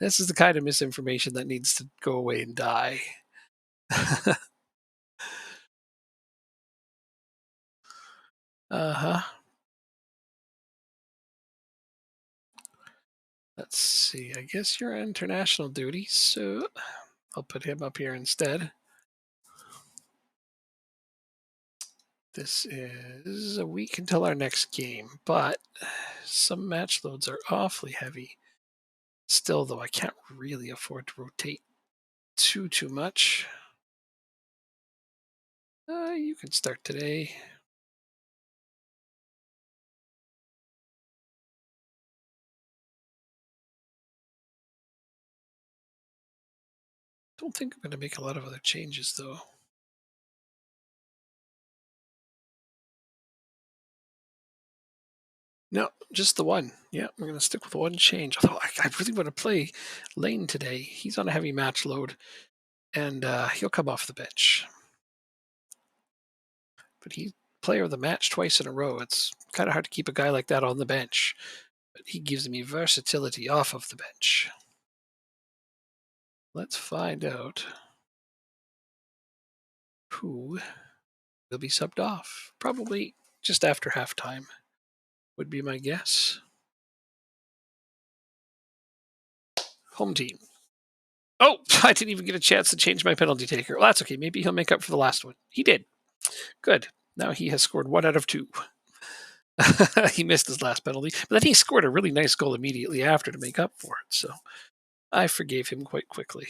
this is the kind of misinformation that needs to go away and die. Uh-huh. Let's see. I guess you're on international duty, so I'll put him up here instead. This is a week until our next game, but some match loads are awfully heavy. Still, though, I can't really afford to rotate too much. You can start today. Don't think I'm going to make a lot of other changes, though. No, just the one. Yeah, I'm going to stick with one change. Although I really want to play Lane today. He's on a heavy match load, and he'll come off the bench. But he's player of the match twice in a row. It's kind of hard to keep a guy like that on the bench. But he gives me versatility off of the bench. Let's find out who will be subbed off. Probably just after halftime would be my guess. Home team. Oh, I didn't even get a chance to change my penalty taker. Well, that's okay. Maybe he'll make up for the last one. He did. Good. Now he has scored 1 out of 2. He missed his last penalty, but then he scored a really nice goal immediately after to make up for it. So I forgave him quite quickly.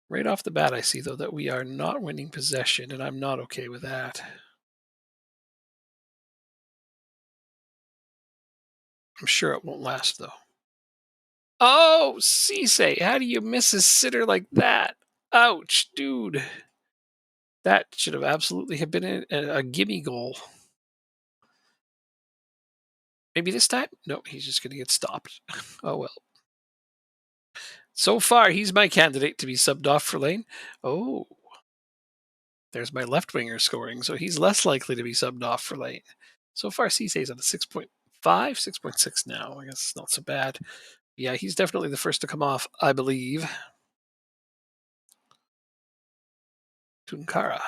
Right off the bat, I see, though, that we are not winning possession, and I'm not okay with that. I'm sure it won't last, though. Oh, Cisse, how do you miss a sitter like that? Ouch, dude. That should have absolutely have been a gimme goal. Maybe this time? No, he's just going to get stopped. Oh, well. So far, he's my candidate to be subbed off for Lane. Oh, there's my left winger scoring, so he's less likely to be subbed off for Lane. So far, Cisse's on a 6.5, 6.6 now. I guess it's not so bad. Yeah, he's definitely the first to come off, I believe. Tunkara.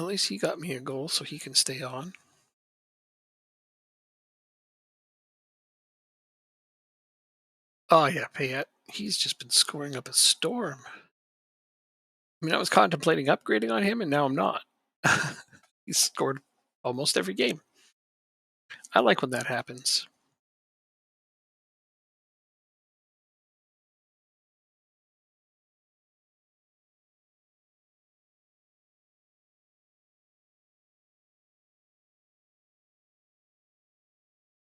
At least he got me a goal, so he can stay on. Oh, yeah, Payet. He's just been scoring up a storm. I mean, I was contemplating upgrading on him, and now I'm not. He's scored almost every game. I like when that happens.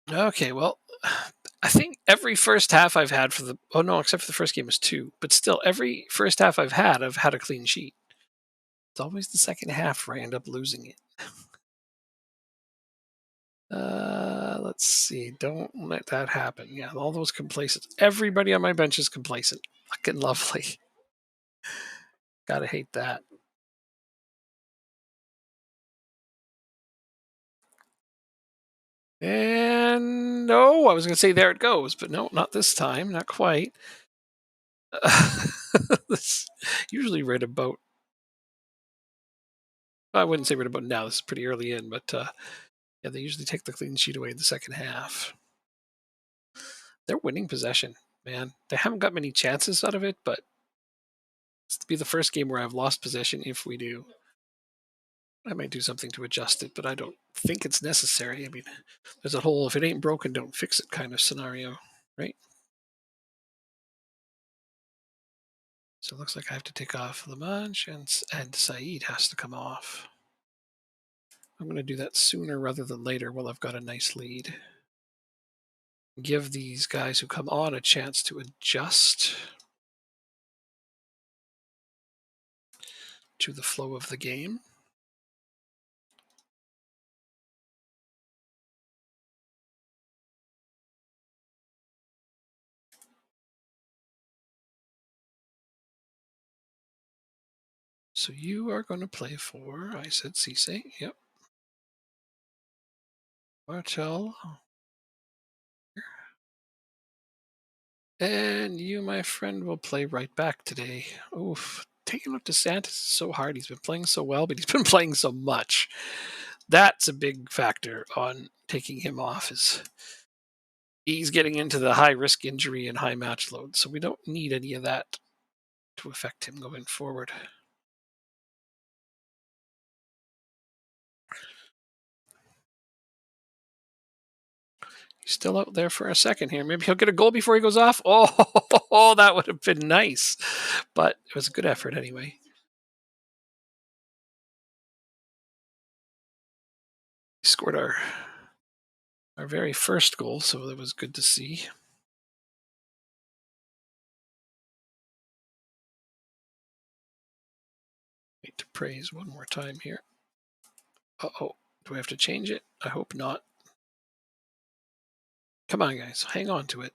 Okay, well, I think every first half I've had for the no, except for the first game was 2, but still every first half I've had a clean sheet. It's always the second half where I end up losing it. Let's see. Don't let that happen. Yeah, all those complacent. Everybody on my bench is complacent. Fucking lovely. Gotta hate that. And no, I was going to say there it goes, but no, not this time. Not quite. This usually right about. I wouldn't say right about now. This is pretty early in, but yeah, they usually take the clean sheet away in the second half. They're winning possession, man. They haven't got many chances out of it, but it's to be the first game where I've lost possession if we do. I might do something to adjust it, but I don't think it's necessary. I mean, there's a whole "if it ain't broken, don't fix it" kind of scenario, right? So it looks like I have to take off Lamanche, and Saeed has to come off. I'm going to do that sooner rather than later while I've got a nice lead. Give these guys who come on a chance to adjust to the flow of the game. So you are going to play for, I said Cisse, yep. Martel. And you, my friend, will play right back today. Oof. Taking out DeSantis is so hard. He's been playing so well, but he's been playing so much. That's a big factor on taking him off. Is he's getting into the high risk injury and high match load. So we don't need any of that to affect him going forward. He's still out there for a second here. Maybe he'll get a goal before he goes off. Oh, that would have been nice. But it was a good effort anyway. He scored our very first goal, so that was good to see. Need to praise one more time here. Uh-oh. Do I have to change it? I hope not. Come on, guys. Hang on to it.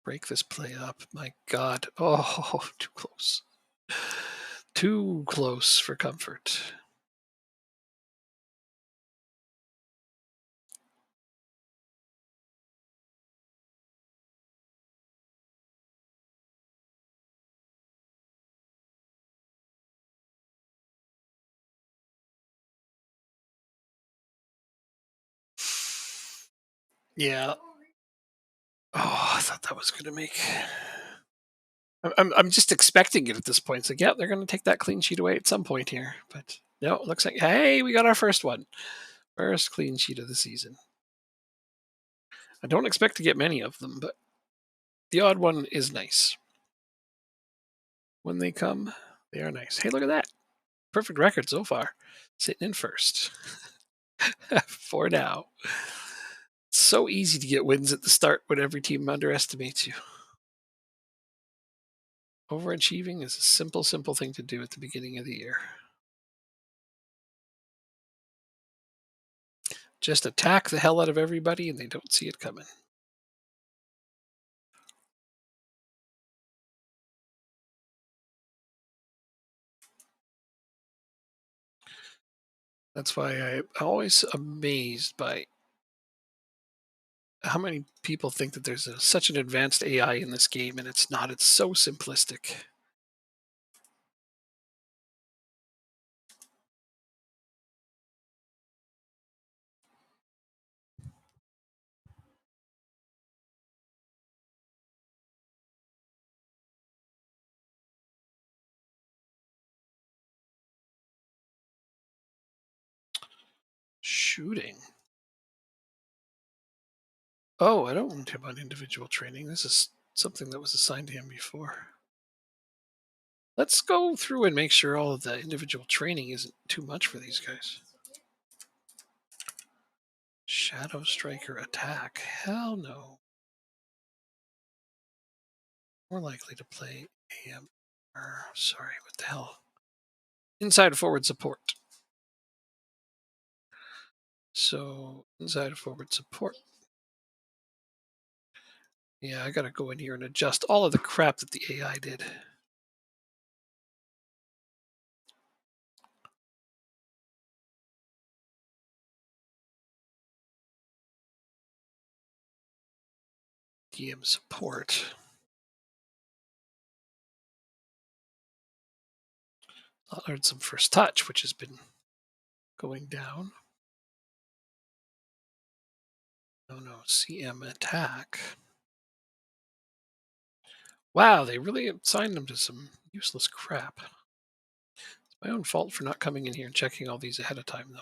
Break this play up. My God. Oh, too close. Too close for comfort. Yeah. Oh, I thought that was going to make. I'm just expecting it at this point. It's like, yeah, they're going to take that clean sheet away at some point here. But no, it looks like, hey, we got our first one. First clean sheet of the season. I don't expect to get many of them, but the odd one is nice. When they come, they are nice. Hey, look at that. Perfect record so far. Sitting in first. For now. It's so easy to get wins at the start when every team underestimates you. Overachieving is a simple, simple thing to do at the beginning of the year. Just attack the hell out of everybody and they don't see it coming. That's why I'm always amazed by how many people think that there's such an advanced AI in this game, and it's not. It's so simplistic. Shooting. Oh, I don't want him on individual training. This is something that was assigned to him before. Let's go through and make sure all of the individual training isn't too much for these guys. Shadow Striker attack. Hell no. More likely to play AM. Sorry, what the hell? Inside forward support. So, inside forward support. Yeah, I gotta go in here and adjust all of the crap that the AI did. DM support. I'll learn some first touch, which has been going down. No, CM attack. Wow, they really assigned them to some useless crap. It's my own fault for not coming in here and checking all these ahead of time, though.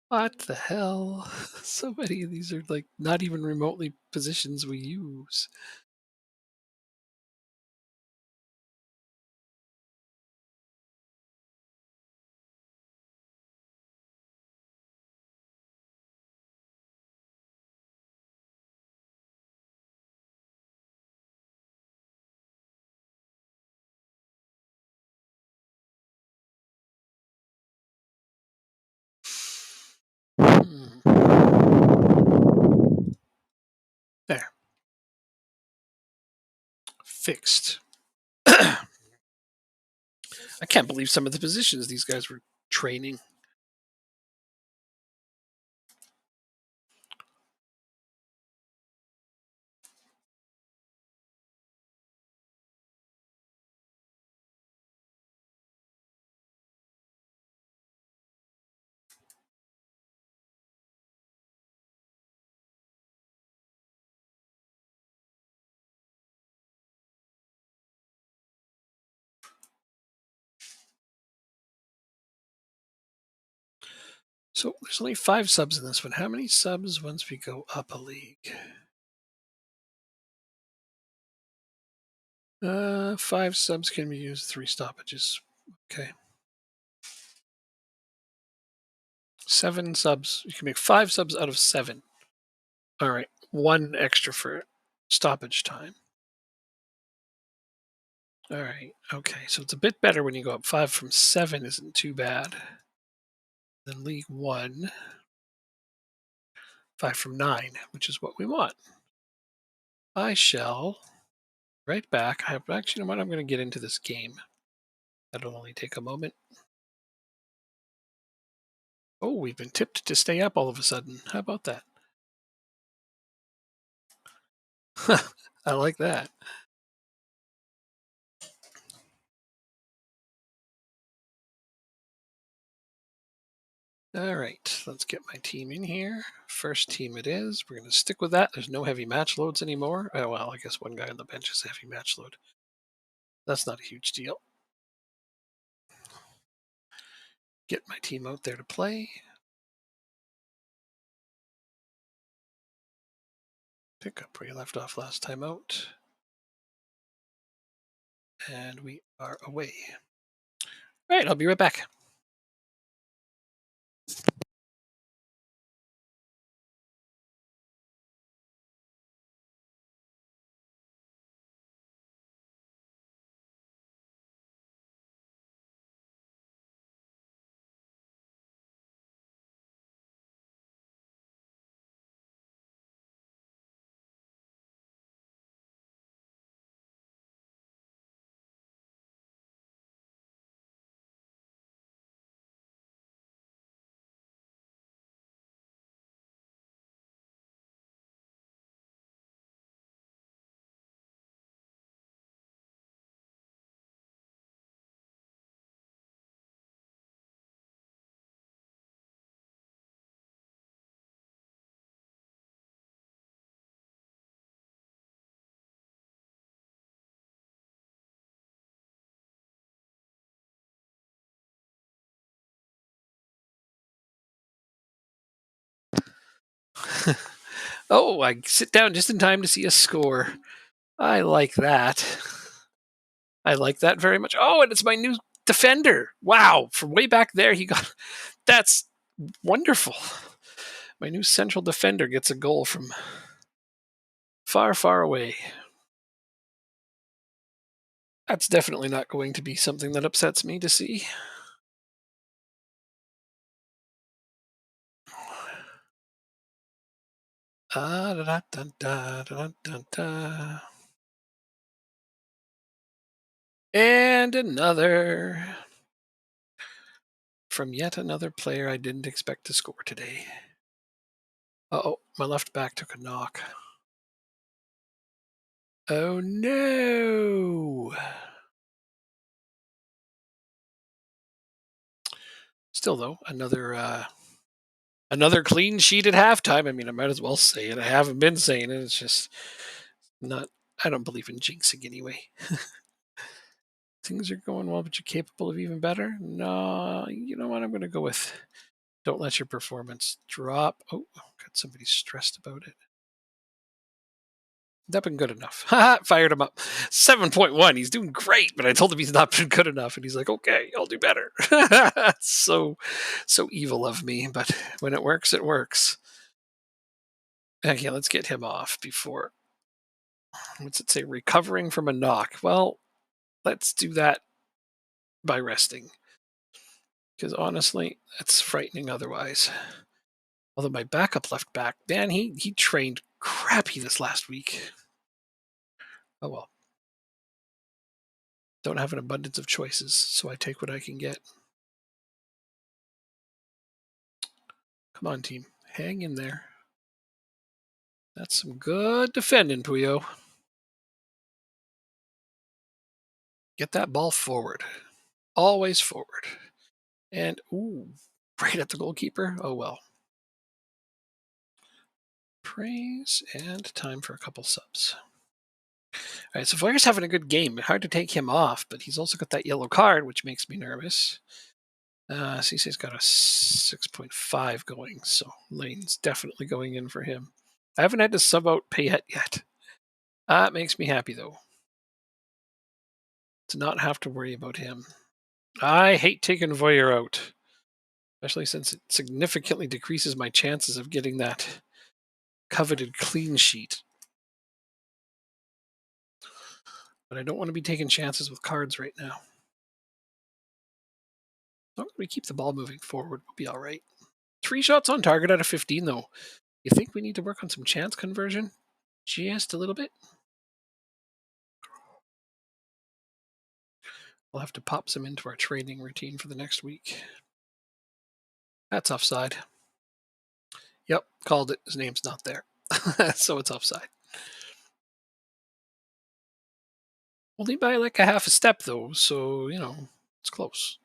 What the hell? So many of these are like not even remotely positions we use. Hmm. There, fixed. I can't believe some of the positions these guys were training. So there's only 5 subs in this one. How many subs once we go up a league? 5 subs can be used, 3 stoppages. Okay. 7 subs. You can make 5 subs out of 7. All right. 1 extra for stoppage time. All right. Okay. So it's a bit better when you go up 5 from 7. Isn't too bad. Then League One, 5 from 9, which is what we want. I shall right back. I have actually, you know what? I'm going to get into this game. That'll only take a moment. Oh, we've been tipped to stay up all of a sudden. How about that? I like that. All right, let's get my team in here. First team it is. We're going to stick with that. There's no heavy match loads anymore. Oh, well, I guess one guy on the bench is a heavy match load. That's not a huge deal. Get my team out there to play. Pick up where you left off last time out. And we are away. All right, I'll be right back. Oh, I sit down just in time to see a score. I like that. I like that very much. Oh, and it's my new defender. Wow, from way back there, he got. That's wonderful. My new central defender gets a goal from far, far away. That's definitely not going to be something that upsets me to see. Da, da, da, da, da, da, da. And another. from yet another player I didn't expect to score today. Uh-oh, my left back took a knock. Oh no! Still though, another clean sheet at halftime. I mean, I might as well say it. I haven't been saying it. It's just not. I don't believe in jinxing anyway. Things are going well, but you're capable of even better. No, you know what? I'm going to go with. Don't let your performance drop. Oh, got somebody stressed about it. Not been good enough. Fired him up. 7.1. He's doing great, but I told him he's not been good enough, and he's like, "Okay, I'll do better." so evil of me, but when it works, it works. Okay, let's get him off before. What's it say? Recovering from a knock. Well, let's do that by resting, because honestly, that's frightening. Otherwise, although my backup left back, man, he trained crappy this last week. Oh well. Don't have an abundance of choices, so I take what I can get. Come on, team. Hang in there. That's some good defending, Puyo. Get that ball forward. Always forward. And, ooh, right at the goalkeeper. Oh, well. Praise and time for a couple subs. All right, so Flair's having a good game. Hard to take him off, but he's also got that yellow card, which makes me nervous. Cisse's got a 6.5 going, so Lane's definitely going in for him. I haven't had to sub out Payet yet. That makes me happy, though, to not have to worry about him. I hate taking Voyer out, especially since it significantly decreases my chances of getting that coveted clean sheet. But I don't want to be taking chances with cards right now. As long as we keep the ball moving forward, we'll be all right. 3 shots on target out of 15, though. You think we need to work on some chance conversion? Just a little bit? We'll have to pop some into our training routine for the next week. That's offside. Yep, called it. His name's not there. So it's offside. Only by like a half a step, though, so, it's close.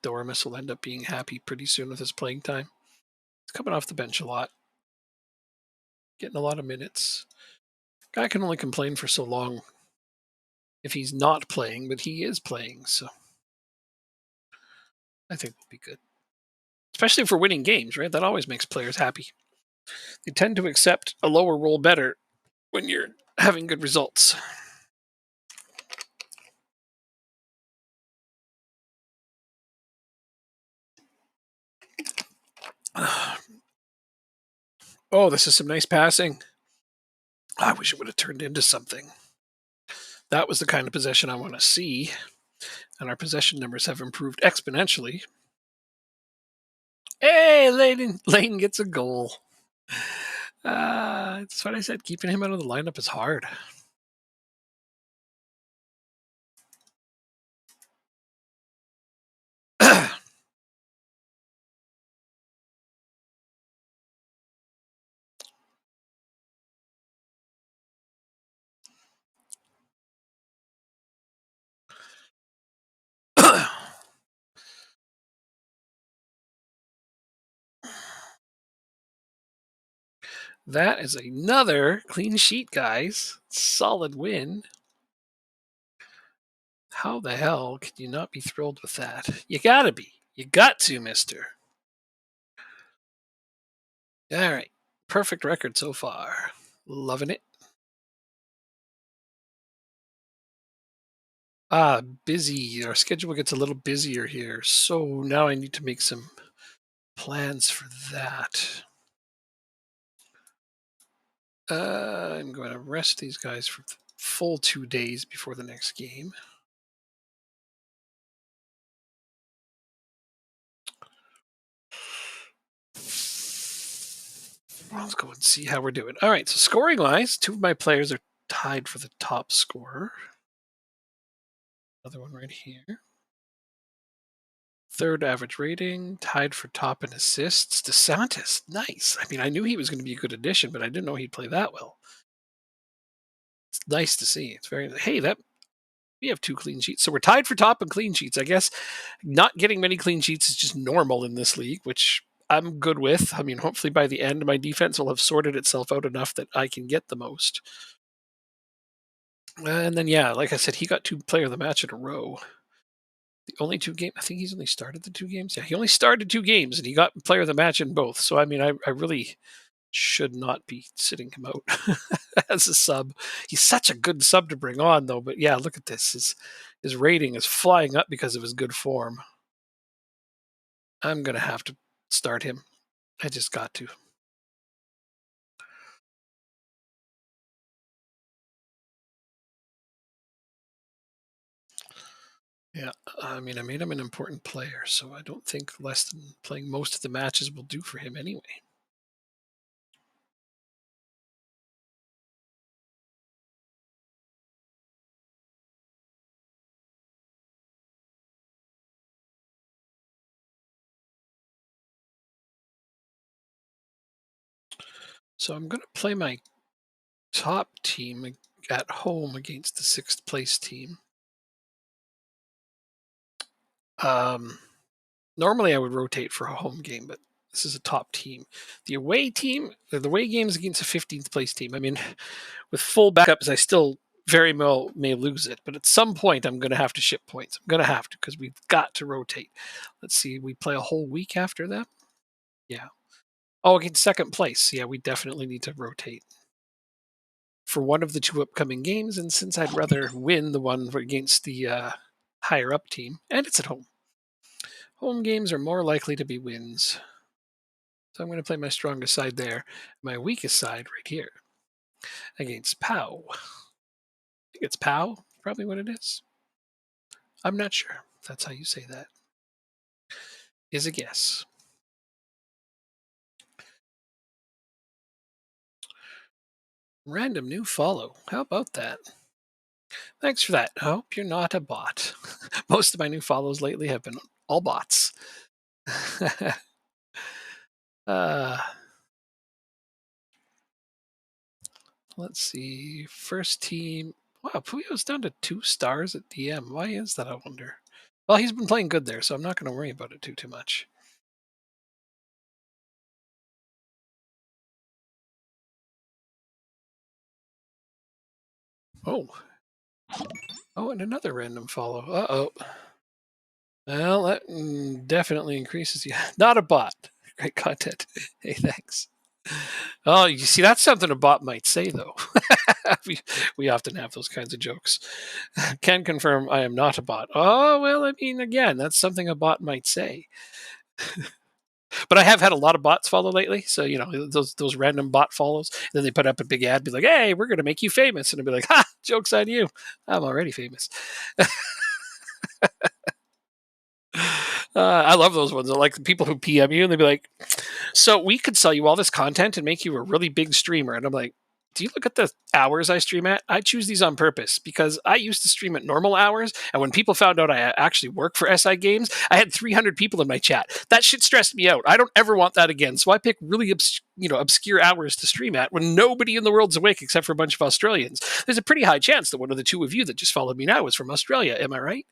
Dormus will end up being happy pretty soon with his playing time. He's coming off the bench a lot, getting a lot of minutes. Guy can only complain for so long if he's not playing, but he is playing, so I think we'll be good. Especially if we're winning games, right? That always makes players happy. They tend to accept a lower role better when you're having good results. Oh, this is some nice passing. I wish it would have turned into something. That was the kind of possession I want to see. And our possession numbers have improved exponentially. Hey, Lane gets a goal. That's what I said. Keeping him out of the lineup is hard. That is another clean sheet, guys. Solid win. How the hell can you not be thrilled with that? You gotta be. You got to, mister. All right. Perfect record so far. Loving it. Busy. Our schedule gets a little busier here. So now I need to make some plans for that. I'm going to rest these guys for the full 2 days before the next game. Let's go and see how we're doing. All right, so scoring wise, 2 of my players are tied for the top scorer. Another one right here. Third average rating, tied for top in assists. DeSantis, nice. I mean, I knew he was going to be a good addition, but I didn't know he'd play that well. It's nice to see. It's very hey that we have 2 clean sheets, so we're tied for top in clean sheets. I guess not getting many clean sheets is just normal in this league, which I'm good with. I mean, hopefully by the end, my defense will have sorted itself out enough that I can get the most. And then, yeah, like I said, he got 2 player of the match in a row. The only 2 games, I think he's only started the 2 games. Yeah, he only started 2 games and he got player of the match in both. So, I mean, I really should not be sitting him out as a sub. He's such a good sub to bring on, though. But yeah, look at this. His rating is flying up because of his good form. I'm going to have to start him. I just got to. Yeah, I mean, I made him an important player, so I don't think less than playing most of the matches will do for him anyway. So I'm going to play my top team at home against the 6th place team. Normally I would rotate for a home game, but this is a top team. The away games against a 15th place team. I mean, with full backups, I still very well may lose it, but at some point I'm going to have to ship points. I'm going to have to because we've got to rotate. Let's see, we play a whole week after that. Yeah. Oh, against 2nd place. Yeah, we definitely need to rotate for one of the 2 upcoming games. And since I'd rather win the one against the higher up team, and it's at home, home games are more likely to be wins. So I'm going to play my strongest side there, my weakest side right here against POW. I think it's POW, probably what it is. I'm not sure if that's how you say that. Is a guess. Random new follow. How about that? Thanks for that. I hope you're not a bot. Most of my new follows lately have been all bots. uh, let's see. First team. Wow, Puyo's down to 2 stars at DM. Why is that, I wonder? Well, he's been playing good there, so I'm not going to worry about it too much. Oh. Oh, and another random follow. Uh-oh. Well, that definitely increases. Yeah, not a bot. Great content. Hey, thanks. Oh, you see, that's something a bot might say, though. we often have those kinds of jokes. Can confirm I am not a bot. Oh, well, I mean, again, that's something a bot might say. But I have had a lot of bots follow lately, so you know those random bot follows. And then they put up a big ad, be like, "Hey, we're going to make you famous," and I'd be like, "Ha! Jokes on you! I'm already famous." I love those ones. I like the people who PM you and they'd be like, "So we could sell you all this content and make you a really big streamer." And I'm like, "Do you look at the hours I stream at? I choose these on purpose because I used to stream at normal hours, and when people found out I actually work for SI Games, I had 300 people in my chat. That shit stressed me out. I don't ever want that again. So I pick really obscure hours to stream at when nobody in the world's awake except for a bunch of Australians. There's a pretty high chance that one of the 2 of you that just followed me now is from Australia. Am I right?"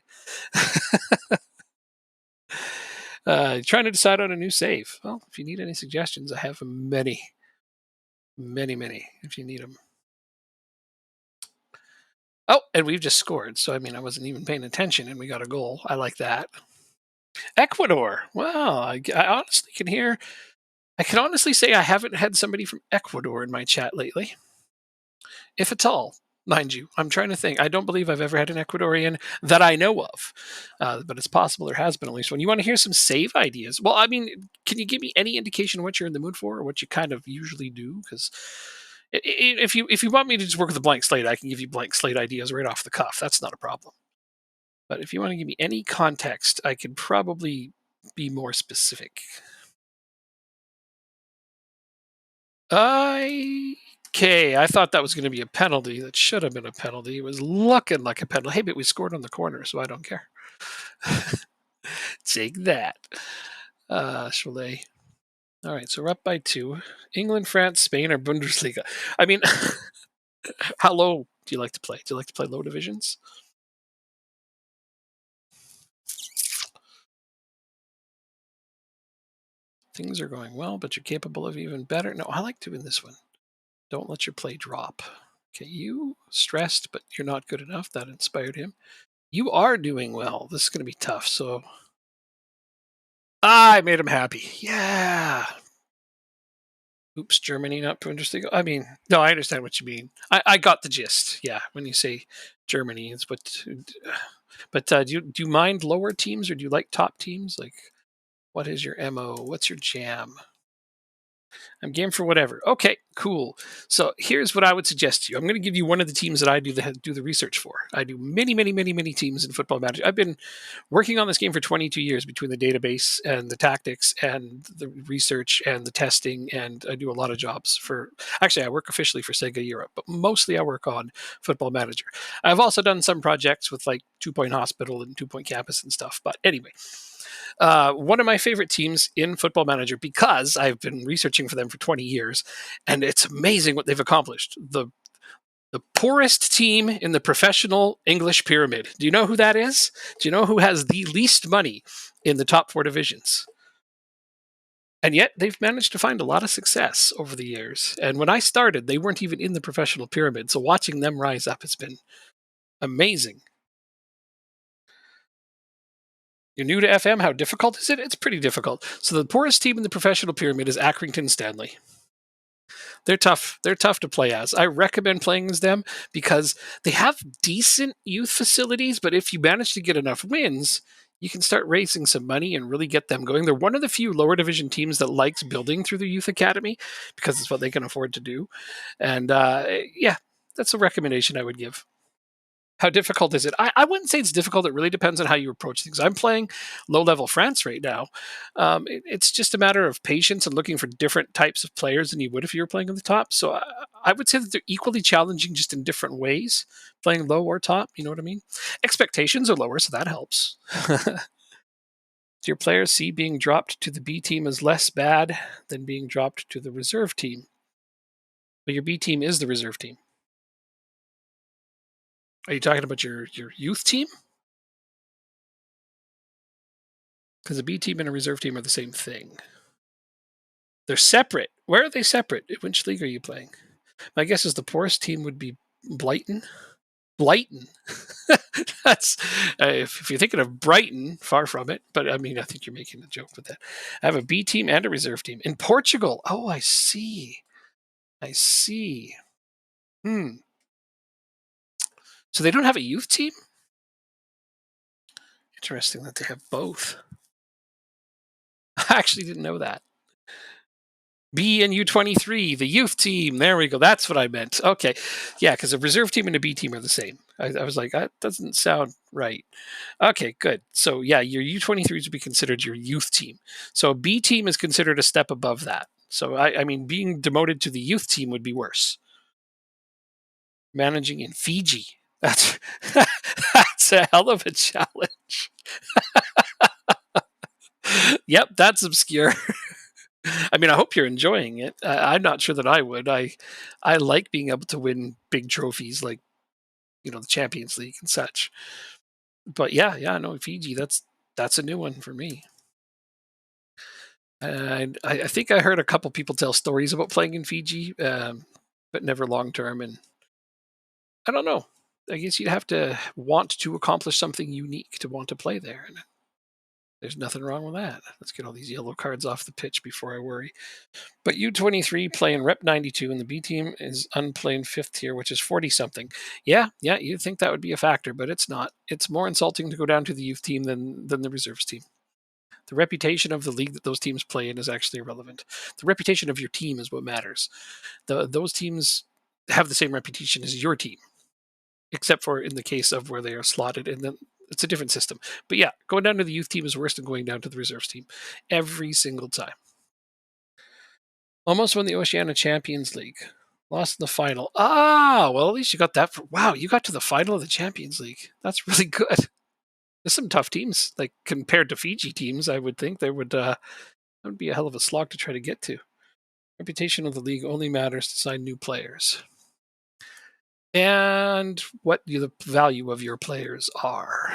Trying to decide on a new save. Well, if you need any suggestions, I have many, many, many. If you need them. Oh, and we've just scored. So I mean, I wasn't even paying attention, and we got a goal. I like that. Ecuador. Wow, I honestly can hear. I can honestly say I haven't had somebody from Ecuador in my chat lately, if at all. Mind you, I'm trying to think. I don't believe I've ever had an Ecuadorian that I know of, but it's possible there has been at least one. You want to hear some save ideas? Well, I mean, can you give me any indication of what you're in the mood for, or what you kind of usually do? Because if you want me to just work with a blank slate, I can give you blank slate ideas right off the cuff. That's not a problem. But if you want to give me any context, I could probably be more specific. I Okay, I thought that was going to be a penalty. That should have been a penalty. It was looking like a penalty. Hey, but we scored on the corner, so I don't care. Take that. Cholet. All right, so we're up by 2. England, France, Spain, or Bundesliga? I mean, how low do you like to play? Do you like to play low divisions? Things are going well, but you're capable of even better. No, I like doing this one. Don't let your play drop. Okay, you stressed, but you're not good enough. That inspired him. You are doing well. This is going to be tough. So I made him happy. Yeah. Oops, Germany, not Bundesliga. I mean, no, I understand what you mean. I got the gist. Yeah, when you say Germany, it's what. But do you mind lower teams or do you like top teams? Like, what is your mo? What's your jam? I'm game for whatever. Okay, cool. So here's what I would suggest to you. I'm going to give you one of the teams that I do the research for. I do many, many, many, many teams in Football Manager. I've been working on this game for 22 years between the database and the tactics and the research and the testing. And I do a lot of jobs for. Actually, I work officially for Sega Europe, but mostly I work on Football Manager. I've also done some projects with like 2 Point Hospital and 2 Point Campus and stuff. But anyway, one of my favorite teams in Football Manager because I've been researching for them for 20 years, and it's amazing what they've accomplished. The poorest team in the professional English pyramid. Do you know who that is? Do you know who has the least money in the top 4 divisions? And yet they've managed to find a lot of success over the years. And when I started, they weren't even in the professional pyramid. So watching them rise up has been amazing. You're new to FM. How difficult is it? It's pretty difficult. So the poorest team in the professional pyramid is Accrington Stanley. They're tough. They're tough to play as. I recommend playing as them because they have decent youth facilities, but if you manage to get enough wins, you can start raising some money and really get them going. They're one of the few lower division teams that likes building through the youth academy because it's what they can afford to do. And yeah, that's a recommendation I would give. How difficult is it? I wouldn't say it's difficult. It really depends on how you approach things. I'm playing low level France right now. It's just a matter of patience and looking for different types of players than you would if you were playing at the top. So I would say that they're equally challenging, just in different ways. Playing low or top, you know what I mean? Expectations are lower, so that helps. Do your players see being dropped to the B team as less bad than being dropped to the reserve team? But your B team is the reserve team. Are you talking about your youth team? Because a B team and a reserve team are the same thing. They're separate. Where are they separate? Which league are you playing? My guess is the poorest team would be Blyton. Blyton. That's if you're thinking of Brighton, far from it. But I mean, I think you're making a joke with that. I have a B team and a reserve team in Portugal. Oh, I see. I see. Hmm. So they don't have a youth team. Interesting that they have both. I actually didn't know that. B and U23, the youth team. There we go. That's what I meant. Okay. Yeah, because a reserve team and a B team are the same. I was like, that doesn't sound right. Okay, good. So, yeah, your U23s would be considered your youth team. So, a B team is considered a step above that. So, I mean, being demoted to the youth team would be worse. Managing in Fiji. That's, that's a hell of a challenge. Yep, that's obscure. I mean, I hope you're enjoying it. I'm not sure that I would. I like being able to win big trophies like the Champions League and such. But yeah, no, Fiji. That's a new one for me. And I think I heard a couple people tell stories about playing in Fiji, but never long term. And I don't know. I guess you'd have to want to accomplish something unique to want to play there. And there's nothing wrong with that. Let's get all these yellow cards off the pitch before I worry. But U23 playing Rep 92, and the B team is unplaying fifth tier, which is 40 something. Yeah, you'd think that would be a factor, but it's not. It's more insulting to go down to the youth team than the reserves team. The reputation of the league that those teams play in is actually irrelevant. The reputation of your team is what matters. Those teams have the same reputation as your team, except for in the case of where they are slotted, and then it's a different system. But yeah, going down to the youth team is worse than going down to the reserves team every single time. Almost won the Oceania Champions League. Lost in the final. Ah, well, at least you got that. Wow, you got to the final of the Champions League. That's really good. There's some tough teams, like compared to Fiji teams. I would think there would that would be a hell of a slog to try to get to. Reputation of the league only matters to sign new players, and what the value of your players are.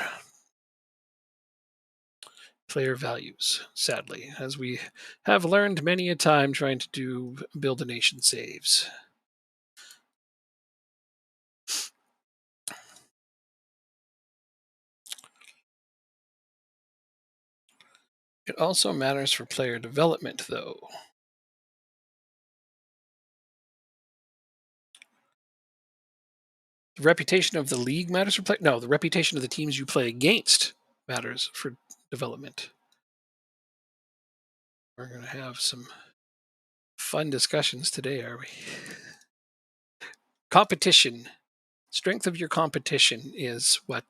Player values, sadly, as we have learned many a time trying to do build a nation saves. It also matters for player development, though. The reputation of the league matters for play. No, the reputation of the teams you play against matters for development. We're going to have some fun discussions today, are we? Competition. Strength of your competition is what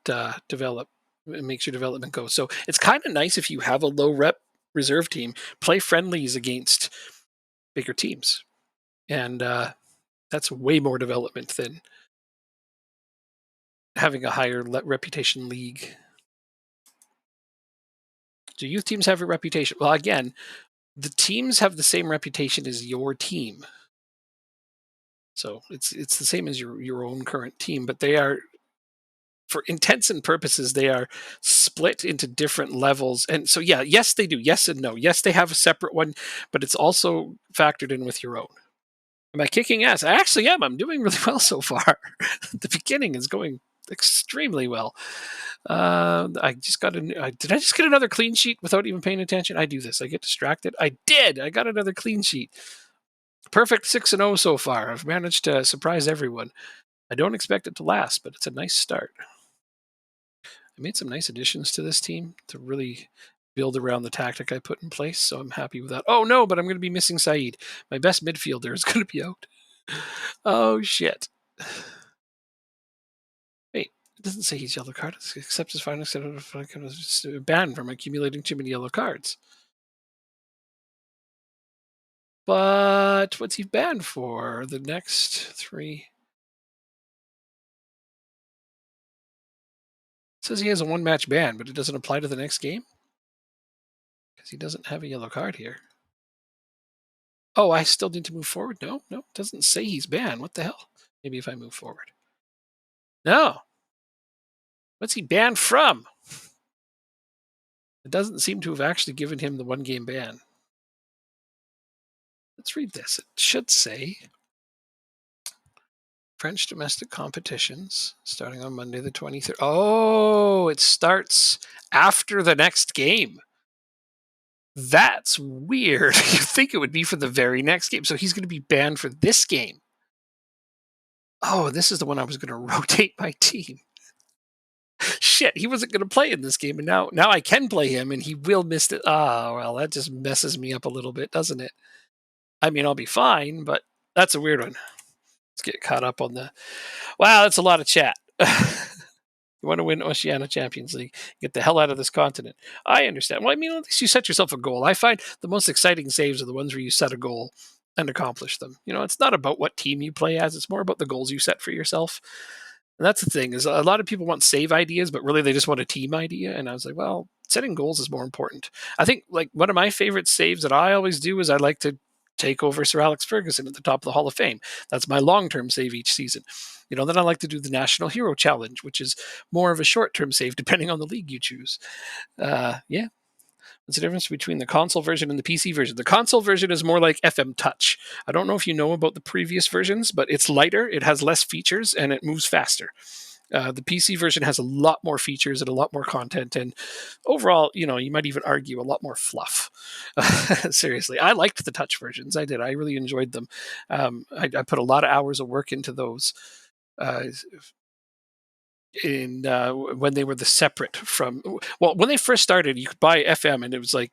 develop it makes your development go. So it's kind of nice if you have a low rep reserve team, play friendlies against bigger teams, and that's way more development than having a higher reputation league. Do youth teams have a reputation? Well, again, the teams have the same reputation as your team. So it's the same as your own current team, but they are, for intents and purposes, they are split into different levels. And so yeah, yes they do. Yes and no. Yes, they have a separate one, but it's also factored in with your own. Am I kicking ass? I actually am. I'm doing really well so far. The beginning is going extremely well. I just got did I just get another clean sheet without even paying attention? I do this. I get distracted. I did. I got another clean sheet. Perfect 6-0 so far. I've managed to surprise everyone. I don't expect it to last, but it's a nice start. I made some nice additions to this team to really build around the tactic I put in place, so I'm happy with that. Oh no, but I'm going to be missing Saeed. My best midfielder is going to be out. Oh shit. Wait, it doesn't say he's yellow card. It accepts his final banned from accumulating too many yellow cards. But what's he banned for? The next 3. It says he has a 1-match ban, but it doesn't apply to the next game because he doesn't have a yellow card here. Oh, I still need to move forward? No, it doesn't say he's banned. What the hell? Maybe if I move forward. No. What's he banned from? It doesn't seem to have actually given him the 1-game ban. Let's read this. It should say French domestic competitions starting on Monday the 23rd. Oh, it starts after the next game. That's weird. You think it would be for the very next game. So he's going to be banned for this game. Oh, this is the one I was going to rotate my team. Shit, he wasn't going to play in this game, and now I can play him, and he will miss it. Ah, well, that just messes me up a little bit, doesn't it? I mean, I'll be fine, but that's a weird one. Let's get caught up on the. Wow, that's a lot of chat. You want to win Oceania Champions League, get the hell out of this continent. I understand. Well, I mean, at least you set yourself a goal. I find the most exciting saves are the ones where you set a goal and accomplish them. You know, it's not about what team you play as, it's more about the goals you set for yourself. And that's the thing, is a lot of people want save ideas, but really they just want a team idea. And I was like, well, setting goals is more important. I think like one of my favorite saves that I always do is I like to take over Sir Alex Ferguson at the top of the Hall of Fame. That's my long-term save each season. You know, then I like to do the National Hero Challenge, which is more of a short-term save depending on the league you choose. Yeah. What's the difference between the console version and the PC version? The console version is more like FM Touch. I don't know if you know about the previous versions, but it's lighter, it has less features, and it moves faster. The PC version has a lot more features and a lot more content, and overall, you know, you might even argue a lot more fluff. Seriously, I liked the touch versions. I did. I really enjoyed them. I put a lot of hours of work into those. In when they were the separate from, well, when they first started, you could buy FM and it was like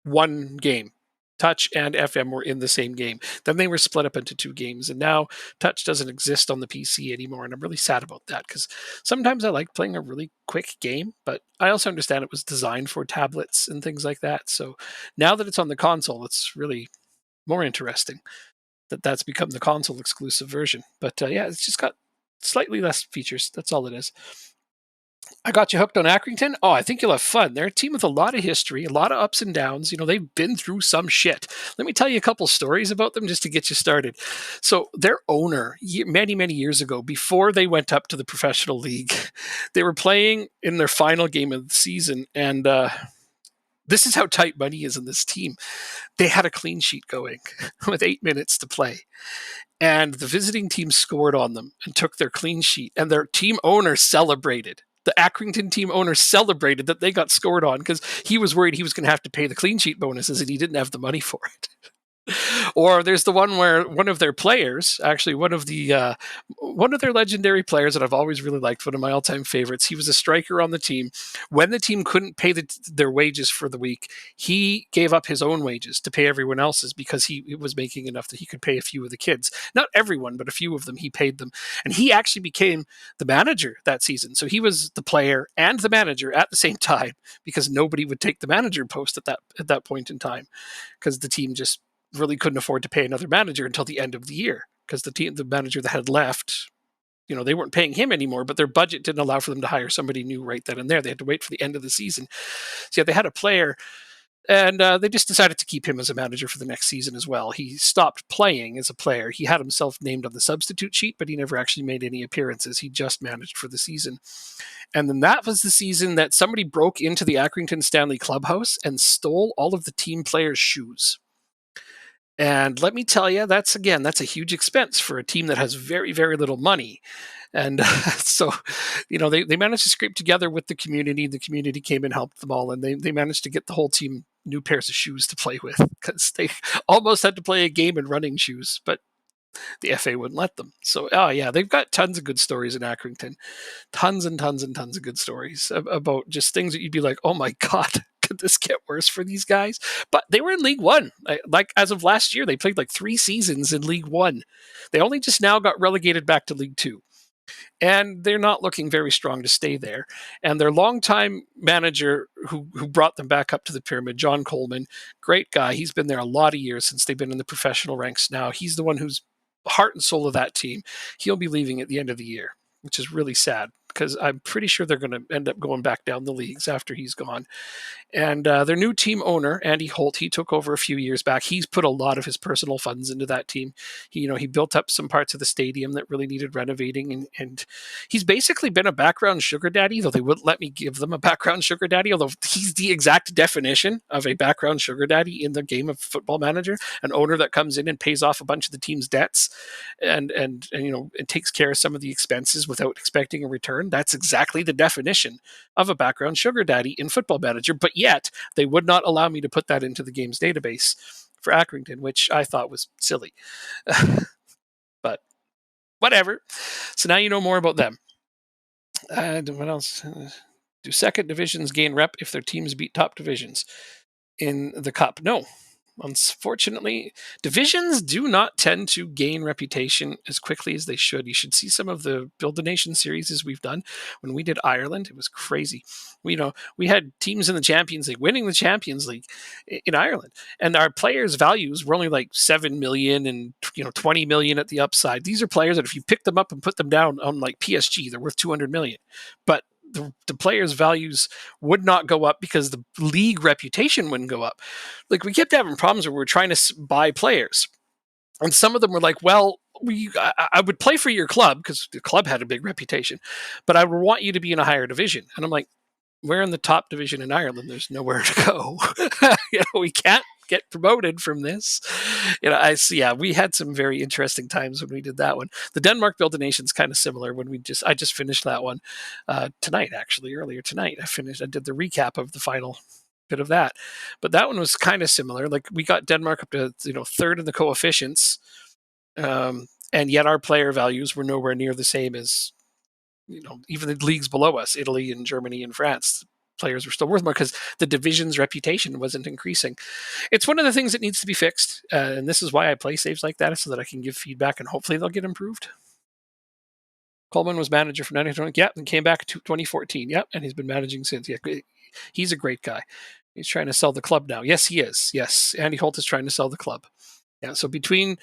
one game. Touch and FM were in the same game. Then they were split up into 2 games, and now Touch doesn't exist on the PC anymore. And I'm really sad about that because sometimes I like playing a really quick game, but I also understand it was designed for tablets and things like that. So now that it's on the console, it's really more interesting. that's become the console exclusive version. But yeah, it's just got slightly less features. That's all it is. I got you hooked on Accrington. Oh, I think you'll have fun. They're a team with a lot of history, a lot of ups and downs. They've been through some shit. Let me tell you a couple stories about them just to get you started. So, their owner, many, many years ago, before they went up to the professional league, they were playing in their final game of the season. And this is how tight money is in this team. They had a clean sheet going with 8 minutes to play. And the visiting team scored on them and took their clean sheet. And their team owner celebrated. The Accrington team owner celebrated that they got scored on because he was worried he was going to have to pay the clean sheet bonuses and he didn't have the money for it. Or there's the one where one of their players, actually one of their legendary players that I've always really liked, one of my all-time favorites. He was a striker on the team. When the team couldn't pay their wages for the week, he gave up his own wages to pay everyone else's because he was making enough that he could pay a few of the kids. Not everyone, but a few of them. He paid them, and he actually became the manager that season. So he was the player and the manager at the same time because nobody would take the manager post at that point in time because the team just really couldn't afford to pay another manager until the end of the year because the manager that had left, they weren't paying him anymore, but their budget didn't allow for them to hire somebody new right then and there. They had to wait for the end of the season. So yeah, they had a player, and they just decided to keep him as a manager for the next season as well. He stopped playing as a player. He had himself named on the substitute sheet, but he never actually made any appearances. He just managed for the season. And then that was the season that somebody broke into the Accrington Stanley Clubhouse and stole all of the team players' shoes. And let me tell you, that's a huge expense for a team that has very, very little money. And so, they managed to scrape together with the community. The community came and helped them all, and they managed to get the whole team new pairs of shoes to play with because they almost had to play a game in running shoes, but the FA wouldn't let them. So, oh yeah, they've got tons of good stories in Accrington, tons and tons and tons of good stories about just things that you'd be like, oh my god, could this get worse for these guys? But they were in League One. Like as of last year, they played like 3 seasons in League One. They only just now got relegated back to League Two. And they're not looking very strong to stay there. And their longtime manager who brought them back up to the pyramid, John Coleman, great guy. He's been there a lot of years since they've been in the professional ranks now. He's the one who's heart and soul of that team. He'll be leaving at the end of the year, which is really sad because I'm pretty sure they're going to end up going back down the leagues after he's gone. And their new team owner, Andy Holt, he took over a few years back. He's put a lot of his personal funds into that team. He built up some parts of the stadium that really needed renovating, and he's basically been a background sugar daddy, though they wouldn't let me give them a background sugar daddy, although he's the exact definition of a background sugar daddy in the game of Football Manager, an owner that comes in and pays off a bunch of the team's debts and it takes care of some of the expenses without expecting a return. That's exactly the definition of a background sugar daddy in Football Manager, but yet they would not allow me to put that into the game's database for Accrington, which I thought was silly. But whatever. So now you know more about them. What else? Do second divisions gain rep if their teams beat top divisions in the cup? No. Unfortunately, divisions do not tend to gain reputation as quickly as they should. You should see some of the Build the Nation series as we've done. When we did Ireland, it was crazy. We had teams in the Champions League winning the Champions League in Ireland, and our players' values were only like 7 million and 20 million at the upside. These are players that if you pick them up and put them down on like PSG, they're worth 200 million. But the players' values would not go up because the league reputation wouldn't go up. Like we kept having problems where we were trying to buy players, and some of them were like, "Well, I would play for your club because the club had a big reputation, but I would want you to be in a higher division." And I'm like, "We're in the top division in Ireland. There's nowhere to go. We can't get promoted from this." I see. Yeah, we had some very interesting times when we did that one. The Denmark Build a Nation's kind of similar. I just finished that one tonight, actually, earlier tonight. I did the recap of the final bit of that, but that one was kind of similar. Like we got Denmark up to third in the coefficients, and yet our player values were nowhere near the same as even the leagues below us, Italy and Germany and France. Players were still worth more because the division's reputation wasn't increasing. It's one of the things that needs to be fixed, and this is why I play saves like that, so that I can give feedback and hopefully they'll get improved. Coleman was manager for 1920, yep, and came back to 2014, yep, and he's been managing since. Yeah, he's a great guy. He's trying to sell the club now. Yes, he is. Yes, Andy Holt is trying to sell the club. Yeah, so between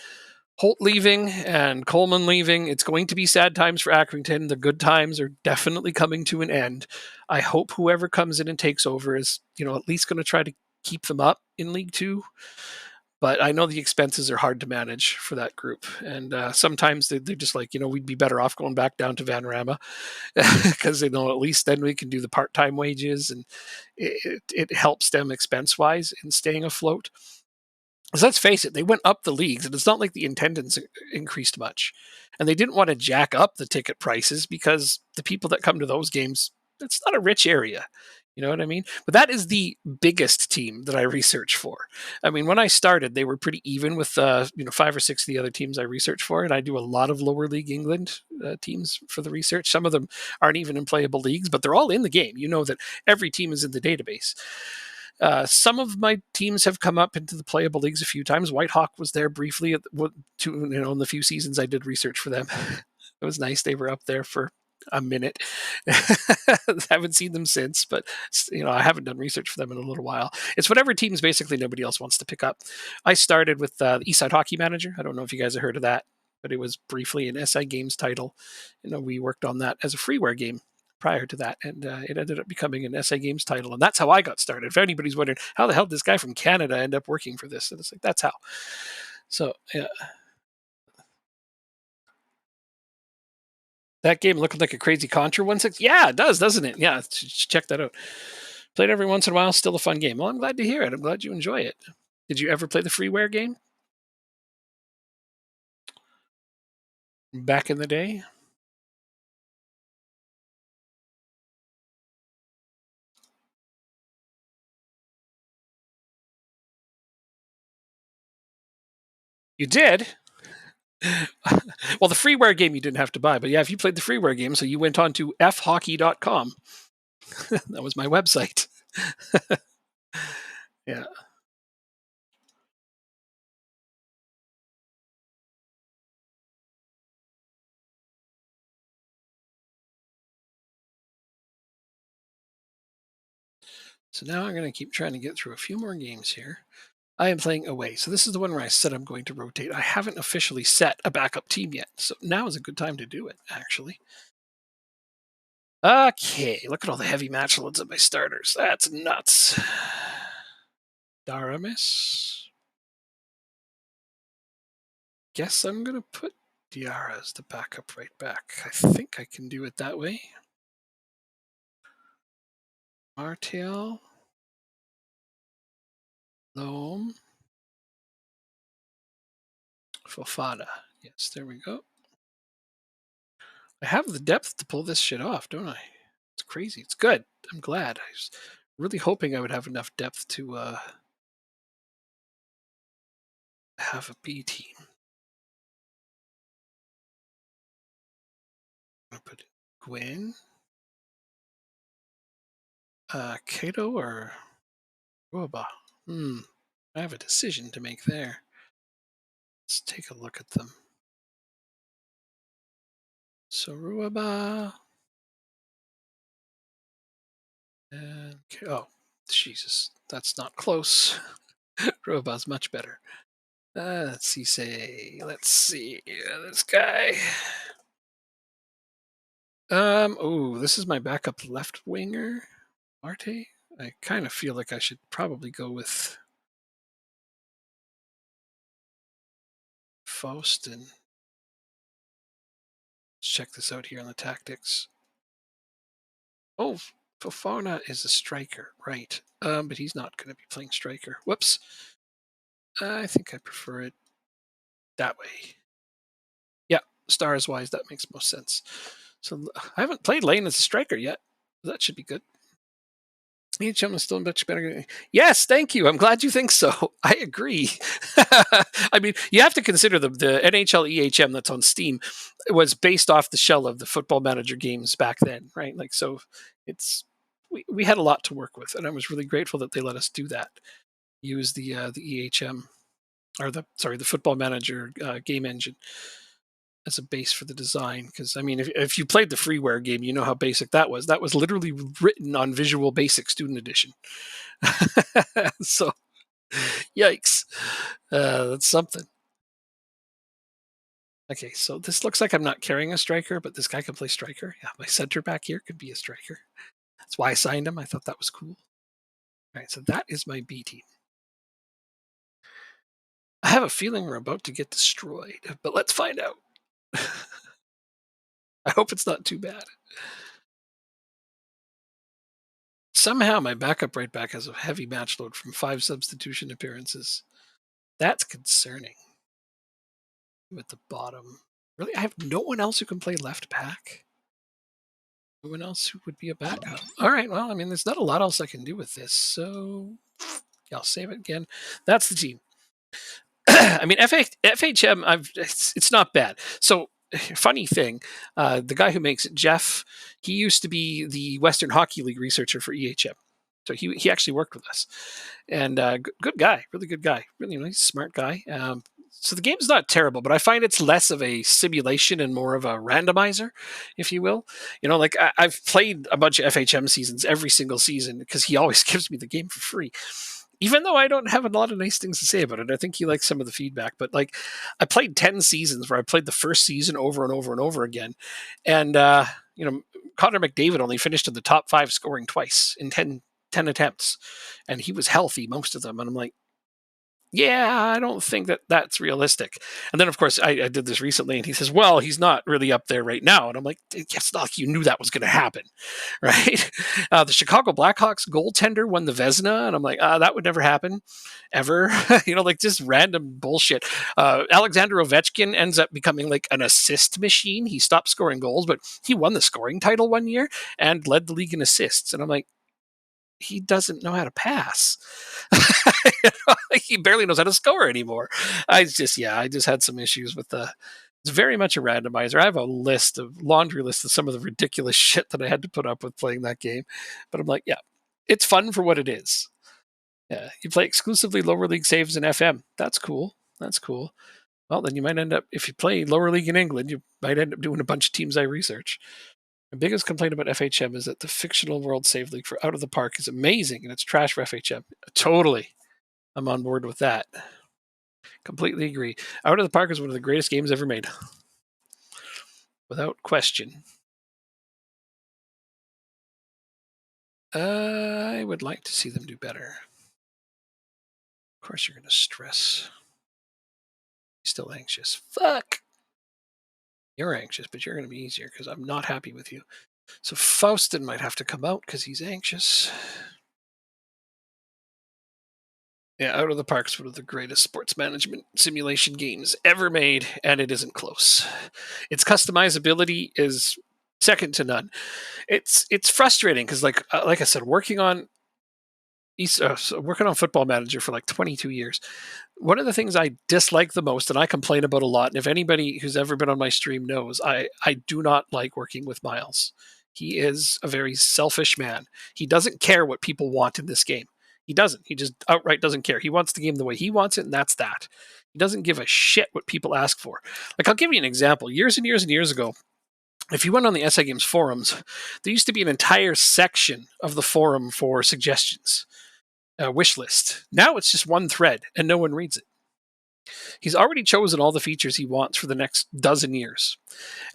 Holt leaving and Coleman leaving, it's going to be sad times for Accrington. The good times are definitely coming to an end. I hope whoever comes in and takes over is, at least going to try to keep them up in League Two. But I know the expenses are hard to manage for that group, and sometimes they're just like, we'd be better off going back down to Vanrama because at least then we can do the part-time wages, and it helps them expense-wise in staying afloat. Because let's face it, they went up the leagues, and it's not like the attendance increased much. And they didn't want to jack up the ticket prices because the people that come to those games, it's not a rich area. You know what I mean? But that is the biggest team that I research for. I mean, when I started, they were pretty even with 5 or 6 of the other teams I research for, and I do a lot of lower league England teams for the research. Some of them aren't even in playable leagues, but they're all in the game. You know that every team is in the database. Some of my teams have come up into the playable leagues a few times. Whitehawk was there briefly in the few seasons I did research for them. It was nice. They were up there for a minute. Haven't seen them since, but I haven't done research for them in a little while. It's whatever teams basically nobody else wants to pick up. I started with the Eastside Hockey Manager. I don't know if you guys have heard of that, but it was briefly an SI Games title. We worked on that as a freeware game prior to that, and it ended up becoming an SI Games title, and that's how I got started. If anybody's wondering how the hell did this guy from Canada end up working for this, and it's like that's how. So yeah, that game looked like a crazy Contra 1.6. Yeah, it does, doesn't it? Yeah, check that out. Played every once in a while, still a fun game. Well, I'm glad to hear it. I'm glad you enjoy it. Did you ever play the freeware game back in the day? You did? Well, the freeware game you didn't have to buy, but yeah, if you played the freeware game, so you went on to fhockey.com. That was my website. Yeah. So now I'm going to keep trying to get through a few more games here. I am playing away. So this is the one where I said I'm going to rotate. I haven't officially set a backup team yet. So now is a good time to do it, actually. Okay, look at all the heavy match loads of my starters. That's nuts. Daramis. Guess I'm going to put Diarra as the backup right back. I think I can do it that way. Martial. Loam. Fofana. Yes, there we go. I have the depth to pull this shit off, don't I? It's crazy. It's good. I'm glad. I was really hoping I would have enough depth to have a B team. I'm gonna put Gwen, Kato, or Ruaba. I have a decision to make there. Let's take a look at them. So Ruaba. And oh, Jesus, that's not close. Ruaba's much better. Let's see. Let's see this guy. Oh, this is my backup left winger, Marte. I kind of feel like I should probably go with Faust and let's check this out here on the tactics. Oh, Fofana is a striker, right? But he's not going to be playing striker. Whoops. I think I prefer it that way. Yeah, stars wise, that makes most sense. So I haven't played Lane as a striker yet. That should be good. EHM is still much better. Yes, thank you. I'm glad you think so. I agree. I mean, you have to consider the NHL EHM that's on Steam was based off the shell of the Football Manager games back then, right? Like, so it's we had a lot to work with, and I was really grateful that they let us do that. Use the EHM or the Football Manager game engine as a base for the design. Because I mean, if you played the freeware game, you know how basic that was. That was literally written on Visual Basic Student Edition. So, yikes, that's something. Okay, so this looks like I'm not carrying a striker, but this guy can play striker. Yeah, my center back here could be a striker. That's why I signed him. I thought that was cool. All right, so that is my B team. I have a feeling we're about to get destroyed, but let's find out. I hope it's not too bad. Somehow my backup right back has a heavy match load from 5 substitution appearances. That's concerning. At the bottom. Really? I have no one else who can play left back? No one else who would be a backup? All right, well, I mean, there's not a lot else I can do with this, so yeah, I'll save it again. That's the team. I mean, FHM, it's not bad. So, funny thing, the guy who makes it, Jeff, he used to be the Western Hockey League researcher for EHM. So he actually worked with us, and good guy, really good guy, really nice, smart guy. So the game's not terrible, but I find it's less of a simulation and more of a randomizer, if you will. You know, like I've played a bunch of FHM seasons every single season because he always gives me the game for free. Even though I don't have a lot of nice things to say about it, I think he likes some of the feedback. But like, I played 10 seasons where I played the first season over and over and over again, and you know, Connor McDavid only finished in the top 5 scoring twice in 10 attempts, and he was healthy most of them. And I'm like, yeah, I don't think that that's realistic. And then, of course, I did this recently, and he says, well, he's not really up there right now. And I'm like, it's not like you knew that was going to happen, right? The Chicago Blackhawks goaltender won the Vezina, and I'm like, that would never happen, ever. You know, like just random bullshit. Alexander Ovechkin ends up becoming like an assist machine. He stopped scoring goals, but he won the scoring title one year and led the league in assists. And I'm like, he doesn't know how to pass. He barely knows how to score anymore. I just had some issues with the. It's very much a randomizer. I have a laundry list of some of the ridiculous shit that I had to put up with playing that game. But I'm like, yeah, it's fun for what it is. Yeah, you play exclusively lower league saves in FM. That's cool. That's cool. Well, then you might end up, if you play lower league in England, you might end up doing a bunch of teams I research. My biggest complaint about FHM is that the fictional World Save League for Out of the Park is amazing and it's trash for FHM. Totally. I'm on board with that. Completely agree. Out of the Park is one of the greatest games ever made. Without question. I would like to see them do better. Of course, you're going to stress. Still anxious. Fuck. You're anxious, but you're going to be easier because I'm not happy with you. So Faustin might have to come out because he's anxious. Yeah, Out of the Park is one of the greatest sports management simulation games ever made, and it isn't close. Its customizability is second to none. It's frustrating because, like I said, working on Football Manager for like 22 years. One of the things I dislike the most, and I complain about a lot, and if anybody who's ever been on my stream knows, I do not like working with Miles. He is a very selfish man. He doesn't care what people want in this game. He doesn't. He just outright doesn't care. He wants the game the way he wants it, and that's that. He doesn't give a shit what people ask for. Like, I'll give you an example. Years and years and years ago, if you went on the SI Games forums, there used to be an entire section of the forum for suggestions, wish list. Now it's just one thread, and no one reads it. He's already chosen all the features he wants for the next dozen years.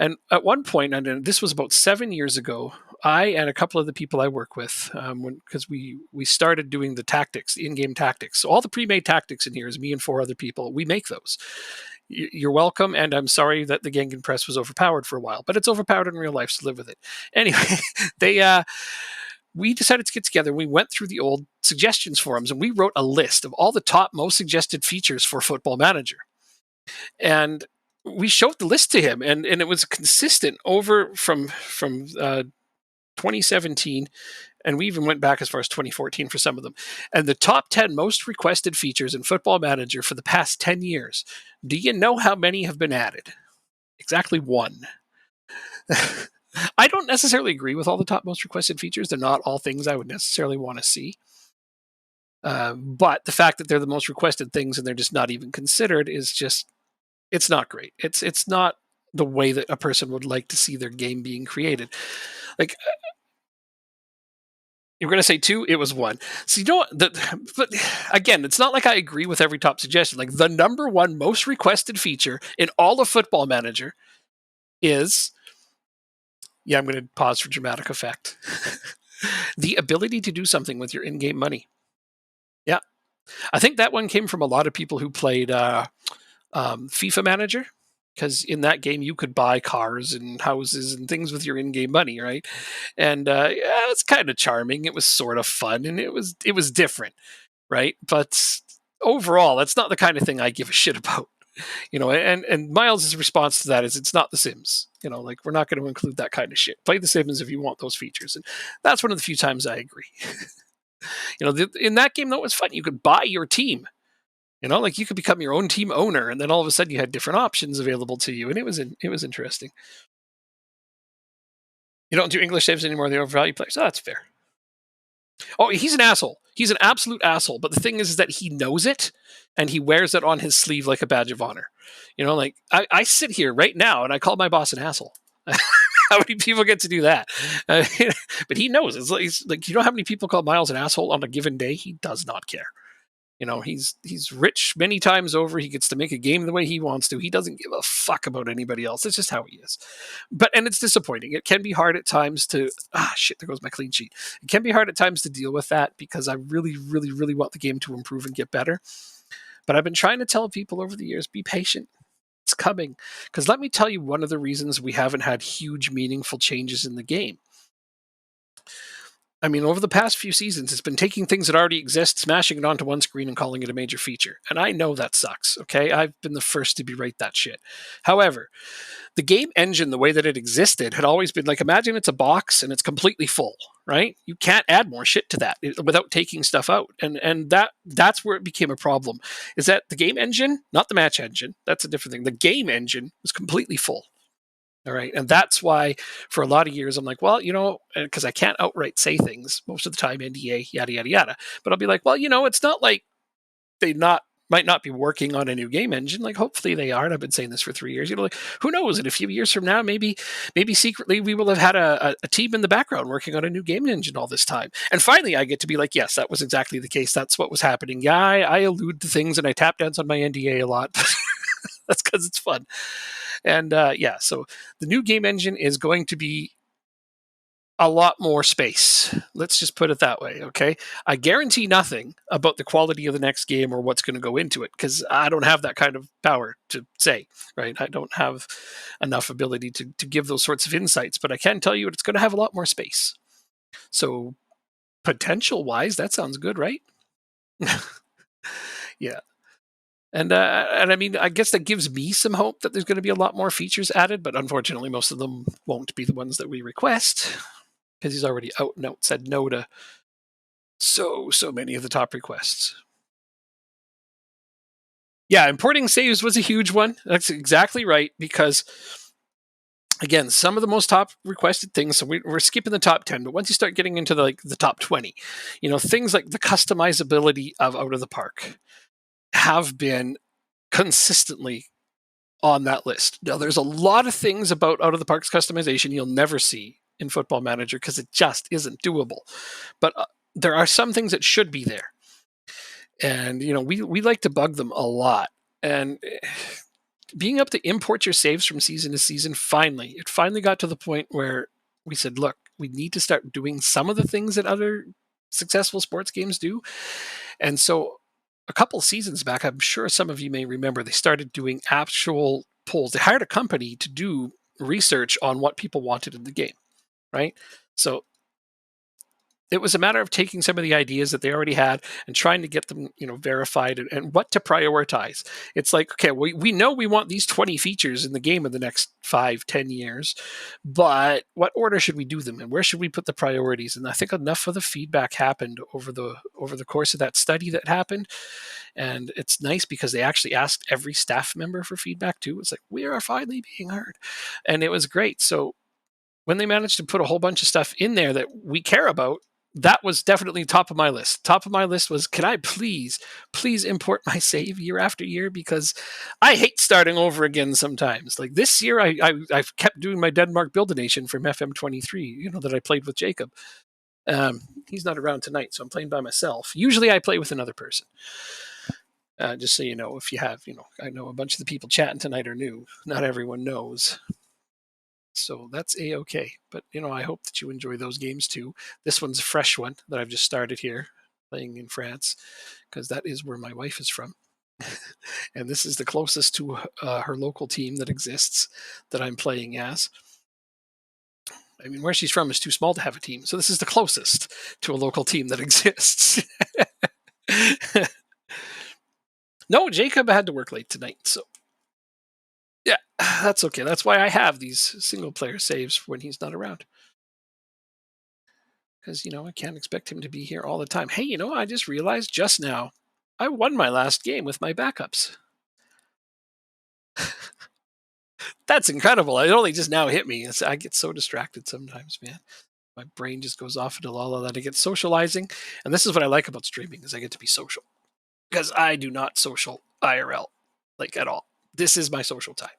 And at one point, and this was about 7 years ago, I and a couple of the people I work with, because we started doing the tactics, the in-game tactics. So all the pre-made tactics in here is me and 4 other people. We make those. You're welcome, and I'm sorry that the Gegenpress was overpowered for a while, but it's overpowered in real life, so live with it. Anyway, we decided to get together. We went through the old suggestions forums and we wrote a list of all the top most suggested features for Football Manager. And we showed the list to him, and it was consistent over from 2017, and we even went back as far as 2014 for some of them. And the top 10 most requested features in Football Manager for the past 10 years. Do you know how many have been added? Exactly 1. I don't necessarily agree with all the top most requested features. They're not all things I would necessarily want to see. But the fact that they're the most requested things and they're just not even considered is just, it's not great. It's not the way that a person would like to see their game being created. Like, You were going to say 2? It was 1. So you know what? But again, it's not like I agree with every top suggestion. Like the number one most requested feature in all of Football Manager is, yeah, I'm going to pause for dramatic effect. The ability to do something with your in-game money. Yeah. I think that one came from a lot of people who played FIFA Manager, because in that game you could buy cars and houses and things with your in-game money, right? And yeah, it's kind of charming. It was sort of fun, and it was different, right? But overall, that's not the kind of thing I give a shit about. And Miles' response to that is, it's not The Sims. Like, we're not going to include that kind of shit. Play The Sims if you want those features, and that's one of the few times I agree. In that game, though, it was fun. You could buy your team. Like, you could become your own team owner, and then all of a sudden you had different options available to you, and it was interesting. You don't do English saves anymore. The overvalued players. Oh, that's fair. Oh, he's an asshole. He's an absolute asshole. But the thing is that he knows it, and he wears it on his sleeve like a badge of honor. Like I sit here right now and I call my boss an asshole. How many people get to do that? But he knows. He's like, you know how many people call Miles an asshole on a given day? He does not care. He's rich many times over. He gets to make a game the way he wants to. He doesn't give a fuck about anybody else. It's just how he is. And it's disappointing. It can be hard at times to shit, there goes my clean sheet. It can be hard at times to deal with that, because I really, really, really want the game to improve and get better. But I've been trying to tell people over the years, be patient. It's coming. Because let me tell you one of the reasons we haven't had huge, meaningful changes in the game. I mean, over the past few seasons, it's been taking things that already exist, smashing it onto one screen, and calling it a major feature. And I know that sucks, okay? I've been the first to berate that shit. However, the game engine, the way that it existed, had always been like, imagine it's a box and it's completely full, right? You can't add more shit to that without taking stuff out. And that's where it became a problem, is that the game engine, not the match engine, that's a different thing. The game engine was completely full. All right. And that's why for a lot of years, I'm like, well, because I can't outright say things most of the time, NDA, yada, yada, yada. But I'll be like, well, it's not like they might not be working on a new game engine. Like, hopefully they are. And I've been saying this for 3 years. Like, who knows? In a few years from now, maybe secretly we will have had a team in the background working on a new game engine all this time. And finally, I get to be like, yes, that was exactly the case. That's what was happening. Yeah, I allude to things and I tap dance on my NDA a lot. That's because it's fun. And yeah, so the new game engine is going to be a lot more space. Let's just put it that way, okay? I guarantee nothing about the quality of the next game or what's going to go into it, because I don't have that kind of power to say, right? I don't have enough ability to give those sorts of insights, but I can tell you it's going to have a lot more space. So potential-wise, that sounds good, right? Yeah. And I mean, I guess that gives me some hope that there's going to be a lot more features added, but unfortunately, most of them won't be the ones that we request, because he's already said no to so many of the top requests. Yeah, importing saves was a huge one. That's exactly right, because again, some of the most top requested things. So we're skipping the top 10, but once you start getting into the top 20, things like the customizability of Out of the Park have been consistently on that list. Now, there's a lot of things about Out of the Park's customization you'll never see in Football Manager, because it just isn't doable. But there are some things that should be there. And, we like to bug them a lot. And being able to import your saves from season to season, it finally got to the point where we said, look, we need to start doing some of the things that other successful sports games do. And so a couple seasons back, I'm sure some of you may remember, they started doing actual polls. They hired a company to do research on what people wanted in the game, right? So it was a matter of taking some of the ideas that they already had and trying to get them, verified, and what to prioritize. It's like, okay, we know we want these 20 features in the game in the next 5-10 years, but what order should we do them, and where should we put the priorities? And I think enough of the feedback happened over the course of that study that happened. And it's nice because they actually asked every staff member for feedback too. It's like, we are finally being heard. And it was great. So when they managed to put a whole bunch of stuff in there that we care about, that was definitely top of my list. Top of my list was, can I please import my save year after year? Because I hate starting over again sometimes. Like this year, I've kept doing my Denmark Build a Nation from FM23, that I played with Jacob. He's not around tonight, so I'm playing by myself. Usually I play with another person. Just so you know, if you have, I know a bunch of the people chatting tonight are new. Not everyone knows. So that's a-okay. But, I hope that you enjoy those games too. This one's a fresh one that I've just started here, playing in France, because that is where my wife is from. And this is the closest to her local team that exists that I'm playing as. I mean, where she's from is too small to have a team. So this is the closest to a local team that exists. No, Jacob had to work late tonight. So, yeah, that's okay. That's why I have these single player saves when he's not around. Because, I can't expect him to be here all the time. Hey, I just realized just now I won my last game with my backups. That's incredible. It only just now hit me. I get so distracted sometimes, man. My brain just goes off into all of that. I get socializing. And this is what I like about streaming is I get to be social. Because I do not social IRL, like at all. This is my social time.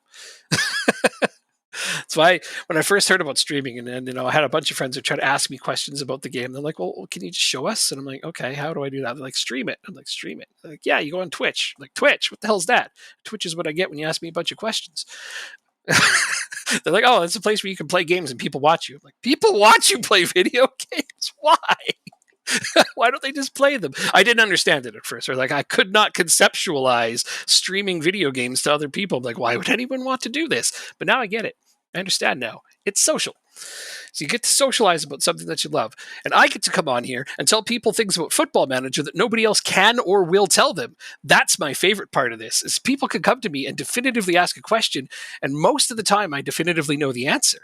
That's why when I first heard about streaming, and then I had a bunch of friends who tried to ask me questions about the game. They're like, "Well, can you just show us?" And I'm like, "Okay, how do I do that?" They're like, "Stream it." I'm like, "Stream it." They're like, "Yeah, you go on Twitch." I'm like, "Twitch? What the hell's that?" Twitch is what I get when you ask me a bunch of questions. They're like, "Oh, it's a place where you can play games and people watch you." I'm like, "People watch you play video games? Why?" Why don't they just play them? I didn't understand it at first. Or like I could not conceptualize streaming video games to other people. I'm like, why would anyone want to do this? But now I get it. I understand now. It's social. So you get to socialize about something that you love. And I get to come on here and tell people things about Football Manager that nobody else can or will tell them. That's my favorite part of this is people can come to me and definitively ask a question. And most of the time I definitively know the answer.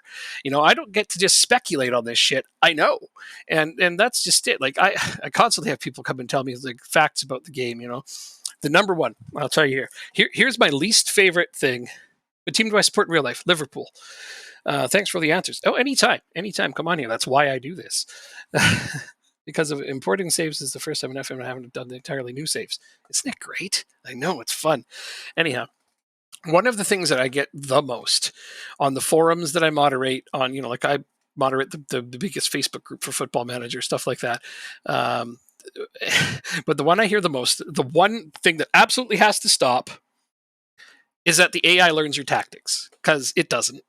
I don't get to just speculate on this shit. I know. And that's just it. Like I constantly have people come and tell me like facts about the game, The number one, I'll tell you here's my least favorite thing. What team do I support in real life? Liverpool. Thanks for the answers. Oh, anytime. Come on here. That's why I do this. Because of importing saves is the first time in FM I haven't done the entirely new saves. Isn't it great? I know, it's fun. Anyhow, one of the things that I get the most on the forums that I moderate on, like I moderate the biggest Facebook group for Football Manager, stuff like that. But the one I hear the most, the one thing that absolutely has to stop is that the AI learns your tactics, because it doesn't.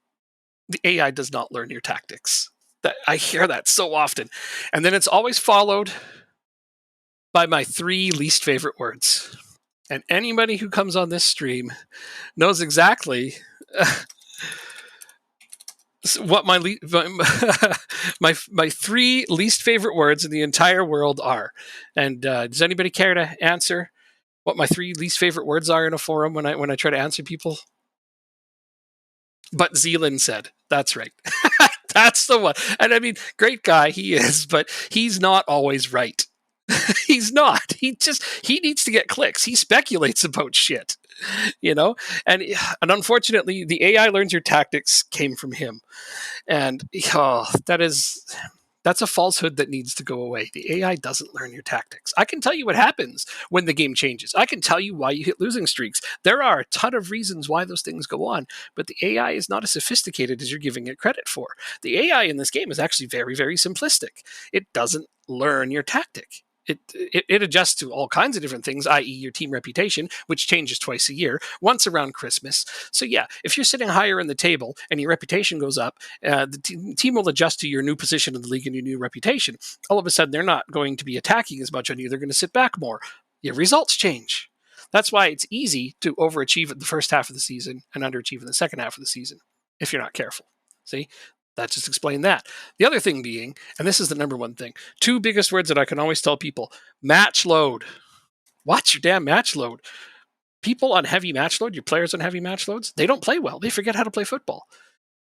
The AI does not learn your tactics. I hear that so often. And then it's always followed by my 3 least favorite words. And anybody who comes on this stream knows exactly what my 3 least favorite words in the entire world are. And does anybody care to answer what my 3 least favorite words are in a forum when I try to answer people? But Zealand said, that's right. That's the one. And I mean, great guy he is, but he's not always right. He's not. He needs to get clicks. He speculates about shit, and unfortunately, the AI learns your tactics came from him, and that's a falsehood that needs to go away. The AI doesn't learn your tactics. I can tell you what happens when the game changes. I can tell you why you hit losing streaks. There are a ton of reasons why those things go on, but the AI is not as sophisticated as you're giving it credit for. The AI in this game is actually very, very simplistic. It doesn't learn your tactic. It adjusts to all kinds of different things, i.e. your team reputation, which changes twice a year, once around Christmas. So yeah, if you're sitting higher in the table and your reputation goes up, the team will adjust to your new position in the league and your new reputation. All of a sudden, they're not going to be attacking as much on you. They're going to sit back more. Your results change. That's why it's easy to overachieve in the first half of the season and underachieve in the second half of the season if you're not careful. See? That just explained that. The other thing being, and this is the number one thing, 2 biggest words that I can always tell people: match load. Watch your damn match load. People on heavy match load, your players on heavy match loads, they don't play well. They forget how to play football.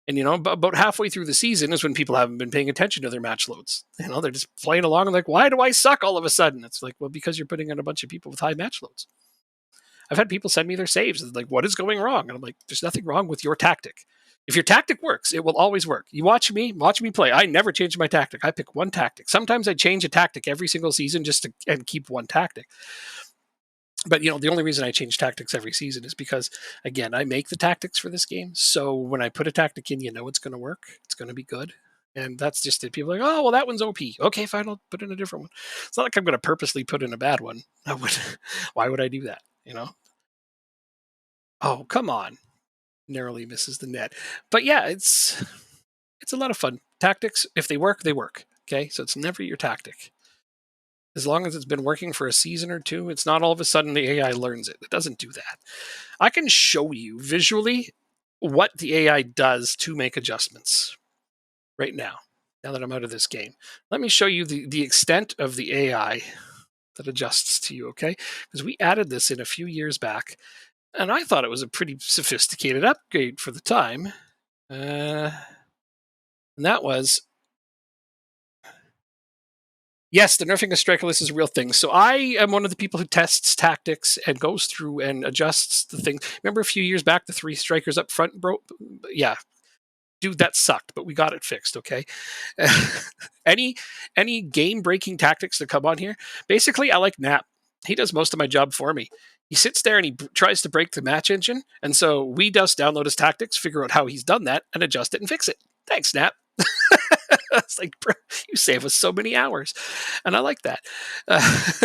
And, about halfway through the season is when people haven't been paying attention to their match loads. They're just playing along and like, why do I suck all of a sudden? It's like, well, because you're putting in a bunch of people with high match loads. I've had people send me their saves. It's like, what is going wrong? And I'm like, there's nothing wrong with your tactic. If your tactic works, it will always work. You watch me play. I never change my tactic. I pick one tactic. Sometimes I change a tactic every single season just to and keep one tactic. But the only reason I change tactics every season is because, again, I make the tactics for this game. So when I put a tactic in, it's going to work. It's going to be good. And that's just it. People are like, oh, well, that one's OP. Okay, fine, I'll put in a different one. It's not like I'm going to purposely put in a bad one. I would. Why would I do that? Oh, come on. Narrowly misses the net. But yeah, it's a lot of fun. Tactics, if they work, they work. Okay, so it's never your tactic. As long as it's been working for a season or two, it's not all of a sudden the AI learns it. It doesn't do that. I can show you visually what the AI does to make adjustments right now. Now that I'm out of this game, let me show you the extent of the AI that adjusts to you, okay? Because we added this in a few years back, and I thought it was a pretty sophisticated upgrade for the time. And that was, yes, the nerfing of strikerless is a real thing. So I am one of the people who tests tactics and goes through and adjusts the thing. Remember a few years back, the 3 strikers up front broke? Yeah, dude, that sucked, but we got it fixed, okay? any game breaking tactics that come on here, basically I like Nap. He does most of my job for me. He sits there and he tries to break the match engine, and so we just download his tactics, figure out how he's done that, and adjust it and fix it. Thanks, Nap. It's like, bro, you save us so many hours, and I like that.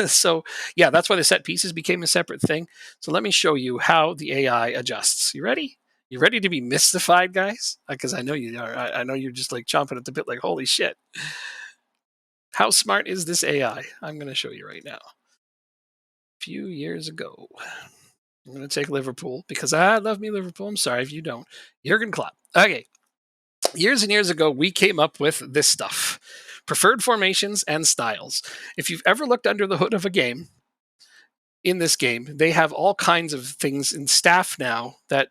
So yeah, that's why the set pieces became a separate thing. So let me show you how the AI adjusts. You ready? You ready to be mystified, guys? Because I know you are. I know you're just like chomping at the bit, like, holy shit. How smart is this AI? I'm going to show you right now. A few years ago, I'm going to take Liverpool because I love me Liverpool. I'm sorry if you don't. Jurgen Klopp. Okay. Years and years ago, we came up with this stuff: preferred formations and styles. If you've ever looked under the hood of a game, in this game, they have all kinds of things in staff now that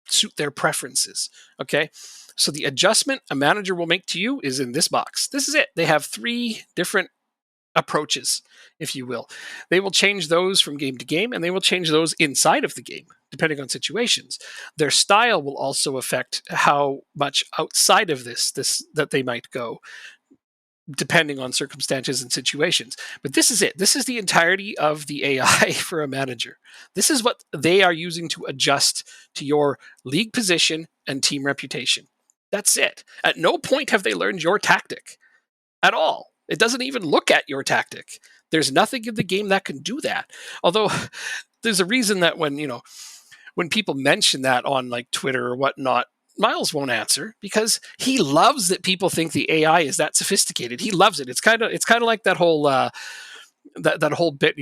suit their preferences. Okay. So the adjustment a manager will make to you is in this box. This is it. They have 3 different approaches, if you will. They will change those from game to game, and they will change those inside of the game, depending on situations. Their style will also affect how much outside of this that they might go, depending on circumstances and situations. But this is it. This is the entirety of the AI for a manager. This is what they are using to adjust to your league position and team reputation. That's it. At no point have they learned your tactic at all. It doesn't even look at your tactic. There's nothing in the game that can do that. Although there's a reason that when people mention that on like Twitter or whatnot, Miles won't answer because he loves that people think the AI is that sophisticated. He loves it. It's kind of like that whole that whole bit.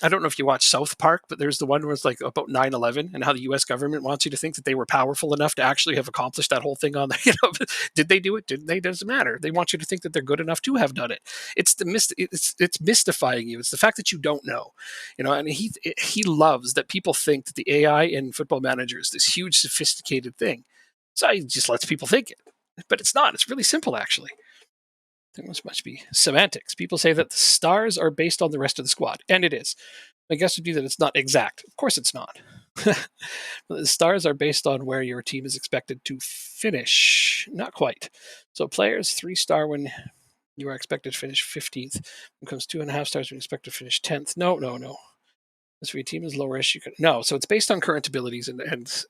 I don't know if you watch South Park, but there's the one where it's like about 9/11 and how the U.S. government wants you to think that they were powerful enough to actually have accomplished that whole thing on there. Did they do it? Didn't they? Doesn't matter. They want you to think that they're good enough to have done it. It's mystifying you. It's the fact that you don't know. And he loves that people think that the AI in Football Manager is this huge sophisticated thing. So he just lets people think it, but it's not. It's really simple, actually. There must be semantics. People say that the stars are based on the rest of the squad, and it is. My guess would be that it's not exact. Of course, it's not. The stars are based on where your team is expected to finish. Not quite. So players 3-star when you are expected to finish 15th. Becomes 2.5 stars when you expect to finish 10th. No. This for your team is lower-ish. No. So it's based on current abilities and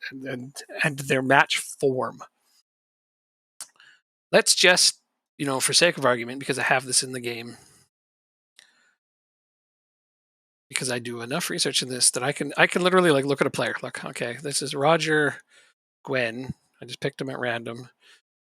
their match form. Let's just, for sake of argument, because I have this in the game, because I do enough research in this that I can literally like look at a player. Look, okay, this is Roger Gwen. I just picked him at random.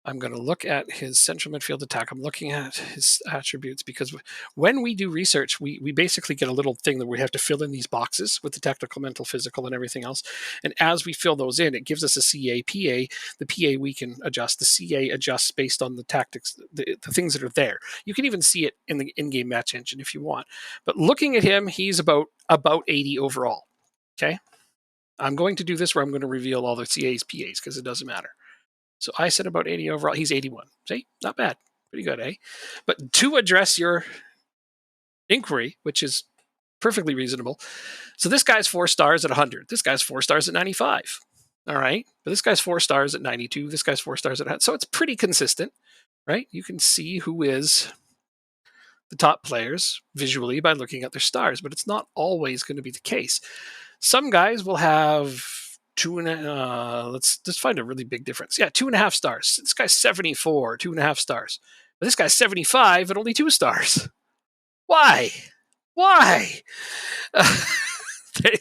I'm going to look at his central midfield attack. I'm looking at his attributes because when we do research, we basically get a little thing that we have to fill in these boxes with the technical, mental, physical, and everything else. And as we fill those in, it gives us a CA, PA. The PA we can adjust. The CA adjusts based on the tactics, the things that are there. You can even see it in the in-game match engine if you want. But looking at him, he's about 80 overall. Okay. I'm going to do this where I'm going to reveal all the CAs, PAs, because it doesn't matter. So I said about 80 overall. He's 81. See, not bad. Pretty good, eh? But to address your inquiry, which is perfectly reasonable. So this guy's 4 stars at 100. This guy's 4 stars at 95. All right. But this guy's 4 stars at 92. This guy's 4 stars at 100. So it's pretty consistent, right? You can see who is the top players visually by looking at their stars, but it's not always going to be the case. Some guys will have let's just find a really big difference. Yeah, 2.5 stars. This guy's 74, 2.5 stars. But this guy's 75 and only 2 stars. Why? Why?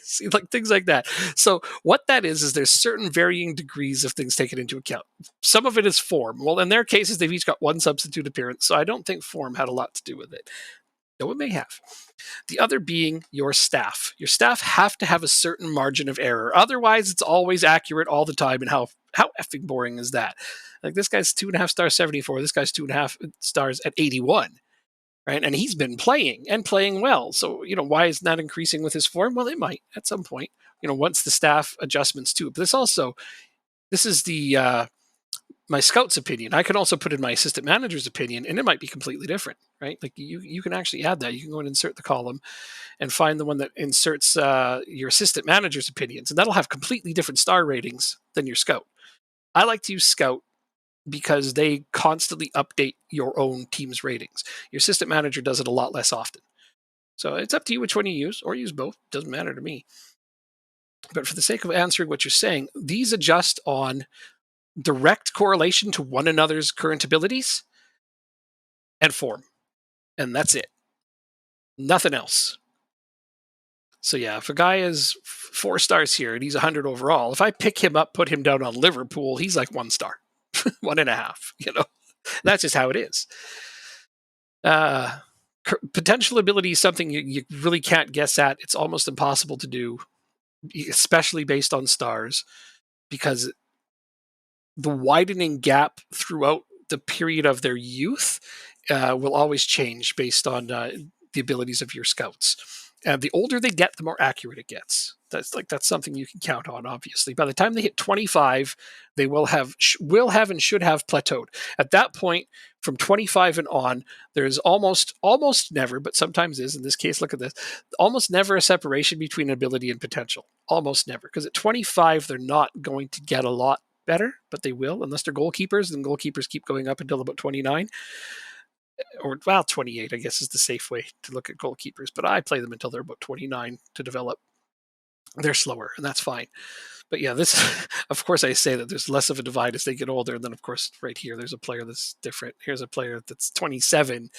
See, like things like that. So what that is there's certain varying degrees of things taken into account. Some of it is form. Well, in their cases, they've each got one substitute appearance, so I don't think form had a lot to do with it. Though it may have. The other being your staff. Your staff have to have a certain margin of error. Otherwise, it's always accurate all the time. And how effing boring is that? Like this guy's 2.5 stars 74. This guy's 2.5 stars at 81. Right. And he's been playing and playing well. So, why is that increasing with his form? Well, it might at some point, once the staff adjustments to it. But this is the my scout's opinion. I can also put in my assistant manager's opinion, and it might be completely different, right? Like you can actually add that. You can go and insert the column and find the one that inserts your assistant manager's opinions, and that'll have completely different star ratings than your scout. I like to use scout because they constantly update your own team's ratings. Your assistant manager does it a lot less often. So it's up to you which one you use, or use both. Doesn't matter to me. But for the sake of answering what you're saying, these adjust on direct correlation to one another's current abilities and form. And that's it. Nothing else. So yeah, if a guy is 4 stars here and he's 100 overall, if I pick him up, put him down on Liverpool, he's like 1 star, 1.5. That's just how it is. Potential ability is something you really can't guess at. It's almost impossible to do, especially based on stars, because the widening gap throughout the period of their youth will always change based on the abilities of your scouts. And the older they get, the more accurate it gets. That's something you can count on. Obviously, by the time they hit 25, they will have and should have plateaued. At that point, from 25 and on, there's almost never, but sometimes is. In this case, look at this: almost never a separation between ability and potential. Almost never, because at 25, they're not going to get a lot better, but they will, unless they're goalkeepers. Then goalkeepers keep going up until about 29. Or 28, I guess, is the safe way to look at goalkeepers. But I play them until they're about 29 to develop. They're slower, and that's fine. But yeah, this, of course, I say that there's less of a divide as they get older. And then, of course, right here, there's a player that's different. Here's a player that's 27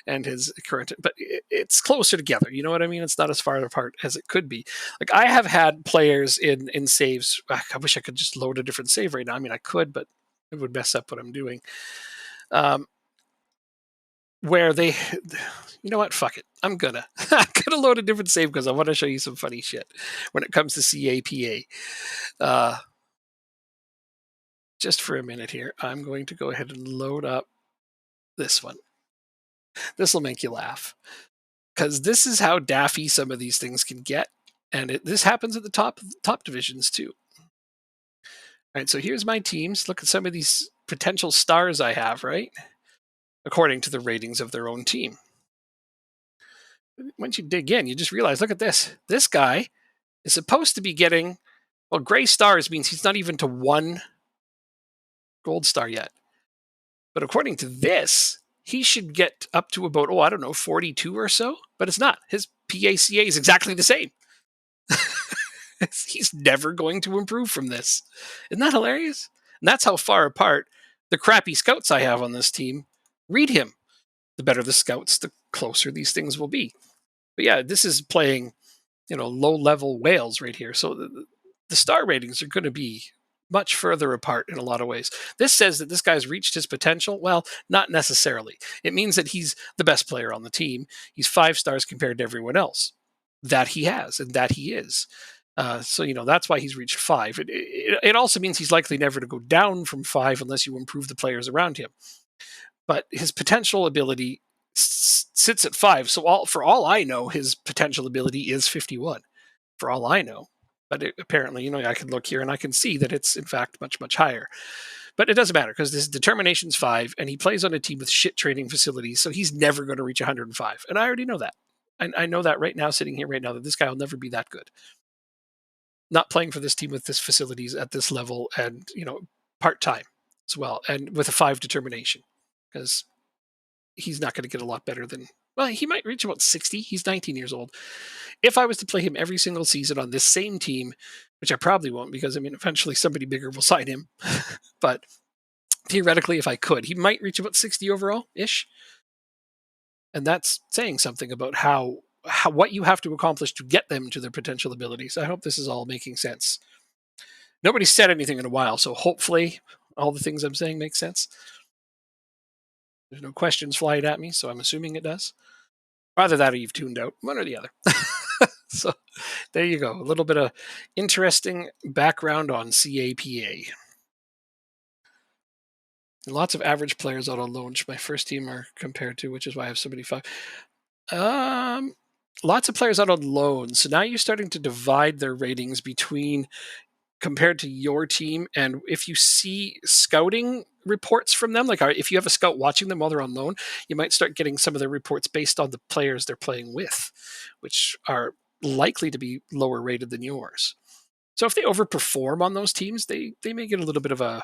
and his current, but it's closer together. You know what I mean? It's not as far apart as it could be. Like I have had players in saves. I wish I could just load a different save right now. I mean, I could, but it would mess up what I'm doing. Where they, you know what? Fuck it. I'm gonna load a different save because I want to show you some funny shit when it comes to CAPA. Just for a minute here, I'm going to go ahead and load up this one. This will make you laugh because this is how daffy some of these things can get, and this happens at the top divisions too. All right, so here's my teams. Look at some of these potential stars I have, right? According to the ratings of their own team. Once you dig in, you just realize, look at this. This guy is supposed to be getting, well, gray stars means he's not even to 1 gold star yet. But according to this, he should get up to about, 42 or so. But it's not. His PACA is exactly the same. He's never going to improve from this. Isn't that hilarious? And that's how far apart the crappy scouts I have on this team read him. The better the scouts, the closer these things will be. But yeah, this is playing, low-level whales right here. So the star ratings are going to be much further apart in a lot of ways. This says that this guy's reached his potential. Well, not necessarily. It means that he's the best player on the team. He's 5 stars compared to everyone else that he has and that he is. So, that's why he's reached 5. It also means he's likely never to go down from 5 unless you improve the players around him. But his potential ability sits at 5. So for all I know, his potential ability is 51. For all I know. But apparently, I can look here and I can see that it's, in fact, much, much higher. But it doesn't matter because this determination's 5, and he plays on a team with shit training facilities, so he's never going to reach 105. And I already know that. I know that right now, sitting here right now, that this guy will never be that good. Not playing for this team with this facilities at this level and, part-time as well, and with a 5 determination. Because he's not going to get a lot better than Well, he might reach about 60. He's 19 years old. If I was to play him every single season on this same team, which I probably won't because, I mean, eventually somebody bigger will sign him. But theoretically, if I could, he might reach about 60 overall ish. And that's saying something about how what you have to accomplish to get them to their potential abilities. I hope this is all making sense. Nobody's said anything in a while, so hopefully all the things I'm saying make sense. There's no questions flying at me, so I'm assuming it does. Either that or you've tuned out, one or the other. So there you go. A little bit of interesting background on CAPA. Lots of average players out on loan, which my first team are compared to, which is why I have so many five. Lots of players out on loan. So now you're starting to divide their ratings between compared to your team. And if you see scouting reports from them, like if you have a scout watching them while they're on loan, you might start getting some of their reports based on the players they're playing with, which are likely to be lower rated than yours. So if they overperform on those teams, they may get a little bit of a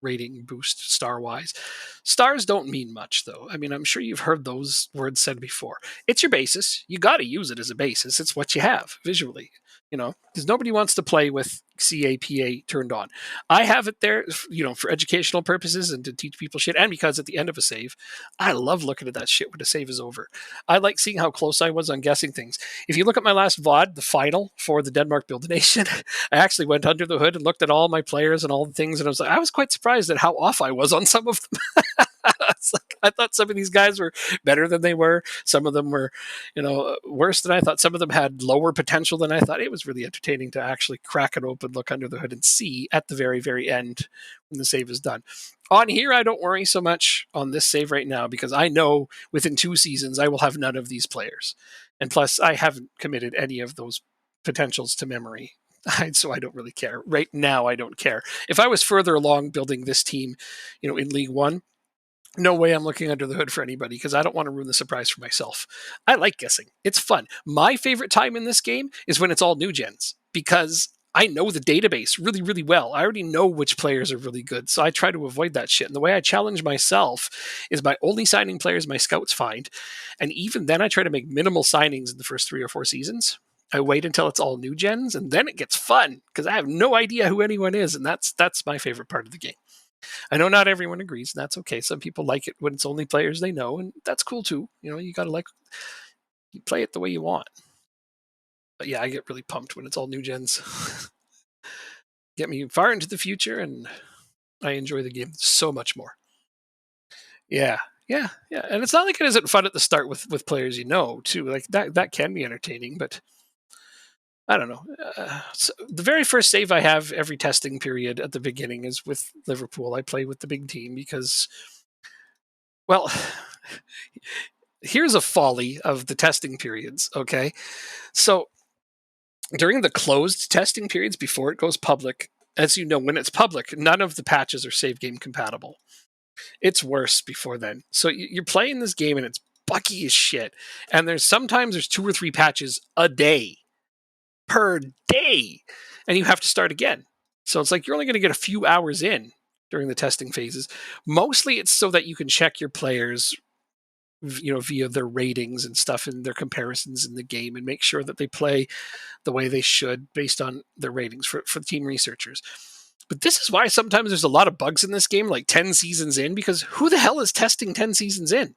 rating boost star wise. Stars don't mean much though. I mean, I'm sure you've heard those words said before. It's your basis. You got to use it as a basis. It's what you have visually, because nobody wants to play with CAPA turned on. I have it there, for educational purposes and to teach people shit. And because at the end of a save, I love looking at that shit when the save is over. I like seeing how close I was on guessing things. If you look at my last VOD, the final for the Denmark Build Nation, I actually went under the hood and looked at all my players and all the things, and I was quite surprised at how off I was on some of them. I thought some of these guys were better than they were. Some of them were, worse than I thought. Some of them had lower potential than I thought. It was really entertaining to actually crack it open, look under the hood, and see at the very, very end when the save is done. On here, I don't worry so much on this save right now because I know within 2 seasons I will have none of these players. And plus, I haven't committed any of those potentials to memory. So I don't really care. Right now, I don't care. If I was further along building this team, in League One, no way I'm looking under the hood for anybody because I don't want to ruin the surprise for myself. I like guessing. It's fun. My favorite time in this game is when it's all new gens because I know the database really, really well. I already know which players are really good. So I try to avoid that shit. And the way I challenge myself is by only signing players my scouts find. And even then, I try to make minimal signings in the first 3 or 4 seasons. I wait until it's all new gens and then it gets fun because I have no idea who anyone is. And that's my favorite part of the game. I know not everyone agrees, and that's okay. Some people like it when it's only players they know, and that's cool too. You got to you play it the way you want. But yeah, I get really pumped when it's all new gens. Get me far into the future, and I enjoy the game so much more. Yeah, yeah, yeah. And it's not like it isn't fun at the start with players too. Like that can be entertaining, but I don't know. So the very first save I have every testing period at the beginning is with Liverpool. I play with the big team because, well, here's a folly of the testing periods, okay? So during the closed testing periods before it goes public, as you know, when it's public, none of the patches are save game compatible. It's worse before then. So you're playing this game and it's buggy as shit. And sometimes there's 2 or 3 patches a day per day. And you have to start again. So it's like you're only going to get a few hours in during the testing phases. Mostly it's so that you can check your players via their ratings and stuff and their comparisons in the game and make sure that they play the way they should based on their ratings for team researchers. But this is why sometimes there's a lot of bugs in this game, like 10 seasons in, because who the hell is testing 10 seasons in?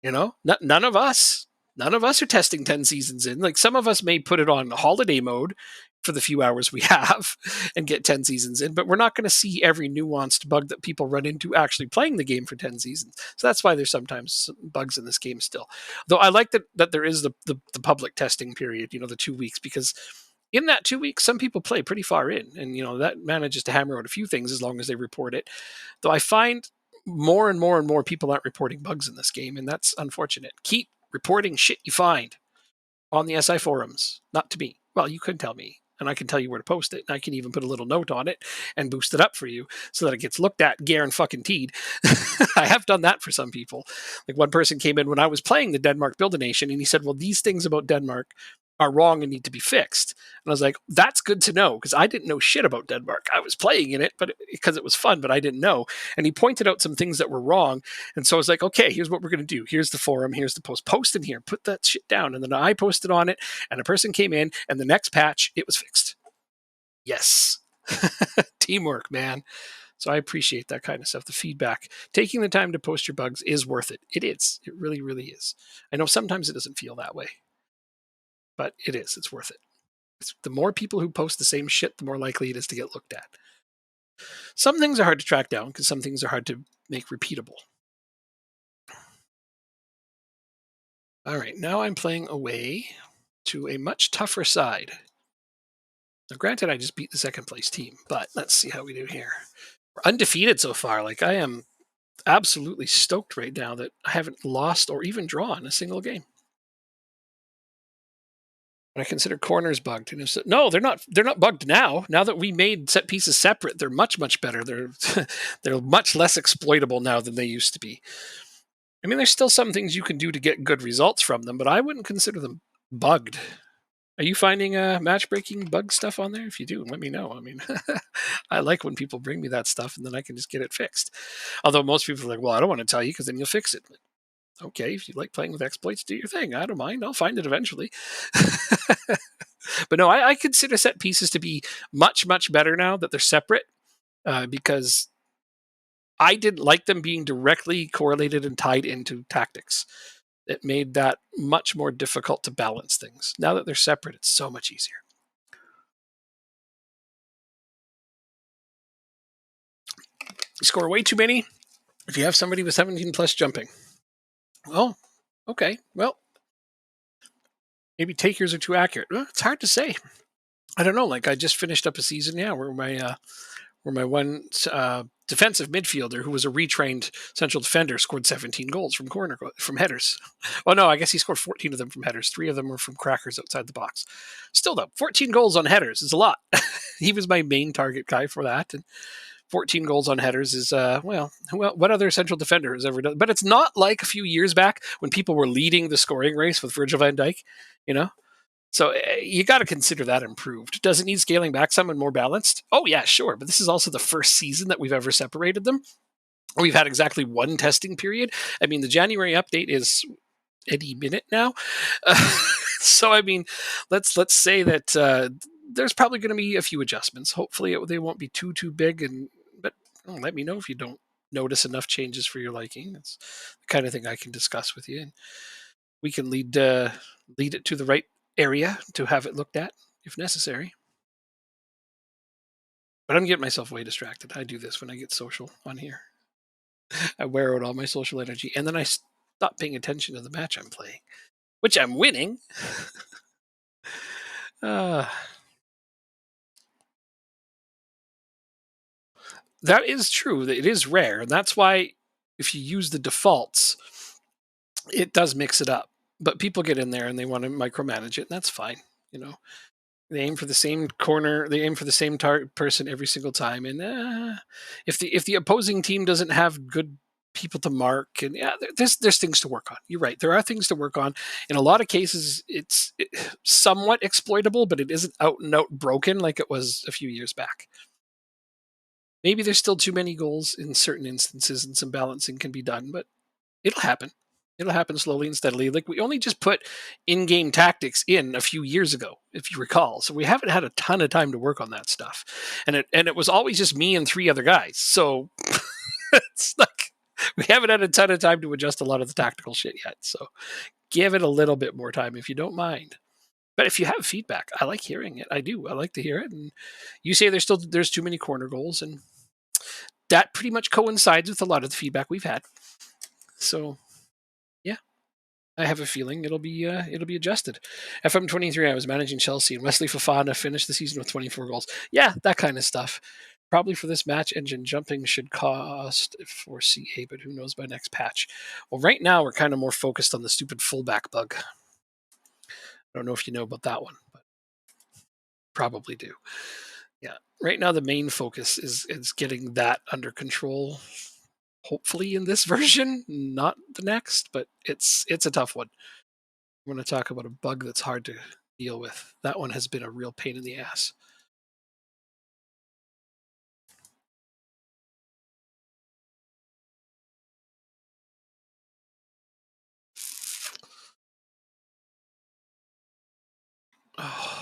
None of us. None of us are testing 10 seasons in. Like some of us may put it on holiday mode for the few hours we have and get 10 seasons in, but we're not going to see every nuanced bug that people run into actually playing the game for 10 seasons. So that's why there's sometimes bugs in this game still. Though I like that there is the public testing period, the 2 weeks, because in that 2 weeks, some people play pretty far in and, that manages to hammer out a few things as long as they report it. Though I find more and more and more people aren't reporting bugs in this game, and that's unfortunate. Keep reporting shit you find on the SI forums, not to me. Well, you could tell me, and I can tell you where to post it. And I can even put a little note on it and boost it up for you so that it gets looked at guaranteed. I have done that for some people. Like one person came in when I was playing the Denmark Build a Nation, and he said, well, these things about Denmark are wrong and need to be fixed. And I was like, that's good to know because I didn't know shit about Denmark. I was playing in it, but because it was fun, but I didn't know. And he pointed out some things that were wrong. And so I was like, okay, here's what we're going to do. Here's the forum. Here's the post. Post in here. Put that shit down. And then I posted on it, and a person came in, and the next patch, it was fixed. Yes. Teamwork, man. So I appreciate that kind of stuff. The feedback, taking the time to post your bugs is worth it. It is. It really, really is. I know sometimes it doesn't feel that way, but it is. It's worth it. The more people who post the same shit, the more likely it is to get looked at. Some things are hard to track down because some things are hard to make repeatable. All right, now I'm playing away to a much tougher side. Now, granted, I just beat the second place team, but let's see how we do here. We're undefeated so far. Like, I am absolutely stoked right now that I haven't lost or even drawn a single game. But I consider corners bugged. And so, no, they're not. They're not bugged now. Now that we made set pieces separate, they're much, much better. They're they're much less exploitable now than they used to be. I mean, there's still some things you can do to get good results from them, but I wouldn't consider them bugged. Are you finding match breaking bug stuff on there? If you do, let me know. I mean, I like when people bring me that stuff and then I can just get it fixed. Although most people are like, well, I don't want to tell you because then you'll fix it. Okay, if you like playing with exploits, do your thing. I don't mind. I'll find it eventually. But no, I consider set pieces to be much, much better now that they're separate because I didn't like them being directly correlated and tied into tactics. It made that much more difficult to balance things. Now that they're separate, it's so much easier. You score way too many if you have somebody with 17 plus jumping. Well, okay. Well, maybe takers are too accurate. Well, it's hard to say. I don't know. Like I just finished up a season, yeah, where my one defensive midfielder who was a retrained central defender scored 17 goals from headers. Oh no, I guess he scored 14 of them from headers. 3 of them were from crackers outside the box. Still though, 14 goals on headers is a lot. He was my main target guy for that, and 14 goals on headers is well, what other central defender has ever done? But it's not like a few years back when people were leading the scoring race with Virgil van Dijk, you know. So you got to consider that improved. Does it need scaling back some and more balanced? Oh yeah, sure. But this is also the first season that we've ever separated them. We've had exactly one testing period. I mean, the January update is any minute now. So I mean, let's say that there's probably going to be a few adjustments. Hopefully, they won't be too big. But let me know if you don't notice enough changes for your liking. It's the kind of thing I can discuss with you, and we can lead it to the right area to have it looked at if necessary. But I'm getting myself way distracted. I do this when I get social on here. I wear out all my social energy, and then I stop paying attention to the match I'm playing, which I'm winning. uh, that is true. It is rare, and that's why if you use the defaults, it does mix it up. But people get in there and they want to micromanage it, and that's fine. You know, they aim for the same corner. They aim for the same person every single time. And if the opposing team doesn't have good people to mark, and yeah, there's things to work on. You're right. There are things to work on. In a lot of cases, it's somewhat exploitable, but it isn't out and out broken like it was a few years back. Maybe there's still too many goals in certain instances, and some balancing can be done, but it'll happen. It'll happen slowly and steadily. Like we only just put in-game tactics in a few years ago, if you recall. So we haven't had a ton of time to work on that stuff. And it was always just me and 3 other guys. So it's like we haven't had a ton of time to adjust a lot of the tactical shit yet. So give it a little bit more time if you don't mind. But if you have feedback, I like hearing it. I do. I like to hear it. And you say there's too many corner goals, and that pretty much coincides with a lot of the feedback we've had. So yeah, I have a feeling it'll be adjusted. FM23, I was managing Chelsea, and Wesley Fofana finished the season with 24 goals. Yeah, that kind of stuff. Probably for this match, engine jumping should cost for CA, but who knows by next patch. Well, right now we're kind of more focused on the stupid fullback bug. I don't know if you know about that one, but probably do. Yeah, right now the main focus is getting that under control. Hopefully in this version, not the next, but it's a tough one. I'm going to talk about a bug that's hard to deal with. That one has been a real pain in the ass. Oh.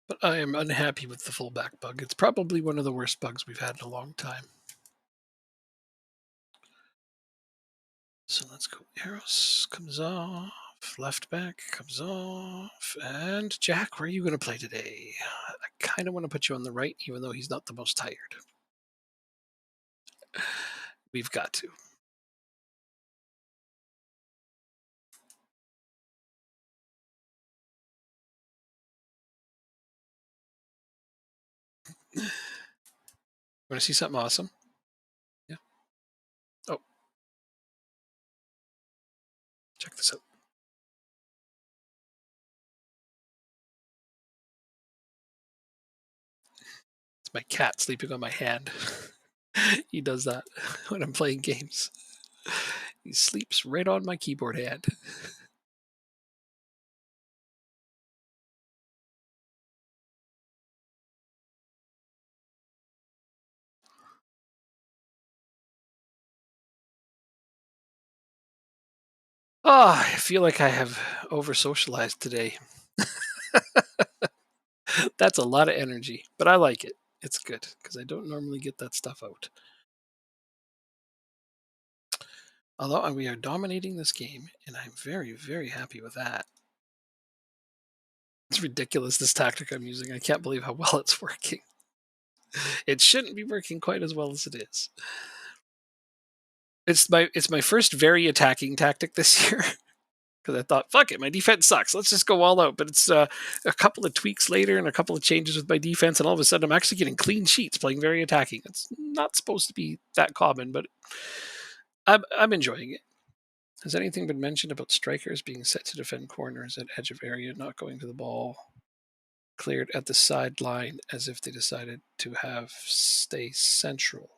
But I am unhappy with the fullback bug. It's probably one of the worst bugs we've had in a long time. So let's go. Arrows comes off. Left back comes off. And Jack, where are you going to play today? I kind of want to put you on the right, even though he's not the most tired. We've got to. Want to see something awesome? Yeah. Oh, check this out. It's my cat sleeping on my hand. He does that when I'm playing games. He sleeps right on my keyboard hand. Oh, I feel like I have over socialized today. That's a lot of energy, but I like it. It's good because I don't normally get that stuff out. Although we are dominating this game, and I'm very, very happy with that. It's ridiculous, this tactic I'm using. I can't believe how well it's working. It shouldn't be working quite as well as it is. It's my first very attacking tactic this year because I thought, fuck it, my defense sucks. Let's just go all out. But it's a couple of tweaks later and a couple of changes with my defense, and all of a sudden I'm actually getting clean sheets playing very attacking. It's not supposed to be that common, but I'm enjoying it. Has anything been mentioned about strikers being set to defend corners at edge of area, not going to the ball, cleared at the sideline as if they decided to have stay central?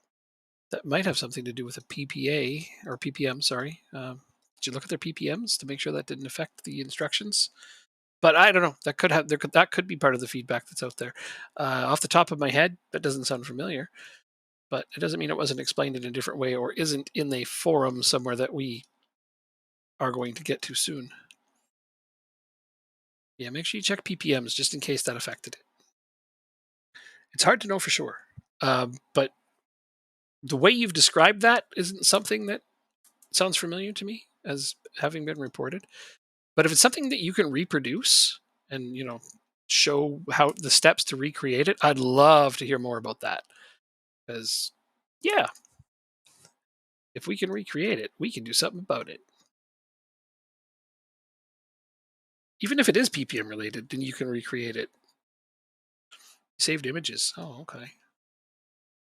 That might have something to do with a PPA or PPM. Sorry. Did you look at their PPMs to make sure that didn't affect the instructions? But I don't know. That could be part of the feedback that's out there. Off the top of my head, that doesn't sound familiar, but it doesn't mean it wasn't explained in a different way or isn't in the forum somewhere that we are going to get to soon. Yeah, make sure you check PPMs just in case that affected it. It's hard to know for sure, but the way you've described that isn't something that sounds familiar to me as having been reported. But if it's something that you can reproduce and show how the steps to recreate it, I'd love to hear more about that. Because yeah, if we can recreate it, we can do something about it. Even if it is PPM related, then you can recreate it. Saved images. Oh, okay.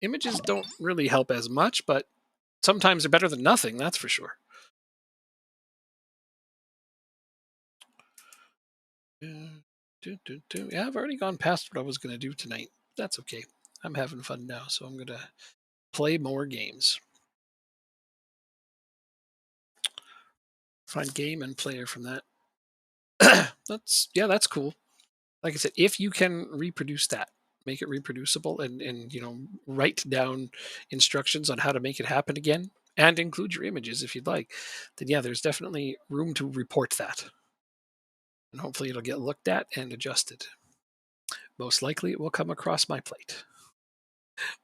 Images don't really help as much, but sometimes they're better than nothing, that's for sure. Yeah, I've already gone past what I was going to do tonight. That's okay. I'm having fun now, so I'm going to play more games. Find game and player from that. That's cool. Like I said, if you can reproduce that, make it reproducible and write down instructions on how to make it happen again and include your images if you'd like, then yeah, there's definitely room to report that. And hopefully it'll get looked at and adjusted. Most likely it will come across my plate.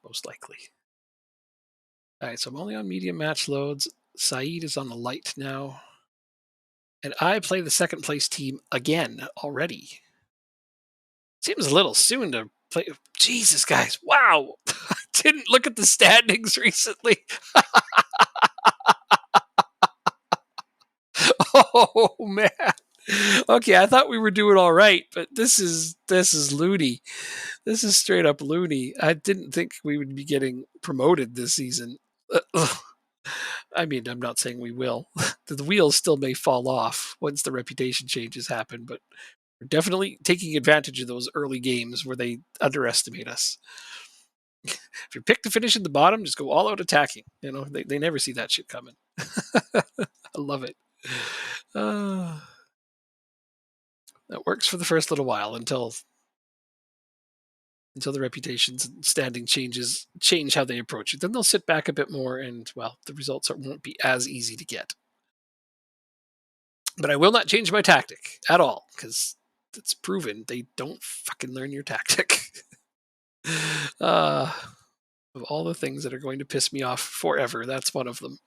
Most likely. All right, so I'm only on medium match loads. Saeed is on the light now. And I play the second place team again already. Seems a little soon to play. Jesus, guys. Wow. I didn't look at the standings recently. Oh, man. Okay, I thought we were doing all right, but this is loony. This is straight up loony. I didn't think we would be getting promoted this season. I mean, I'm not saying we will. The wheels still may fall off once the reputation changes happen, but We're definitely taking advantage of those early games where they underestimate us. If you're picked to finish in the bottom, just go all out attacking. They never see that shit coming. I love it. Uh, that works for the first little while until the reputations and standing change how they approach it. Then they'll sit back a bit more, and well, the results won't be as easy to get. But I will not change my tactic at all because it's proven they don't fucking learn your tactic. uh, of all the things that are going to piss me off forever, that's one of them.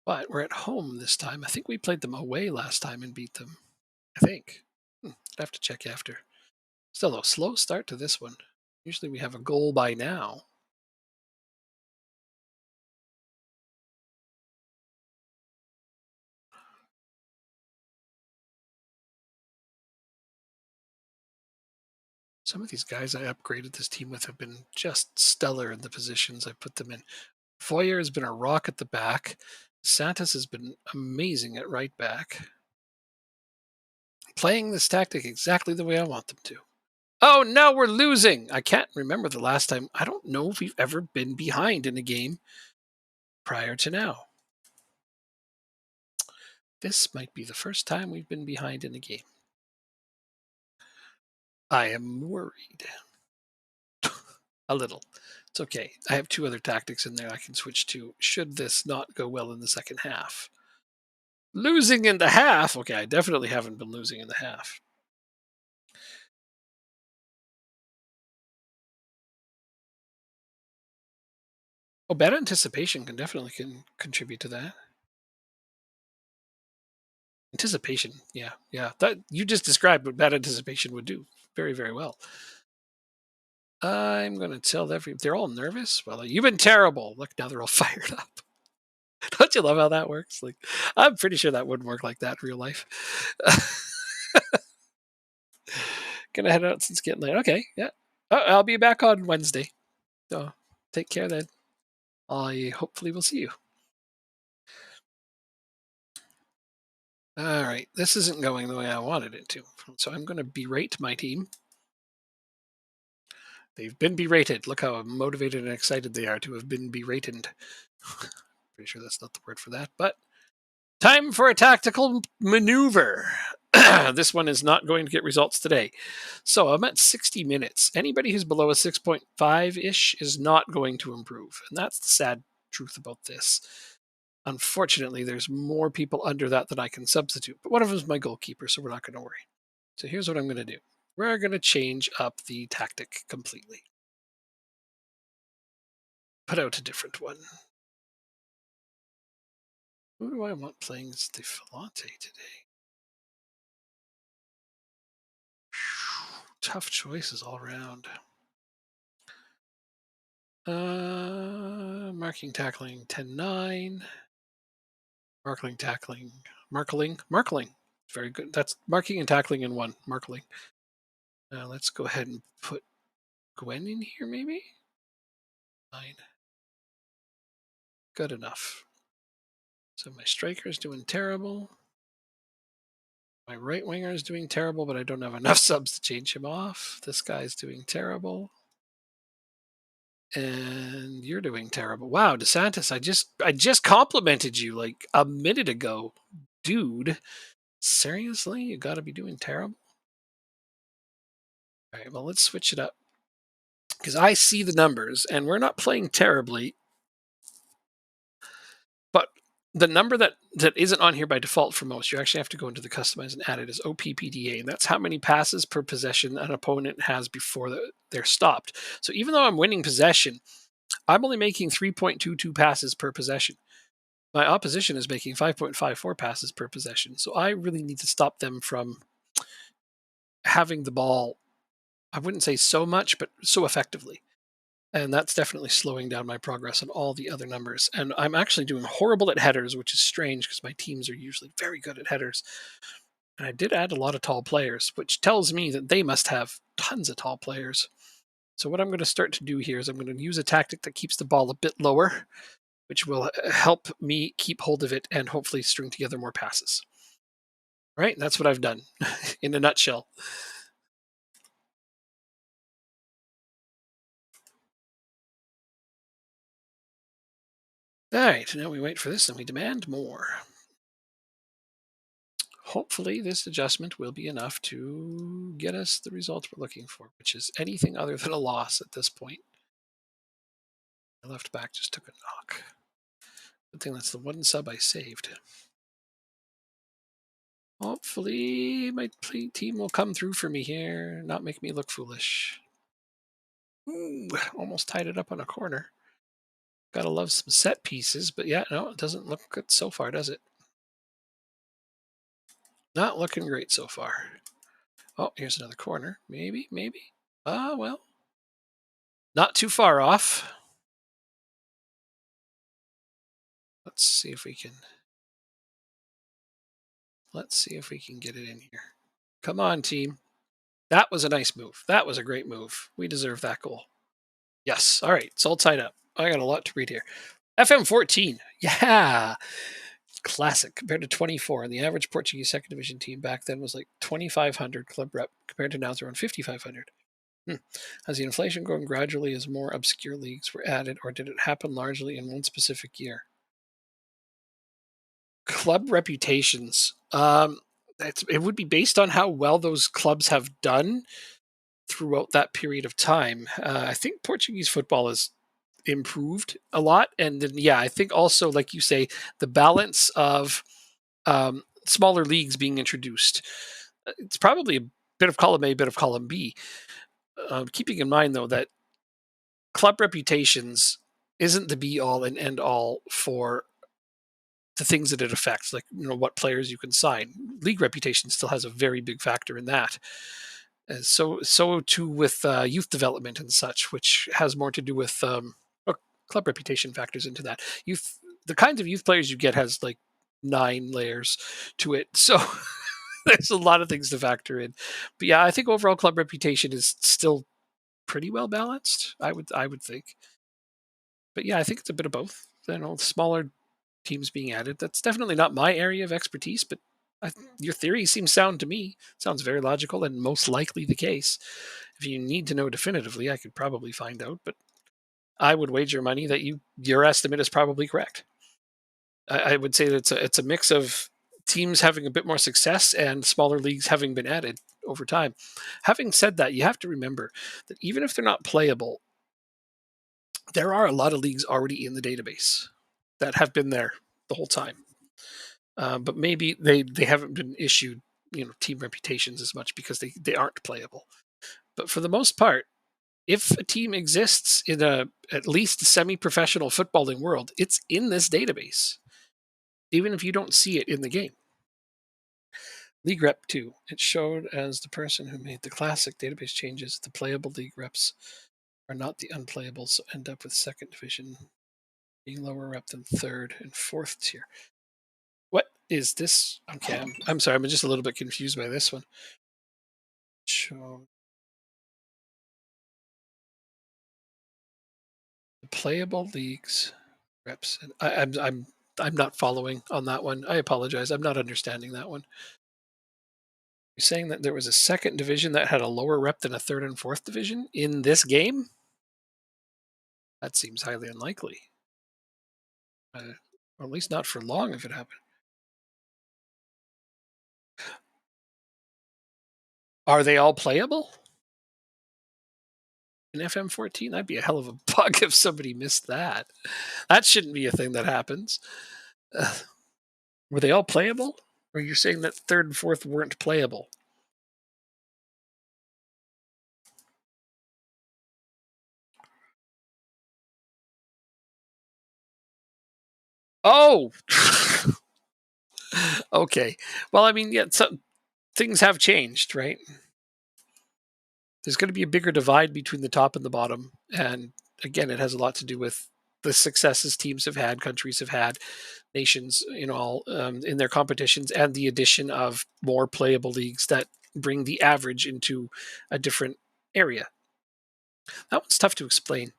But we're at home this time. I think we played them away last time and beat them. I think. I'd have to check after. Still, though, slow start to this one. Usually we have a goal by now. Some of these guys I upgraded this team with have been just stellar in the positions I put them in. Foyer has been a rock at the back. Santos has been amazing at right back. Playing this tactic exactly the way I want them to. Oh no, we're losing. I can't remember the last time. I don't know if we've ever been behind in a game prior to now. This might be the first time we've been behind in a game. I am worried. A little. It's okay. I have 2 other tactics in there I can switch to should this not go well in the second half. Losing in the half? Okay, I definitely haven't been losing in the half. Oh, bad anticipation can contribute to that. Anticipation, yeah. That you just described what bad anticipation would do very, very well. I'm going to tell they're all nervous. Well, you've been terrible. Look, now they're all fired up. Don't you love how that works? Like, I'm pretty sure that wouldn't work like that in real life. Gonna head out since it's getting late. Okay, yeah. I'll be back on Wednesday. So take care then. I hopefully will see you. All right, this isn't going the way I wanted it to. So I'm going to berate my team. They've been berated. Look how motivated and excited they are to have been berated. Pretty sure that's not the word for that, but time for a tactical maneuver. This one is not going to get results today. So I'm at 60 minutes. Anybody who's below a 6.5-ish is not going to improve. And that's the sad truth about this. Unfortunately, there's more people under that than I can substitute. But one of them is my goalkeeper, so we're not going to worry. So here's what I'm going to do. We're going to change up the tactic completely. Put out a different one. Who do I want playing as De Filante today? Tough choices all around. Marking, tackling, 10-9. Markling. Very good. That's marking and tackling in one. Markling. Let's go ahead and put Gwen in here, maybe? 9. Good enough. So my striker's doing terrible. My right winger is doing terrible, but I don't have enough subs to change him off. This guy's doing terrible. And you're doing terrible. Wow, DeSantis, I just complimented you like a minute ago. Dude, seriously? You got to be doing terrible? All right, well, let's switch it up. Because I see the numbers, and we're not playing terribly. But the number that isn't on here by default for most, you actually have to go into the customize and add it as OPPDA, and that's how many passes per possession an opponent has before they're stopped. So even though I'm winning possession, I'm only making 3.22 passes per possession. My opposition is making 5.54 passes per possession. So I really need to stop them from having the ball, I wouldn't say so much, but so effectively. And that's definitely slowing down my progress on all the other numbers. And I'm actually doing horrible at headers, which is strange because my teams are usually very good at headers. And I did add a lot of tall players, which tells me that they must have tons of tall players. So what I'm going to start to do here is I'm going to use a tactic that keeps the ball a bit lower, which will help me keep hold of it and hopefully string together more passes. Right? That's what I've done in a nutshell. All right, now we wait for this and we demand more. Hopefully this adjustment will be enough to get us the result we're looking for, which is anything other than a loss at this point. My left back just took a knock. Good thing that's the one sub I saved. Hopefully my team will come through for me here, not make me look foolish. Ooh, almost tied it up on a corner. Gotta love some set pieces, but yeah, no, it doesn't look good so far, does it? Not looking great so far. Oh, here's another corner. Maybe, maybe. Ah, well. Not too far off. Let's see if we can. Let's see if we can get it in here. Come on, team. That was a nice move. That was a great move. We deserve that goal. Yes. All right. It's all tied up. I got a lot to read here. FM 14. Yeah. Classic compared to 24. And the average Portuguese second division team back then was like 2,500 club rep compared to now it's around 5,500. Has the inflation grown gradually as more obscure leagues were added, or did it happen largely in one specific year? Club reputations. It would be based on how well those clubs have done throughout that period of time. I think Portuguese football has improved a lot, and then yeah, I think also, like you say, the balance of smaller leagues being introduced. It's probably a bit of column A, bit of column B. Keeping in mind though that club reputations isn't the be all and end all for the things that it affects, like what players you can sign. League reputation still has a very big factor in that. So too with youth development and such, which has more to do with club reputation factors into that. Youth, the kinds of youth players you get has like 9 layers to it. So there's a lot of things to factor in. But yeah, I think overall club reputation is still pretty well balanced. I would think. But yeah, I think it's a bit of both. Smaller teams being added. That's definitely not my area of expertise, but your theory seems sound to me. Sounds very logical and most likely the case. If you need to know definitively, I could probably find out, but I would wager money that your estimate is probably correct. I would say that it's a mix of teams having a bit more success and smaller leagues having been added over time. Having said that, you have to remember that even if they're not playable, there are a lot of leagues already in the database that have been there the whole time. But maybe they haven't been issued team reputations as much because they aren't playable. But for the most part, if a team exists in a at least semi-professional footballing world, it's in this database, even if you don't see it in the game. League Rep 2. It showed as the person who made the classic database changes. The playable league reps are not the unplayable, so end up with second division being lower rep than third and fourth tier. What is this? Okay, I'm sorry. I'm just a little bit confused by this one. Show the playable leagues reps. And I'm not following on that one. I apologize. I'm not understanding that one. You're saying that there was a second division that had a lower rep than a third and fourth division in this game? That seems highly unlikely. Or at least not for long if it happened. Are they all playable? In FM14? That'd be a hell of a bug if somebody missed that. That shouldn't be a thing that happens. Were they all playable? Or you're saying that third and fourth weren't playable? Oh! Okay. Well, I mean, yeah, things have changed, right? There's going to be a bigger divide between the top and the bottom. And again, it has a lot to do with the successes teams have had, countries have had, nations in all in their competitions, and the addition of more playable leagues that bring the average into a different area. That one's tough to explain.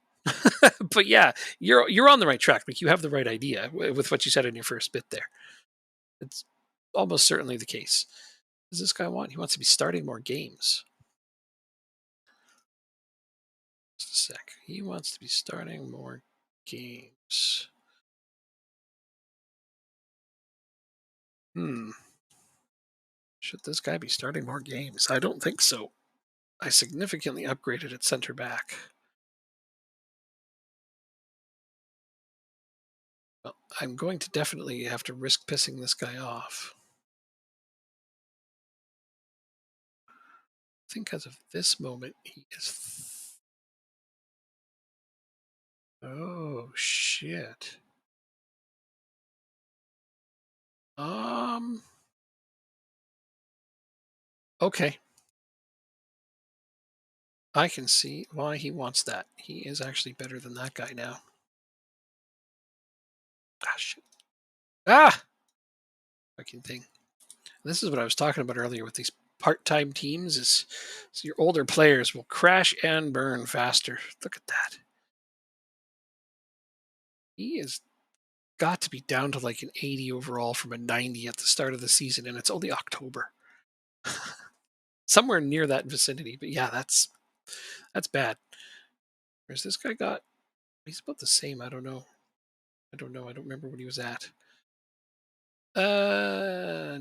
But yeah, you're on the right track. Like you have the right idea with what you said in your first bit there. It's almost certainly the case. What does this guy want? He wants to be starting more games. Just a sec. He wants to be starting more games. Should this guy be starting more games? I don't think so. I significantly upgraded at center back. Well, I'm going to definitely have to risk pissing this guy off. I think as of this moment, he is. Oh, shit. Um. Okay. I can see why he wants that. He is actually better than that guy now. Ah, shit. Ah! Fucking thing. This is what I was talking about earlier with these part-time teams is so your older players will crash and burn faster. Look at that. He has got to be down to like an 80 overall from a 90 at the start of the season, and it's only October. Somewhere near that vicinity. But yeah, that's bad. Where's this guy got? He's about the same. I don't know. I don't know. I don't remember what he was at.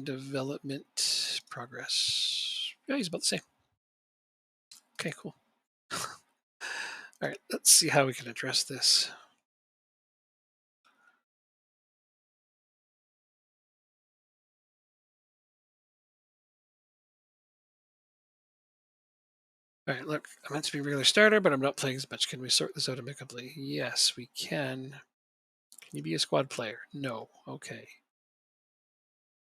Development progress. Yeah, he's about the same. Okay, cool. All right, let's see how we can address this. All right, look, I'm meant to be a regular starter, but I'm not playing as much. Can we sort this out amicably? Yes, we can. Can you be a squad player? No. Okay.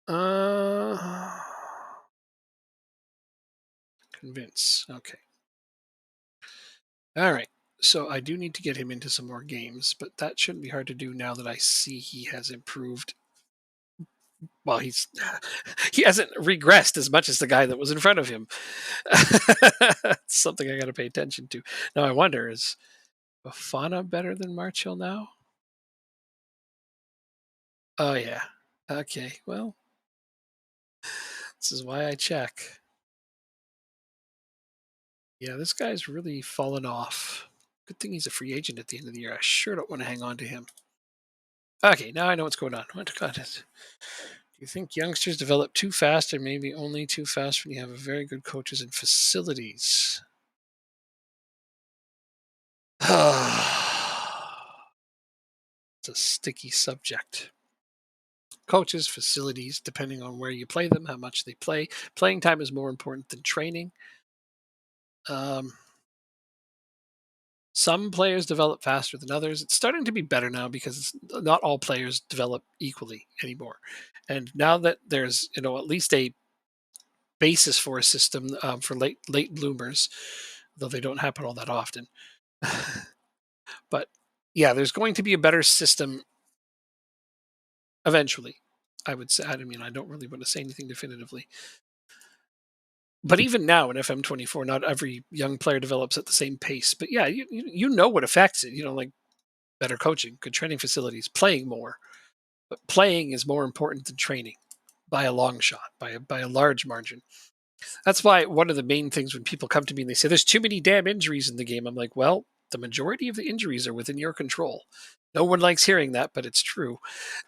Uh, convince. Okay. All right. So I do need to get him into some more games, but that shouldn't be hard to do now that I see he has improved. Well, he hasn't regressed as much as the guy that was in front of him. It's something I got to pay attention to. Now I wonder, is Bafana better than Marchill now? Oh yeah. Okay. Well, this is why I check. Yeah, this guy's really fallen off. Good thing he's a free agent at the end of the year. I sure don't want to hang on to him. Okay, now I know what's going on. What got it? Do you think youngsters develop too fast or maybe only too fast when you have a very good coaches and facilities? It's a sticky subject. Coaches, facilities, depending on where you play them, how much they play. Playing time is more important than training. Um, some players develop faster than others. It's starting to be better now because not all players develop equally anymore. And now that there's at least a basis for a system for late bloomers, though they don't happen all that often. But yeah, there's going to be a better system eventually. I would say. I mean, I don't really want to say anything definitively. But even now in FM24, not every young player develops at the same pace. But yeah, you know what affects it. Like better coaching, good training facilities, playing more. But playing is more important than training by a long shot, by a large margin. That's why one of the main things when people come to me and they say there's too many damn injuries in the game, I'm like, well, the majority of the injuries are within your control. No one likes hearing that, but it's true.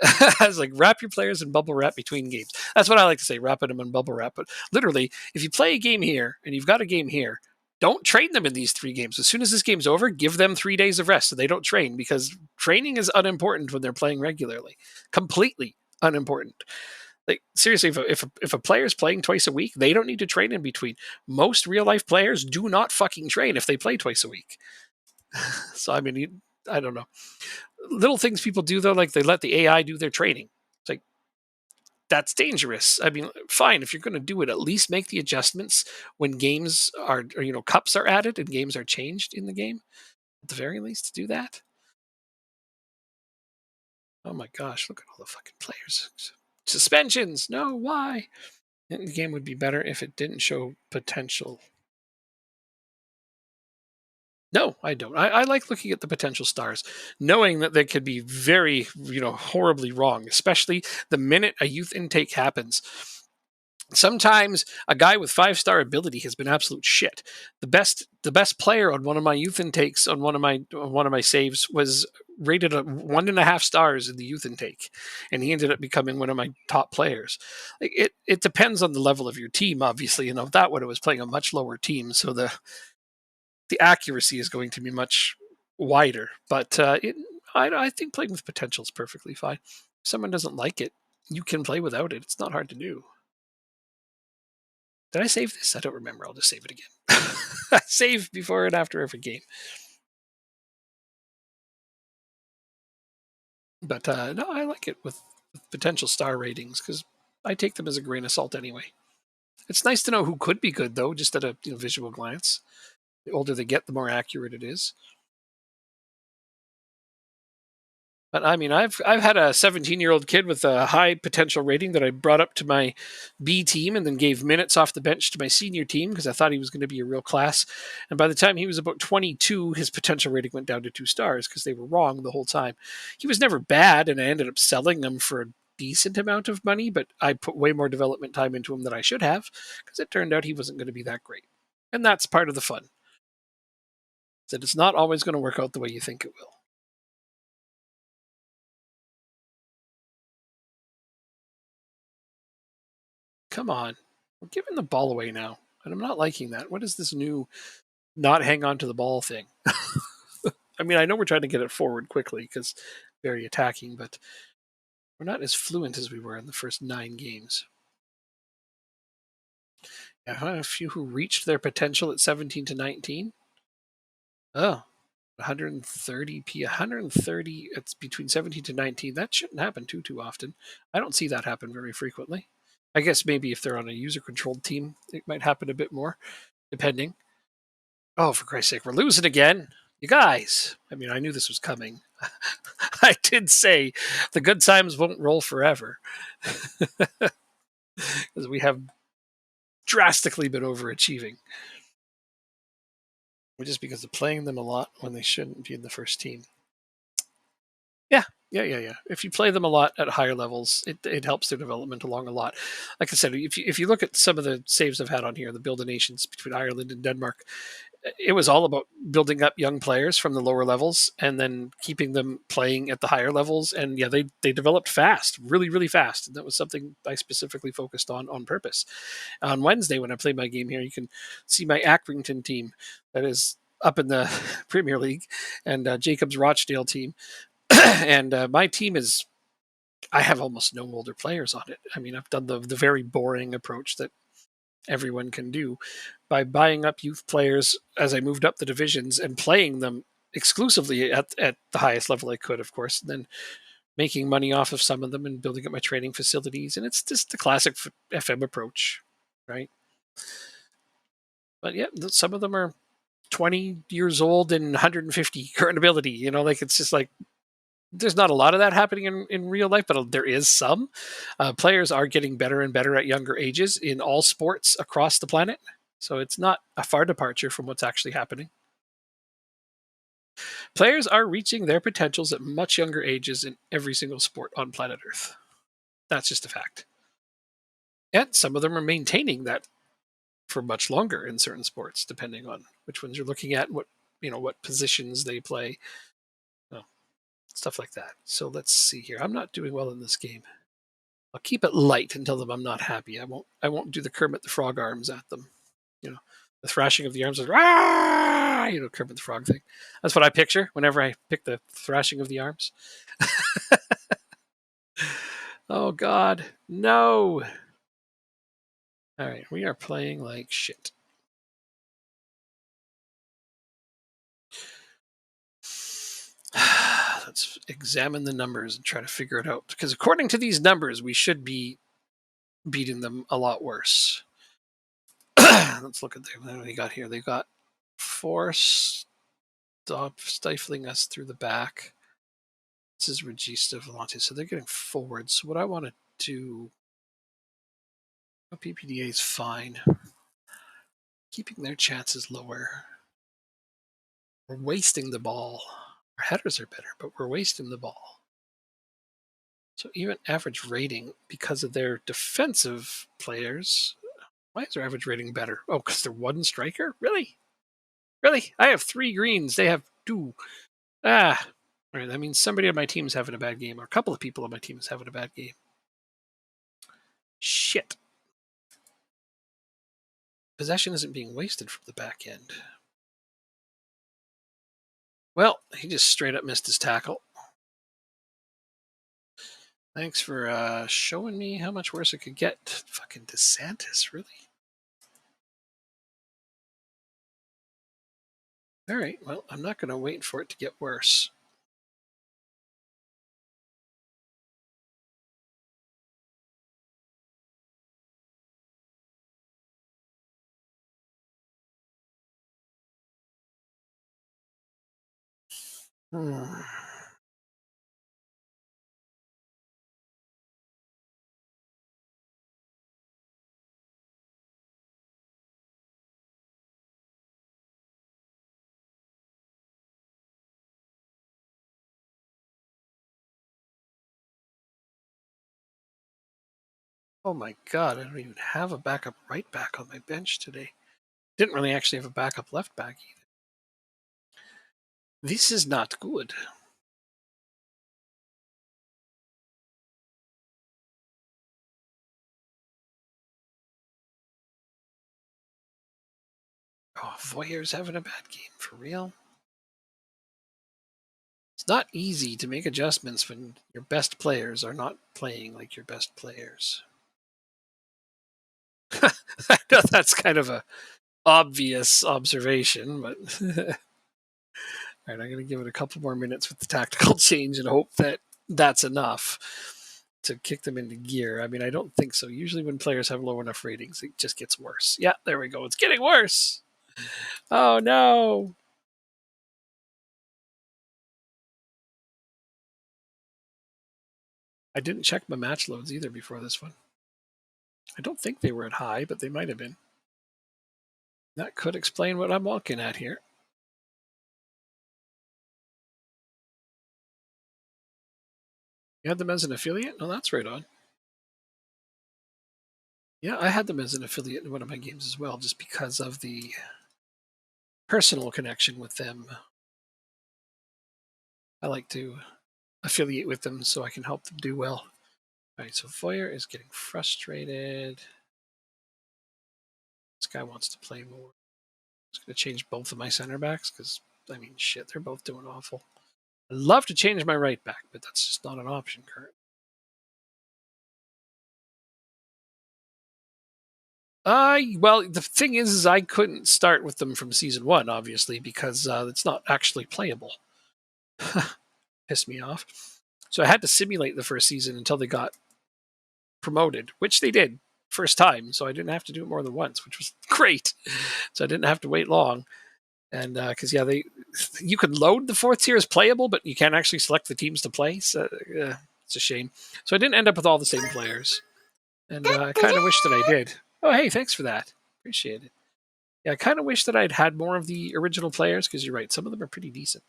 I was like, wrap your players in bubble wrap between games. That's what I like to say, wrapping them in bubble wrap. But literally, if you play a game here and you've got a game here, don't train them in these 3 games. As soon as this game's over, give them 3 days of rest so they don't train because training is unimportant when they're playing regularly. Completely unimportant. Like seriously, if a player is playing twice a week, they don't need to train in between. Most real life players do not fucking train if they play twice a week. So I mean, I don't know. Little things people do though, like they let the AI do their training. It's like that's dangerous. I mean, fine if you're going to do it, at least make the adjustments when games are, or, cups are added and games are changed in the game. At the very least, do that. Oh my gosh, look at all the fucking players. Suspensions. No, why? The game would be better if it didn't show potential. No, I don't. I like looking at the potential stars, knowing that they could be very, horribly wrong, especially the minute a youth intake happens. Sometimes a guy with 5-star ability has been absolute shit. The best player on one of my youth intakes on one of my saves was rated at 1.5 stars in the youth intake, and he ended up becoming one of my top players. Like, it depends on the level of your team, obviously. That one, it was playing a much lower team, so the accuracy is going to be much wider. But I think playing with potential is perfectly fine. If someone doesn't like it, you can play without it. It's not hard to do. Did I save this? I don't remember. I'll just save it again. I save before and after every game. But no, I like it with potential star ratings because I take them as a grain of salt anyway. It's nice to know who could be good though, just at a visual glance. The older they get, the more accurate it is. But I mean, I've had a 17-year-old kid with a high potential rating that I brought up to my B team and then gave minutes off the bench to my senior team because I thought he was going to be a real class. And by the time he was about 22, his potential rating went down to 2 stars because they were wrong the whole time. He was never bad, and I ended up selling him for a decent amount of money, but I put way more development time into him than I should have because it turned out he wasn't going to be that great. And that's part of the fun. That it's not always going to work out the way you think it will. Come on. We're giving the ball away now. And I'm not liking that. What is this new not hang on to the ball thing? I mean, I know we're trying to get it forward quickly because very attacking, but we're not as fluent as we were in the first 9 games. Yeah, a few who reached their potential at 17 to 19. Oh, 130 130. It's between 17 to 19. That shouldn't happen too often. I don't see that happen very frequently. I guess maybe if they're on a user controlled team, it might happen a bit more, depending. Oh, for Christ's sake, we're losing again. You guys. I mean, I knew this was coming. I did say the good times won't roll forever because we have drastically been overachieving. Just because of playing them a lot when they shouldn't be in the first team. Yeah, yeah. If you play them a lot at higher levels, it helps their development along a lot. Like I said, if you look at some of the saves I've had on here, the Build a Nations between Ireland and Denmark, it was all about building up young players from the lower levels and then keeping them playing at the higher levels. And yeah, they developed fast, really fast. And that was something I specifically focused on purpose. On Wednesday, when I played my game here, you can see my Accrington team that is up in the Premier League and Jacob's Rochdale team. And my team is, I have almost no older players on it. I mean, I've done the very boring approach that everyone can do by buying up youth players as I moved up the divisions and playing them exclusively at the highest level I could, of course, and then making money off of some of them and building up my training facilities. And it's just the classic FM approach, right? But yeah, some of them are 20 years old and 150 current ability. Like it's just like there's not a lot of that happening in real life, but there is some. Players are getting better and better at younger ages in all sports across the planet. So it's not a far departure from what's actually happening. Players are reaching their potentials at much younger ages in every single sport on planet Earth. That's just a fact. And some of them are maintaining that for much longer in certain sports, depending on which ones you're looking at, what positions they play, well, stuff like that. So let's see here. I'm not doing well in this game. I'll keep it light and tell them I'm not happy. I won't do the Kermit the Frog arms at them. The thrashing of the arms is ah, Kermit the Frog thing. That's what I picture whenever I pick the thrashing of the arms. Oh God, no! All right, we are playing like shit. Let's examine the numbers and try to figure it out. Because according to these numbers, we should be beating them a lot worse. Let's look at them. What do they got here? They got 4 stop stifling us through the back. This is Regista Volante, so they're getting forward. So what I want to do... PPDA is fine. Keeping their chances lower. We're wasting the ball. Our headers are better, but we're wasting the ball. So even average rating, because of their defensive players... Why is their average rating better? Oh, because they're one striker? Really? Really? I have 3 greens. They have 2. Ah. All right, that means somebody on my team is having a bad game, or a couple of people on my team is having a bad game. Shit. Possession isn't being wasted from the back end. Well, he just straight up missed his tackle. Thanks for showing me how much worse it could get. Fucking DeSantis, really? All right, well, I'm not going to wait for it to get worse. Oh my god, I don't even have a backup right back on my bench today. Didn't really actually have a backup left back either. This is not good. Oh, Voyer's having a bad game, for real? It's not easy to make adjustments when your best players are not playing like your best players. I know that's kind of a obvious observation, but all right, I'm going to give it a couple more minutes with the tactical change and hope that that's enough to kick them into gear. I mean, I don't think so. Usually when players have low enough ratings, it just gets worse. Yeah, there we go. It's getting worse. Oh, no. I didn't check my match loads either before this one. I don't think they were at high, but they might have been. That could explain what I'm looking at here. You had them as an affiliate? No, that's right on. Yeah, I had them as an affiliate in one of my games as well, just because of the personal connection with them. I like to affiliate with them so I can help them do well. All right, so Foyer is getting frustrated. This guy wants to play more. I'm just going to change both of my center backs because, I mean, shit, they're both doing awful. I'd love to change my right back, but that's just not an option currently. Well, the thing is I couldn't start with them from season 1, obviously, because it's not actually playable. Pissed me off. So I had to simulate the first season until they got promoted, which they did first time. So I didn't have to do it more than once, which was great. So I didn't have to wait long. And because you can load the 4th tier as playable, but you can't actually select the teams to play. So it's a shame. So I didn't end up with all the same players, and I kind of wish that I did. Oh, hey, thanks for that. Appreciate it. Yeah, I kind of wish that I'd had more of the original players because you're right, some of them are pretty decent.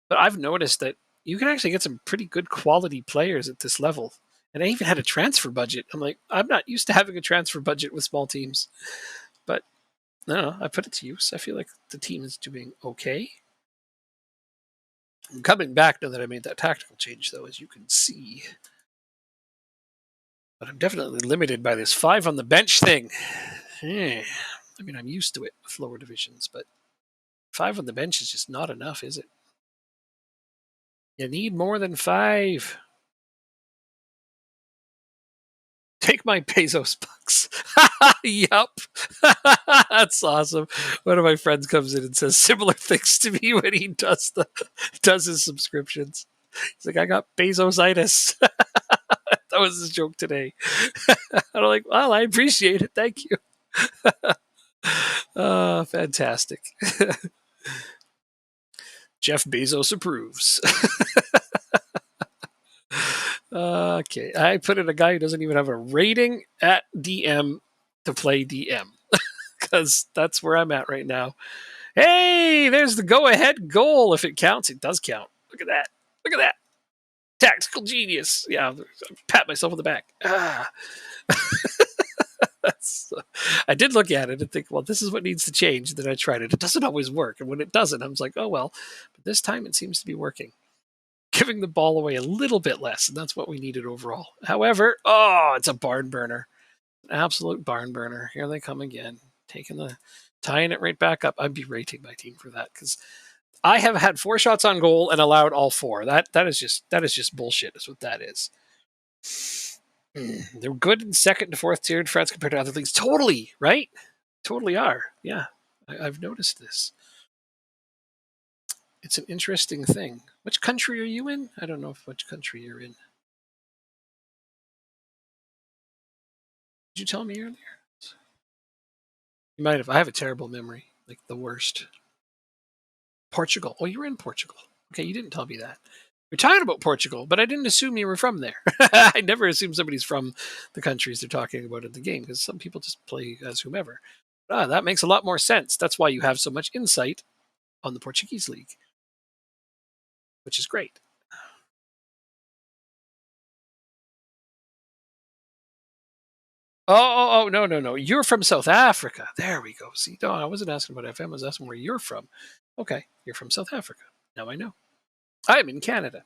But I've noticed that you can actually get some pretty good quality players at this level. And I even had a transfer budget. I'm like, I'm not used to having a transfer budget with small teams. But no, I put it to use. I feel like the team is doing okay. I'm coming back now that I made that tactical change, though, as you can see. But I'm definitely limited by this 5 on the bench thing. I mean, I'm used to it with lower divisions, but 5 on the bench is just not enough, is it? You need more than 5. Take my Bezos bucks. Yup. That's awesome. One of my friends comes in and says similar things to me when he does his subscriptions. He's like, I got Bezositis. That was his joke today. And I'm like, well, I appreciate it. Thank you. Fantastic. Jeff Bezos approves. Okay, I put in a guy who doesn't even have a rating at DM to play DM because that's where I'm at right now. Hey, there's the go-ahead goal. If it counts, it does count. Look at that. Look at that. Tactical genius. Yeah, pat myself on the back. I did look at it and think, well, this is what needs to change. Then I tried it. It doesn't always work. And when it doesn't, I was like, oh, well. But this time it seems to be working. Giving the ball away a little bit less. And that's what we needed overall. However, oh, it's a barn burner. An absolute barn burner. Here they come again. Tying it right back up. I'd be rating my team for that because I have had 4 shots on goal and allowed all 4. That is just bullshit. Is what that is. They're good in second to fourth tier in France compared to other leagues. Totally, right? Totally are. Yeah, I've noticed this. It's an interesting thing. Which country are you in? I don't know which country you're in. Did you tell me earlier? You might have. I have a terrible memory, like the worst. Portugal. Oh, you were in Portugal. Okay, you didn't tell me that. We're talking about Portugal, but I didn't assume you were from there. I never assume somebody's from the countries they're talking about in the game because some people just play as whomever. That makes a lot more sense. That's why you have so much insight on the Portuguese league, which is great. Oh, no. You're from South Africa. There we go. See, no, I wasn't asking about FM. I was asking where you're from. Okay, you're from South Africa. Now I know. I'm in Canada.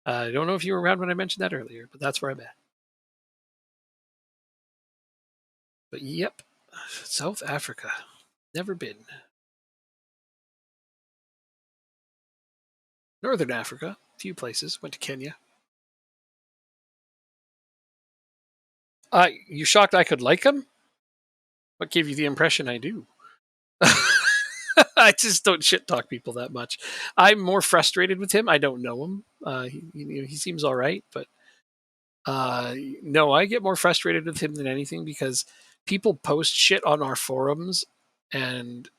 I don't know if you were around when I mentioned that earlier, but that's where I'm at. But yep, South Africa. Never been. Northern Africa, a few places. Went to Kenya. You shocked I could like him? What gave you the impression I do? I just don't shit talk people that much. I'm more frustrated with him. I don't know him. He seems all right, but no, I get more frustrated with him than anything because people post shit on our forums and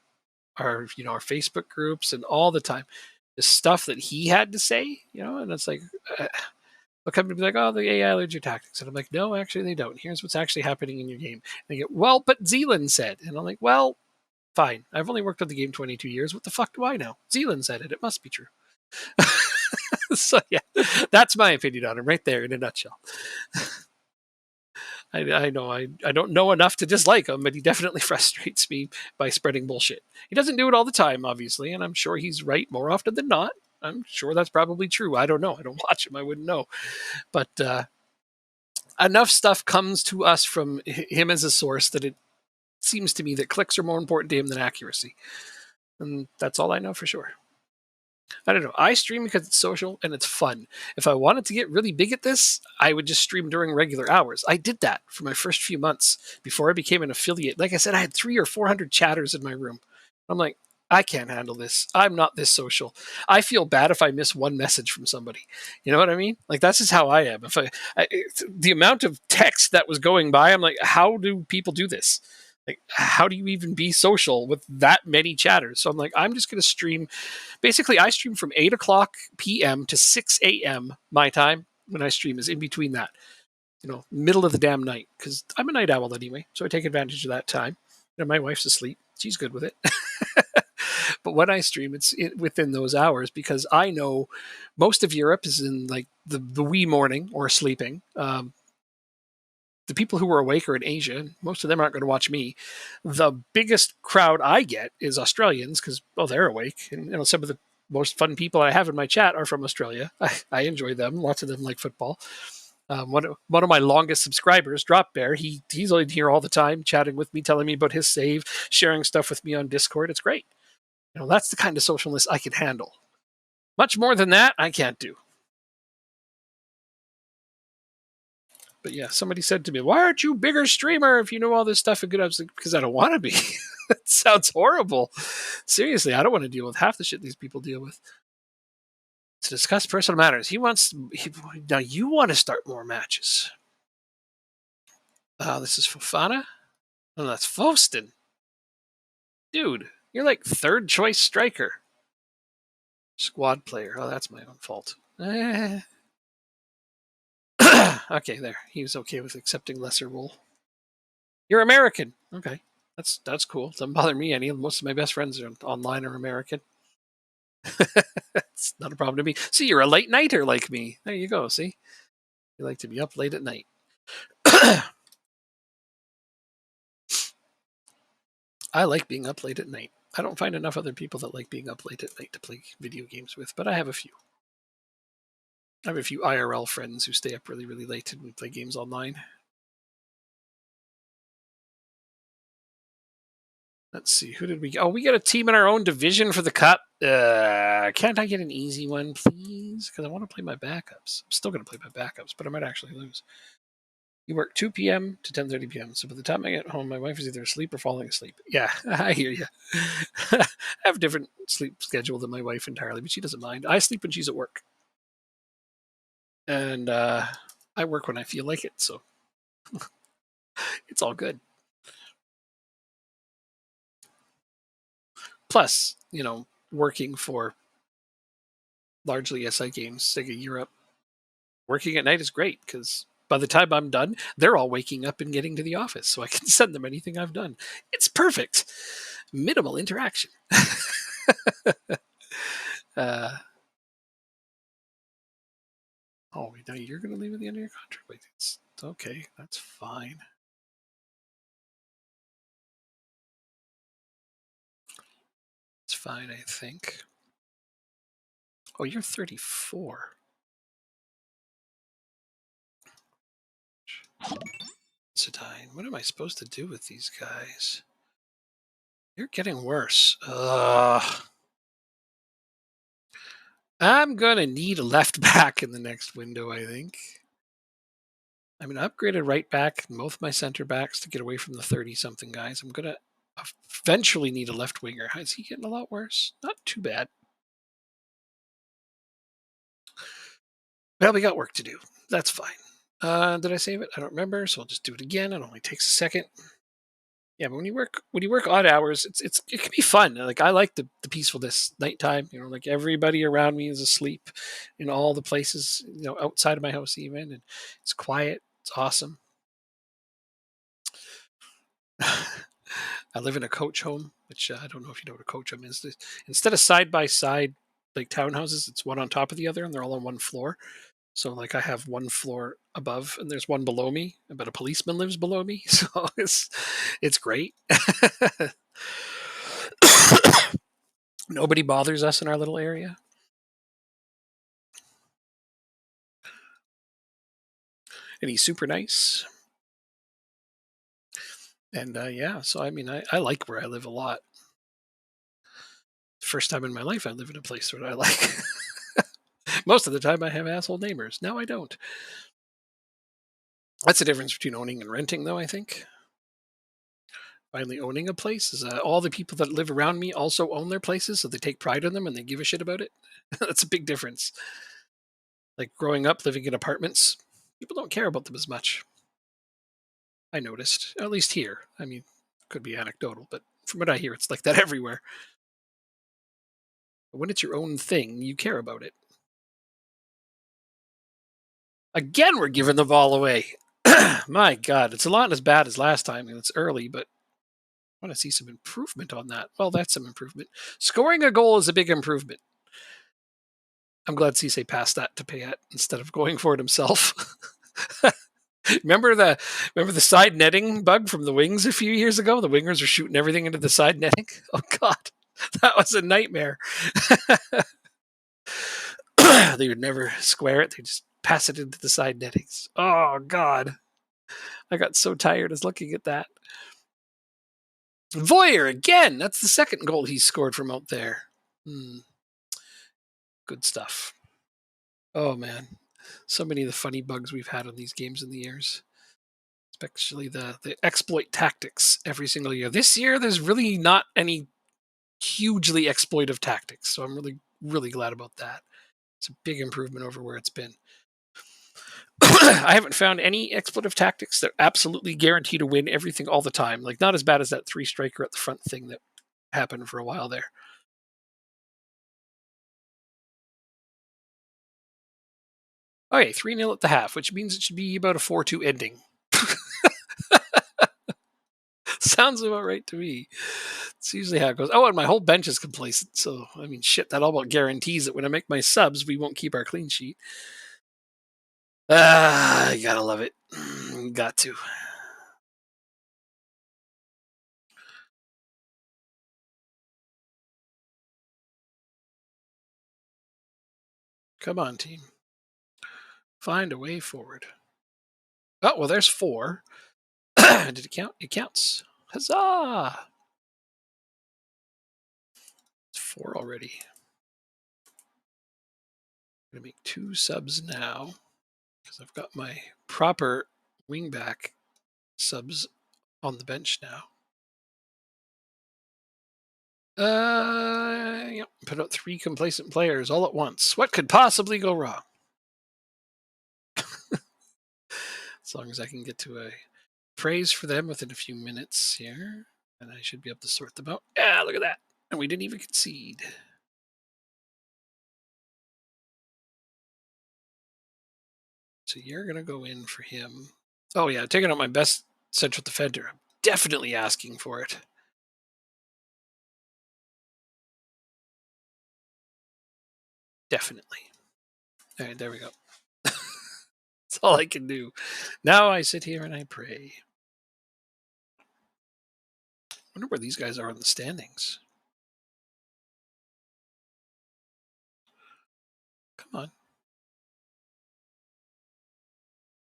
our Facebook groups and all the time. The stuff that he had to say, and it's like, they'll come to be like, oh, the AI learns your tactics. And I'm like, no, actually, they don't. Here's what's actually happening in your game. And they go, well, but Zealand said. And I'm like, well, fine. I've only worked on the game 22 years. What the fuck do I know? Zealand said it. It must be true. So, yeah, that's my opinion on him right there in a nutshell. I know I don't know enough to dislike him, but he definitely frustrates me by spreading bullshit. He doesn't do it all the time, obviously, and I'm sure he's right more often than not. I'm sure that's probably true. I don't know. I don't watch him. I wouldn't know. But enough stuff comes to us from him as a source that it seems to me that clicks are more important to him than accuracy. And that's all I know for sure. I don't know. I stream because it's social and it's fun. If I wanted to get really big at this, I would just stream during regular hours. I did that for my first few months before I became an affiliate. Like I said, I had 300 or 400 chatters in my room. I'm like, I can't handle this. I'm not this social. I feel bad if I miss one message from somebody. You know what I mean? Like that's just how I am. The amount of text that was going by, I'm like, how do people do this? Like, how do you even be social with that many chatters? So I'm like, I'm just going to stream. Basically, I stream from 8 o'clock p.m. to 6 a.m. my time when I stream is in between that, middle of the damn night because I'm a night owl anyway. So I take advantage of that time. My wife's asleep. She's good with it. But when I stream, it's within those hours because I know most of Europe is in like the wee morning or sleeping. The people who are awake are in Asia. Most of them aren't going to watch me. The biggest crowd I get is Australians because, they're awake. And some of the most fun people I have in my chat are from Australia. I enjoy them. Lots of them like football. One of my longest subscribers, Drop Bear, he's in here all the time, chatting with me, telling me about his save, sharing stuff with me on Discord. It's great. That's the kind of socialness I can handle. Much more than that, I can't do. But yeah, somebody said to me, "Why aren't you bigger streamer if you know all this stuff?" And good, I was like, "Because I don't want to be." It sounds horrible. Seriously, I don't want to deal with half the shit these people deal with. To discuss personal matters, now you want to start more matches. This is Fofana. Oh, that's Foston. Dude, you're like third choice striker. Squad player. Oh, that's my own fault. Okay, there. He was okay with accepting lesser role. You're American. Okay. That's cool. Doesn't bother me any. Most of my best friends are online are American. It's not a problem to me. See, you're a late nighter like me. There you go. See, you like to be up late at night. I like being up late at night. I don't find enough other people that like being up late at night to play video games with, but I have a few. I have a few IRL friends who stay up really, really late and we play games online. Let's see, who did we get? Oh, we got a team in our own division for the cup. Can't I get an easy one, please? Because I want to play my backups. I'm still going to play my backups, but I might actually lose. You work 2 p.m. to 10:30 p.m. So by the time I get home, my wife is either asleep or falling asleep. Yeah, I hear you. I have a different sleep schedule than my wife entirely, but she doesn't mind. I sleep when she's at work, and I work when I feel like it, so it's all good. Plus, working for largely SI Games, Sega Europe, working at night is great because by the time I'm done, they're all waking up and getting to the office, so I can send them anything I've done. It's perfect. Minimal interaction. uh, oh, now you're going to leave at the end of your contract? Wait, it's okay. That's fine. It's fine, I think. Oh, you're 34. Sedine, what am I supposed to do with these guys? You're getting worse. I'm going to need a left back in the next window, I think. I mean, I upgraded right back and both my center backs to get away from the 30-something guys. I'm going to eventually need a left winger. Is he getting a lot worse? Not too bad. Well, we got work to do. That's fine. Did I save it? I don't remember, so I'll just do it again. It only takes a second. Yeah, but when you work odd hours, it can be fun. Like I like the peacefulness, nighttime. Like everybody around me is asleep, in all the places, outside of my house even, and it's quiet. It's awesome. I live in a coach home, which I don't know if you know what a coach home is. Instead of side by side like townhouses, it's one on top of the other, and they're all on one floor. So like I have one floor above, and there's one below me, but a policeman lives below me, so it's great. Nobody bothers us in our little area. And he's super nice. And yeah, so I mean, I like where I live a lot. First time in my life I live in a place that I like. Most of the time I have asshole neighbors. Now I don't. That's the difference between owning and renting, though, I think. Finally owning a place is all the people that live around me also own their places, so they take pride in them and they give a shit about it. That's a big difference. Like growing up living in apartments, people don't care about them as much. I noticed, at least here. I mean, could be anecdotal, but from what I hear, it's like that everywhere. But when it's your own thing, you care about it. Again, we're giving the ball away. My God, it's a lot as bad as last time, and it's early, but I want to see some improvement on that. Well, that's some improvement. Scoring a goal is a big improvement. I'm glad Cisse passed that to Payet instead of going for it himself. remember the side netting bug from the Wings a few years ago? The wingers were shooting everything into the side netting. Oh God, that was a nightmare. They would never square it. They just pass it into the side nettings. Oh God, I got so tired as looking at that. Voyer again. That's the second goal he's scored from out there. Good stuff. Oh man, so many of the funny bugs we've had on these games in the years, especially the exploit tactics every single year. This year, there's really not any hugely exploitive tactics, so I'm really glad about that. It's a big improvement over where it's been. I haven't found any expletive tactics that absolutely guarantee to win everything all the time. Like not as bad as that three striker at the front thing that happened for a while there. Okay, 3-0 at the half, which means it should be about a 4-2 ending. Sounds about right to me. It's usually how it goes. Oh, and my whole bench is complacent. So, I mean, shit, that all about guarantees that when I make my subs, we won't keep our clean sheet. Ah, you gotta love it. Got to. Come on, team. Find a way forward. Oh, well, there's 4. Did it count? It counts. Huzzah! It's 4 already. I'm going to make 2 subs now because I've got my proper wingback subs on the bench now. Yep. Put out 3 complacent players all at once. What could possibly go wrong? As long as I can get to a praise for them within a few minutes here, and I should be able to sort them out. Yeah, look at that. And we didn't even concede. So you're going to go in for him. Oh, yeah, taking out my best central defender. I'm definitely asking for it. Definitely. All right, there we go. That's all I can do. Now I sit here and I pray. I wonder where these guys are in the standings. Come on.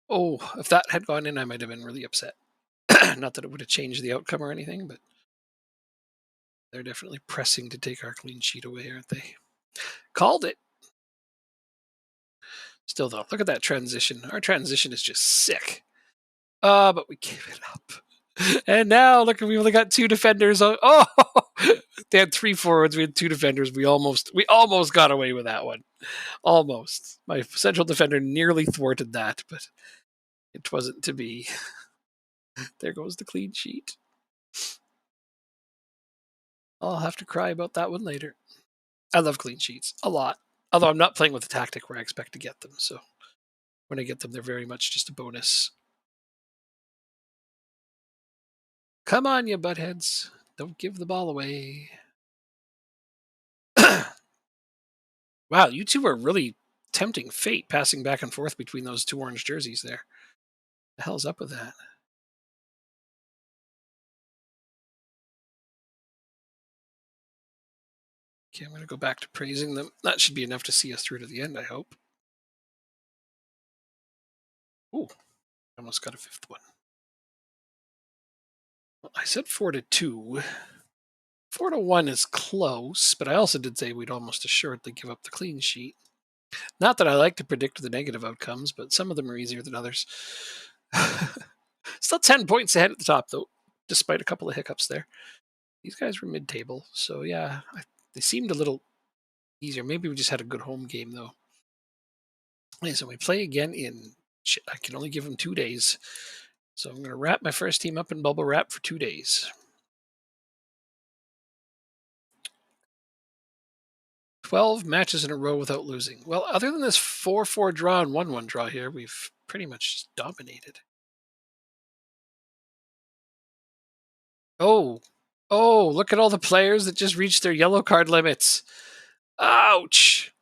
Oh, if that had gone in, I might have been really upset. Not that it would have changed the outcome or anything, but they're definitely pressing to take our clean sheet away, aren't they? Called it. Still, though, look at that transition. Our transition is just sick. But we gave it up. And now, look, we only got 2 defenders. Oh, they had 3 forwards. We had 2 defenders. We almost got away with that one. Almost. My central defender nearly thwarted that, but it wasn't to be. There goes the clean sheet. I'll have to cry about that one later. I love clean sheets a lot. Although I'm not playing with a tactic where I expect to get them. So when I get them, they're very much just a bonus. Come on, you buttheads. Don't give the ball away. Wow, you two are really tempting fate passing back and forth between those 2 orange jerseys there. The hell's up with that? Okay, I'm going to go back to praising them. That should be enough to see us through to the end, I hope. Ooh, almost got a 5th one. Well, I said 4-2. 4-1 is close, but I also did say we'd almost assuredly give up the clean sheet. Not that I like to predict the negative outcomes, but some of them are easier than others. Still 10 points ahead at the top, though, despite a couple of hiccups there. These guys were mid-table, so yeah, they seemed a little easier. Maybe we just had a good home game, though. Okay, so we play again in... Shit, I can only give them 2 days. So I'm going to wrap my first team up in bubble wrap for 2 days. 12 matches in a row without losing. Well, other than this 4-4 draw and 1-1 draw here, we've pretty much just dominated. Oh, look at all the players that just reached their yellow card limits. Ouch.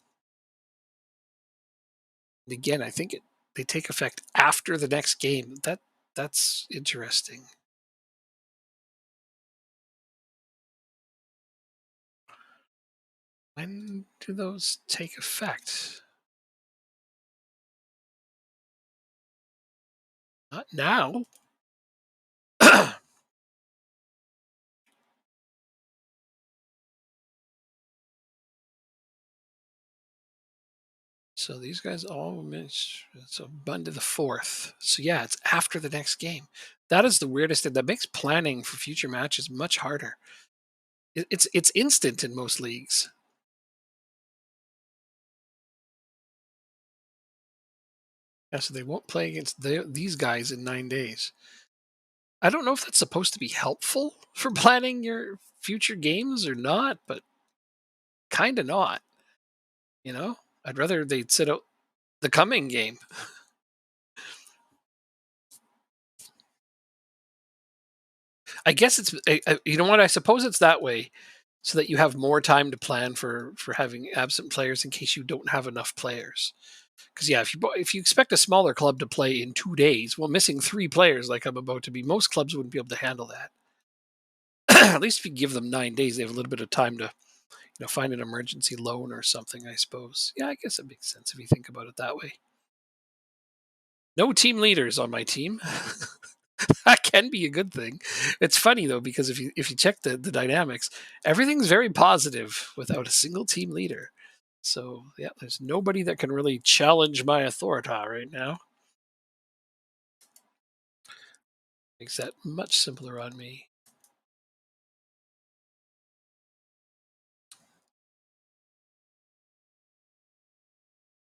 And again, I think they take effect after the next game. That's interesting. When do those take effect? Not now. So these guys all miss. So Monday the 4th. So yeah, it's after the next game. That is the weirdest thing. That makes planning for future matches much harder. It's instant in most leagues. Yeah, so they won't play against these guys in 9 days. I don't know if that's supposed to be helpful for planning your future games or not, but kind of not. You know, I'd rather they'd sit out The coming game. I guess it's you know what? I suppose it's that way so that you have more time to plan for having absent players in case you don't have enough players. Because yeah, if you expect a smaller club to play in 2 days, well, missing 3 players like I'm about to be, most clubs wouldn't be able to handle that. At least if you give them 9 days, they have a little bit of time to find an emergency loan or something. I suppose. Yeah, I guess it makes sense if you think about it that way. No team leaders on my team. That can be a good thing. It's funny though because if you check the dynamics, everything's very positive without a single team leader. So yeah, there's nobody that can really challenge my authority right now. Makes that much simpler on me.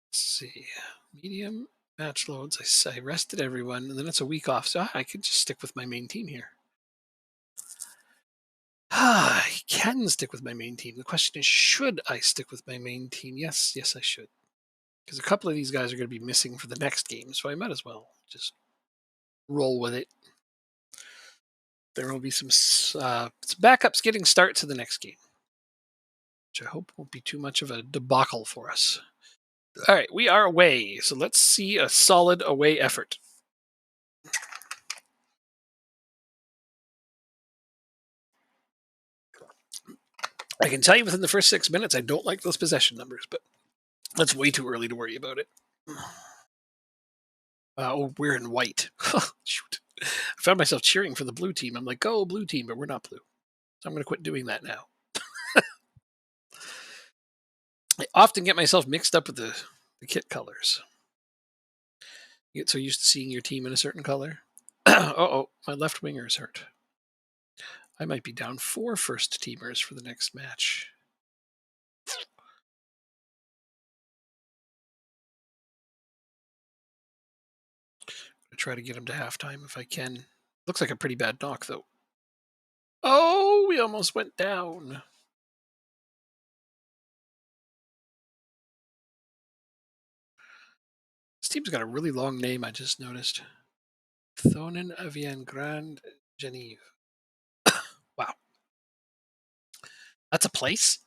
Let's see, medium match loads. I rested everyone, and then it's a week off, so I could just stick with my main team here. I can stick with my main team. The question is, should I stick with my main team? Yes, yes, I should. Because a couple of these guys are going to be missing for the next game, so I might as well just roll with it. There will be some backups getting start to the next game, which I hope won't be too much of a debacle for us. All right, we are away, so let's see a solid away effort. I can tell you within the first 6 minutes, I don't like those possession numbers, but that's way too early to worry about it. Oh, we're in white. Shoot. I found myself cheering for the blue team. I'm like, go blue team, but we're not blue. So I'm going to quit doing that now. I often get myself mixed up with the kit colors. You get so used to seeing your team in a certain color. Oh, my left winger is hurt. I might be down 4 first teamers for the next match. I try to get him to halftime if I can. Looks like a pretty bad knock, though. Oh, we almost went down. This team's got a really long name, I just noticed. Thonin Avian Grand Geneve. Wow. That's a place?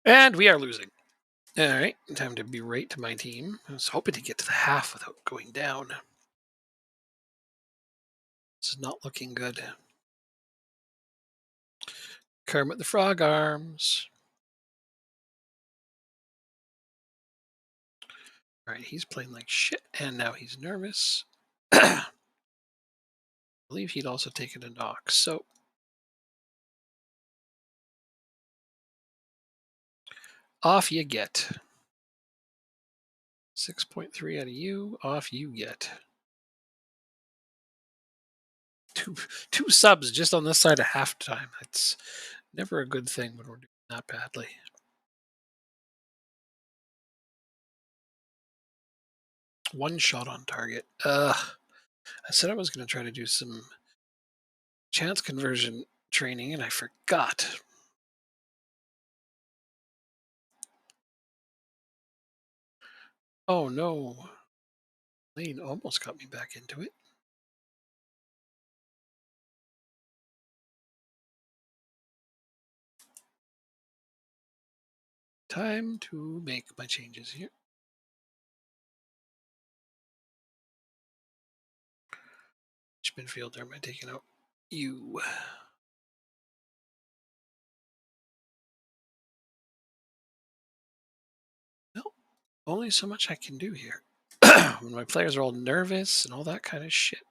And we are losing. All right, time to berate my team. I was hoping to get to the half without going down. This is not looking good. Kermit the Frog arms. All right, he's playing like shit, and now he's nervous. I believe he'd also taken a knock, so off you get. 6.3 out of you, off you get. Two subs just on this side of halftime. It's never a good thing when we're doing that badly. One shot on target. I said I was going to try to do some chance conversion training, and I forgot. Oh no. Lane almost got me back into it. Time to make my changes here. Which midfielder am I taking out? You. Well, only so much I can do here. When my players are all nervous and all that kind of shit.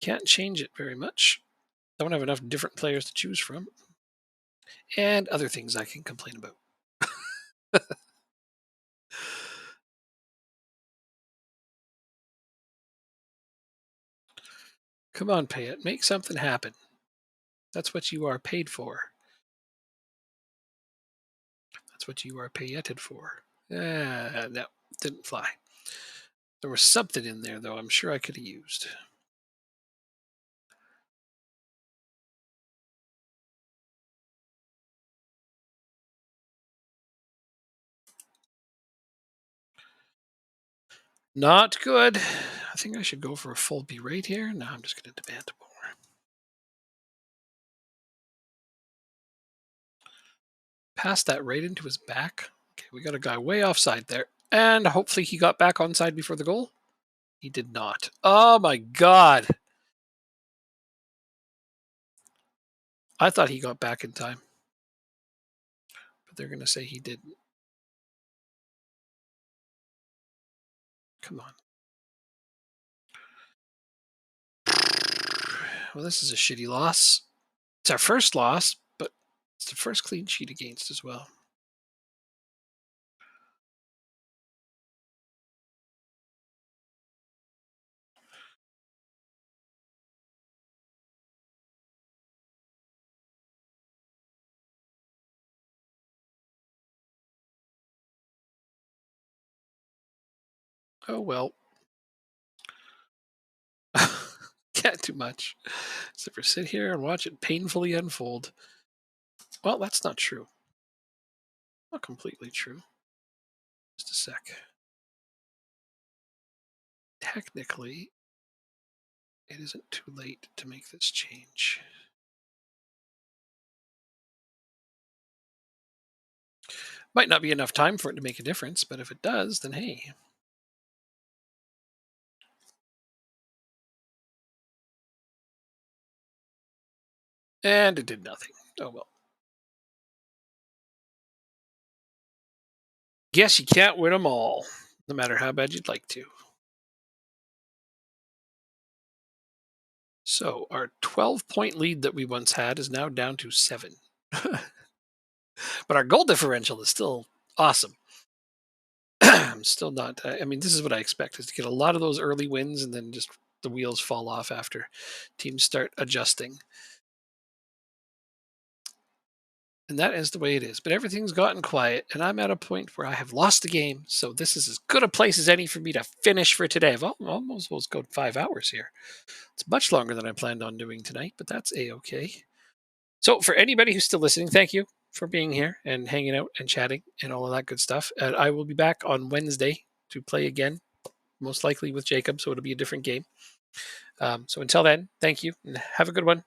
Can't change it very much. Don't have enough different players to choose from. And other things I can complain about. Come on, Pay It. Make something happen. That's what you are paid for. That's what you are payeted for. No, didn't fly. There was something in there, though, I'm sure I could have used. Not good. I think I should go for a full berate here. No, I'm just going to demand more. Pass that right into his back. Okay, we got a guy way offside there. And hopefully he got back onside before the goal. He did not. Oh my God. I thought he got back in time. But they're going to say he didn't. Come on. Well, this is a shitty loss. It's our first loss, but it's the first clean sheet against as well. Oh well. Can't do much. Except for sit here and watch it painfully unfold. Well, that's not true. Not completely true. Just a sec. Technically, it isn't too late to make this change. Might not be enough time for it to make a difference, but if it does, then hey. And it did nothing. Oh well. Guess you can't win them all, no matter how bad you'd like to. So our 12-point lead that we once had is now down to 7. But our goal differential is still awesome. I'm still not. I mean, this is what I expect: is to get a lot of those early wins, and then just the wheels fall off after teams start adjusting. And that is the way it is. But everything's gotten quiet, and I'm at a point where I have lost the game. So this is as good a place as any for me to finish for today. I've almost go 5 hours here. It's much longer than I planned on doing tonight, but that's a-okay. So for anybody who's still listening, thank you for being here and hanging out and chatting and all of that good stuff. And I will be back on Wednesday to play again, most likely with Jacob. So it'll be a different game. So until then, thank you and have a good one.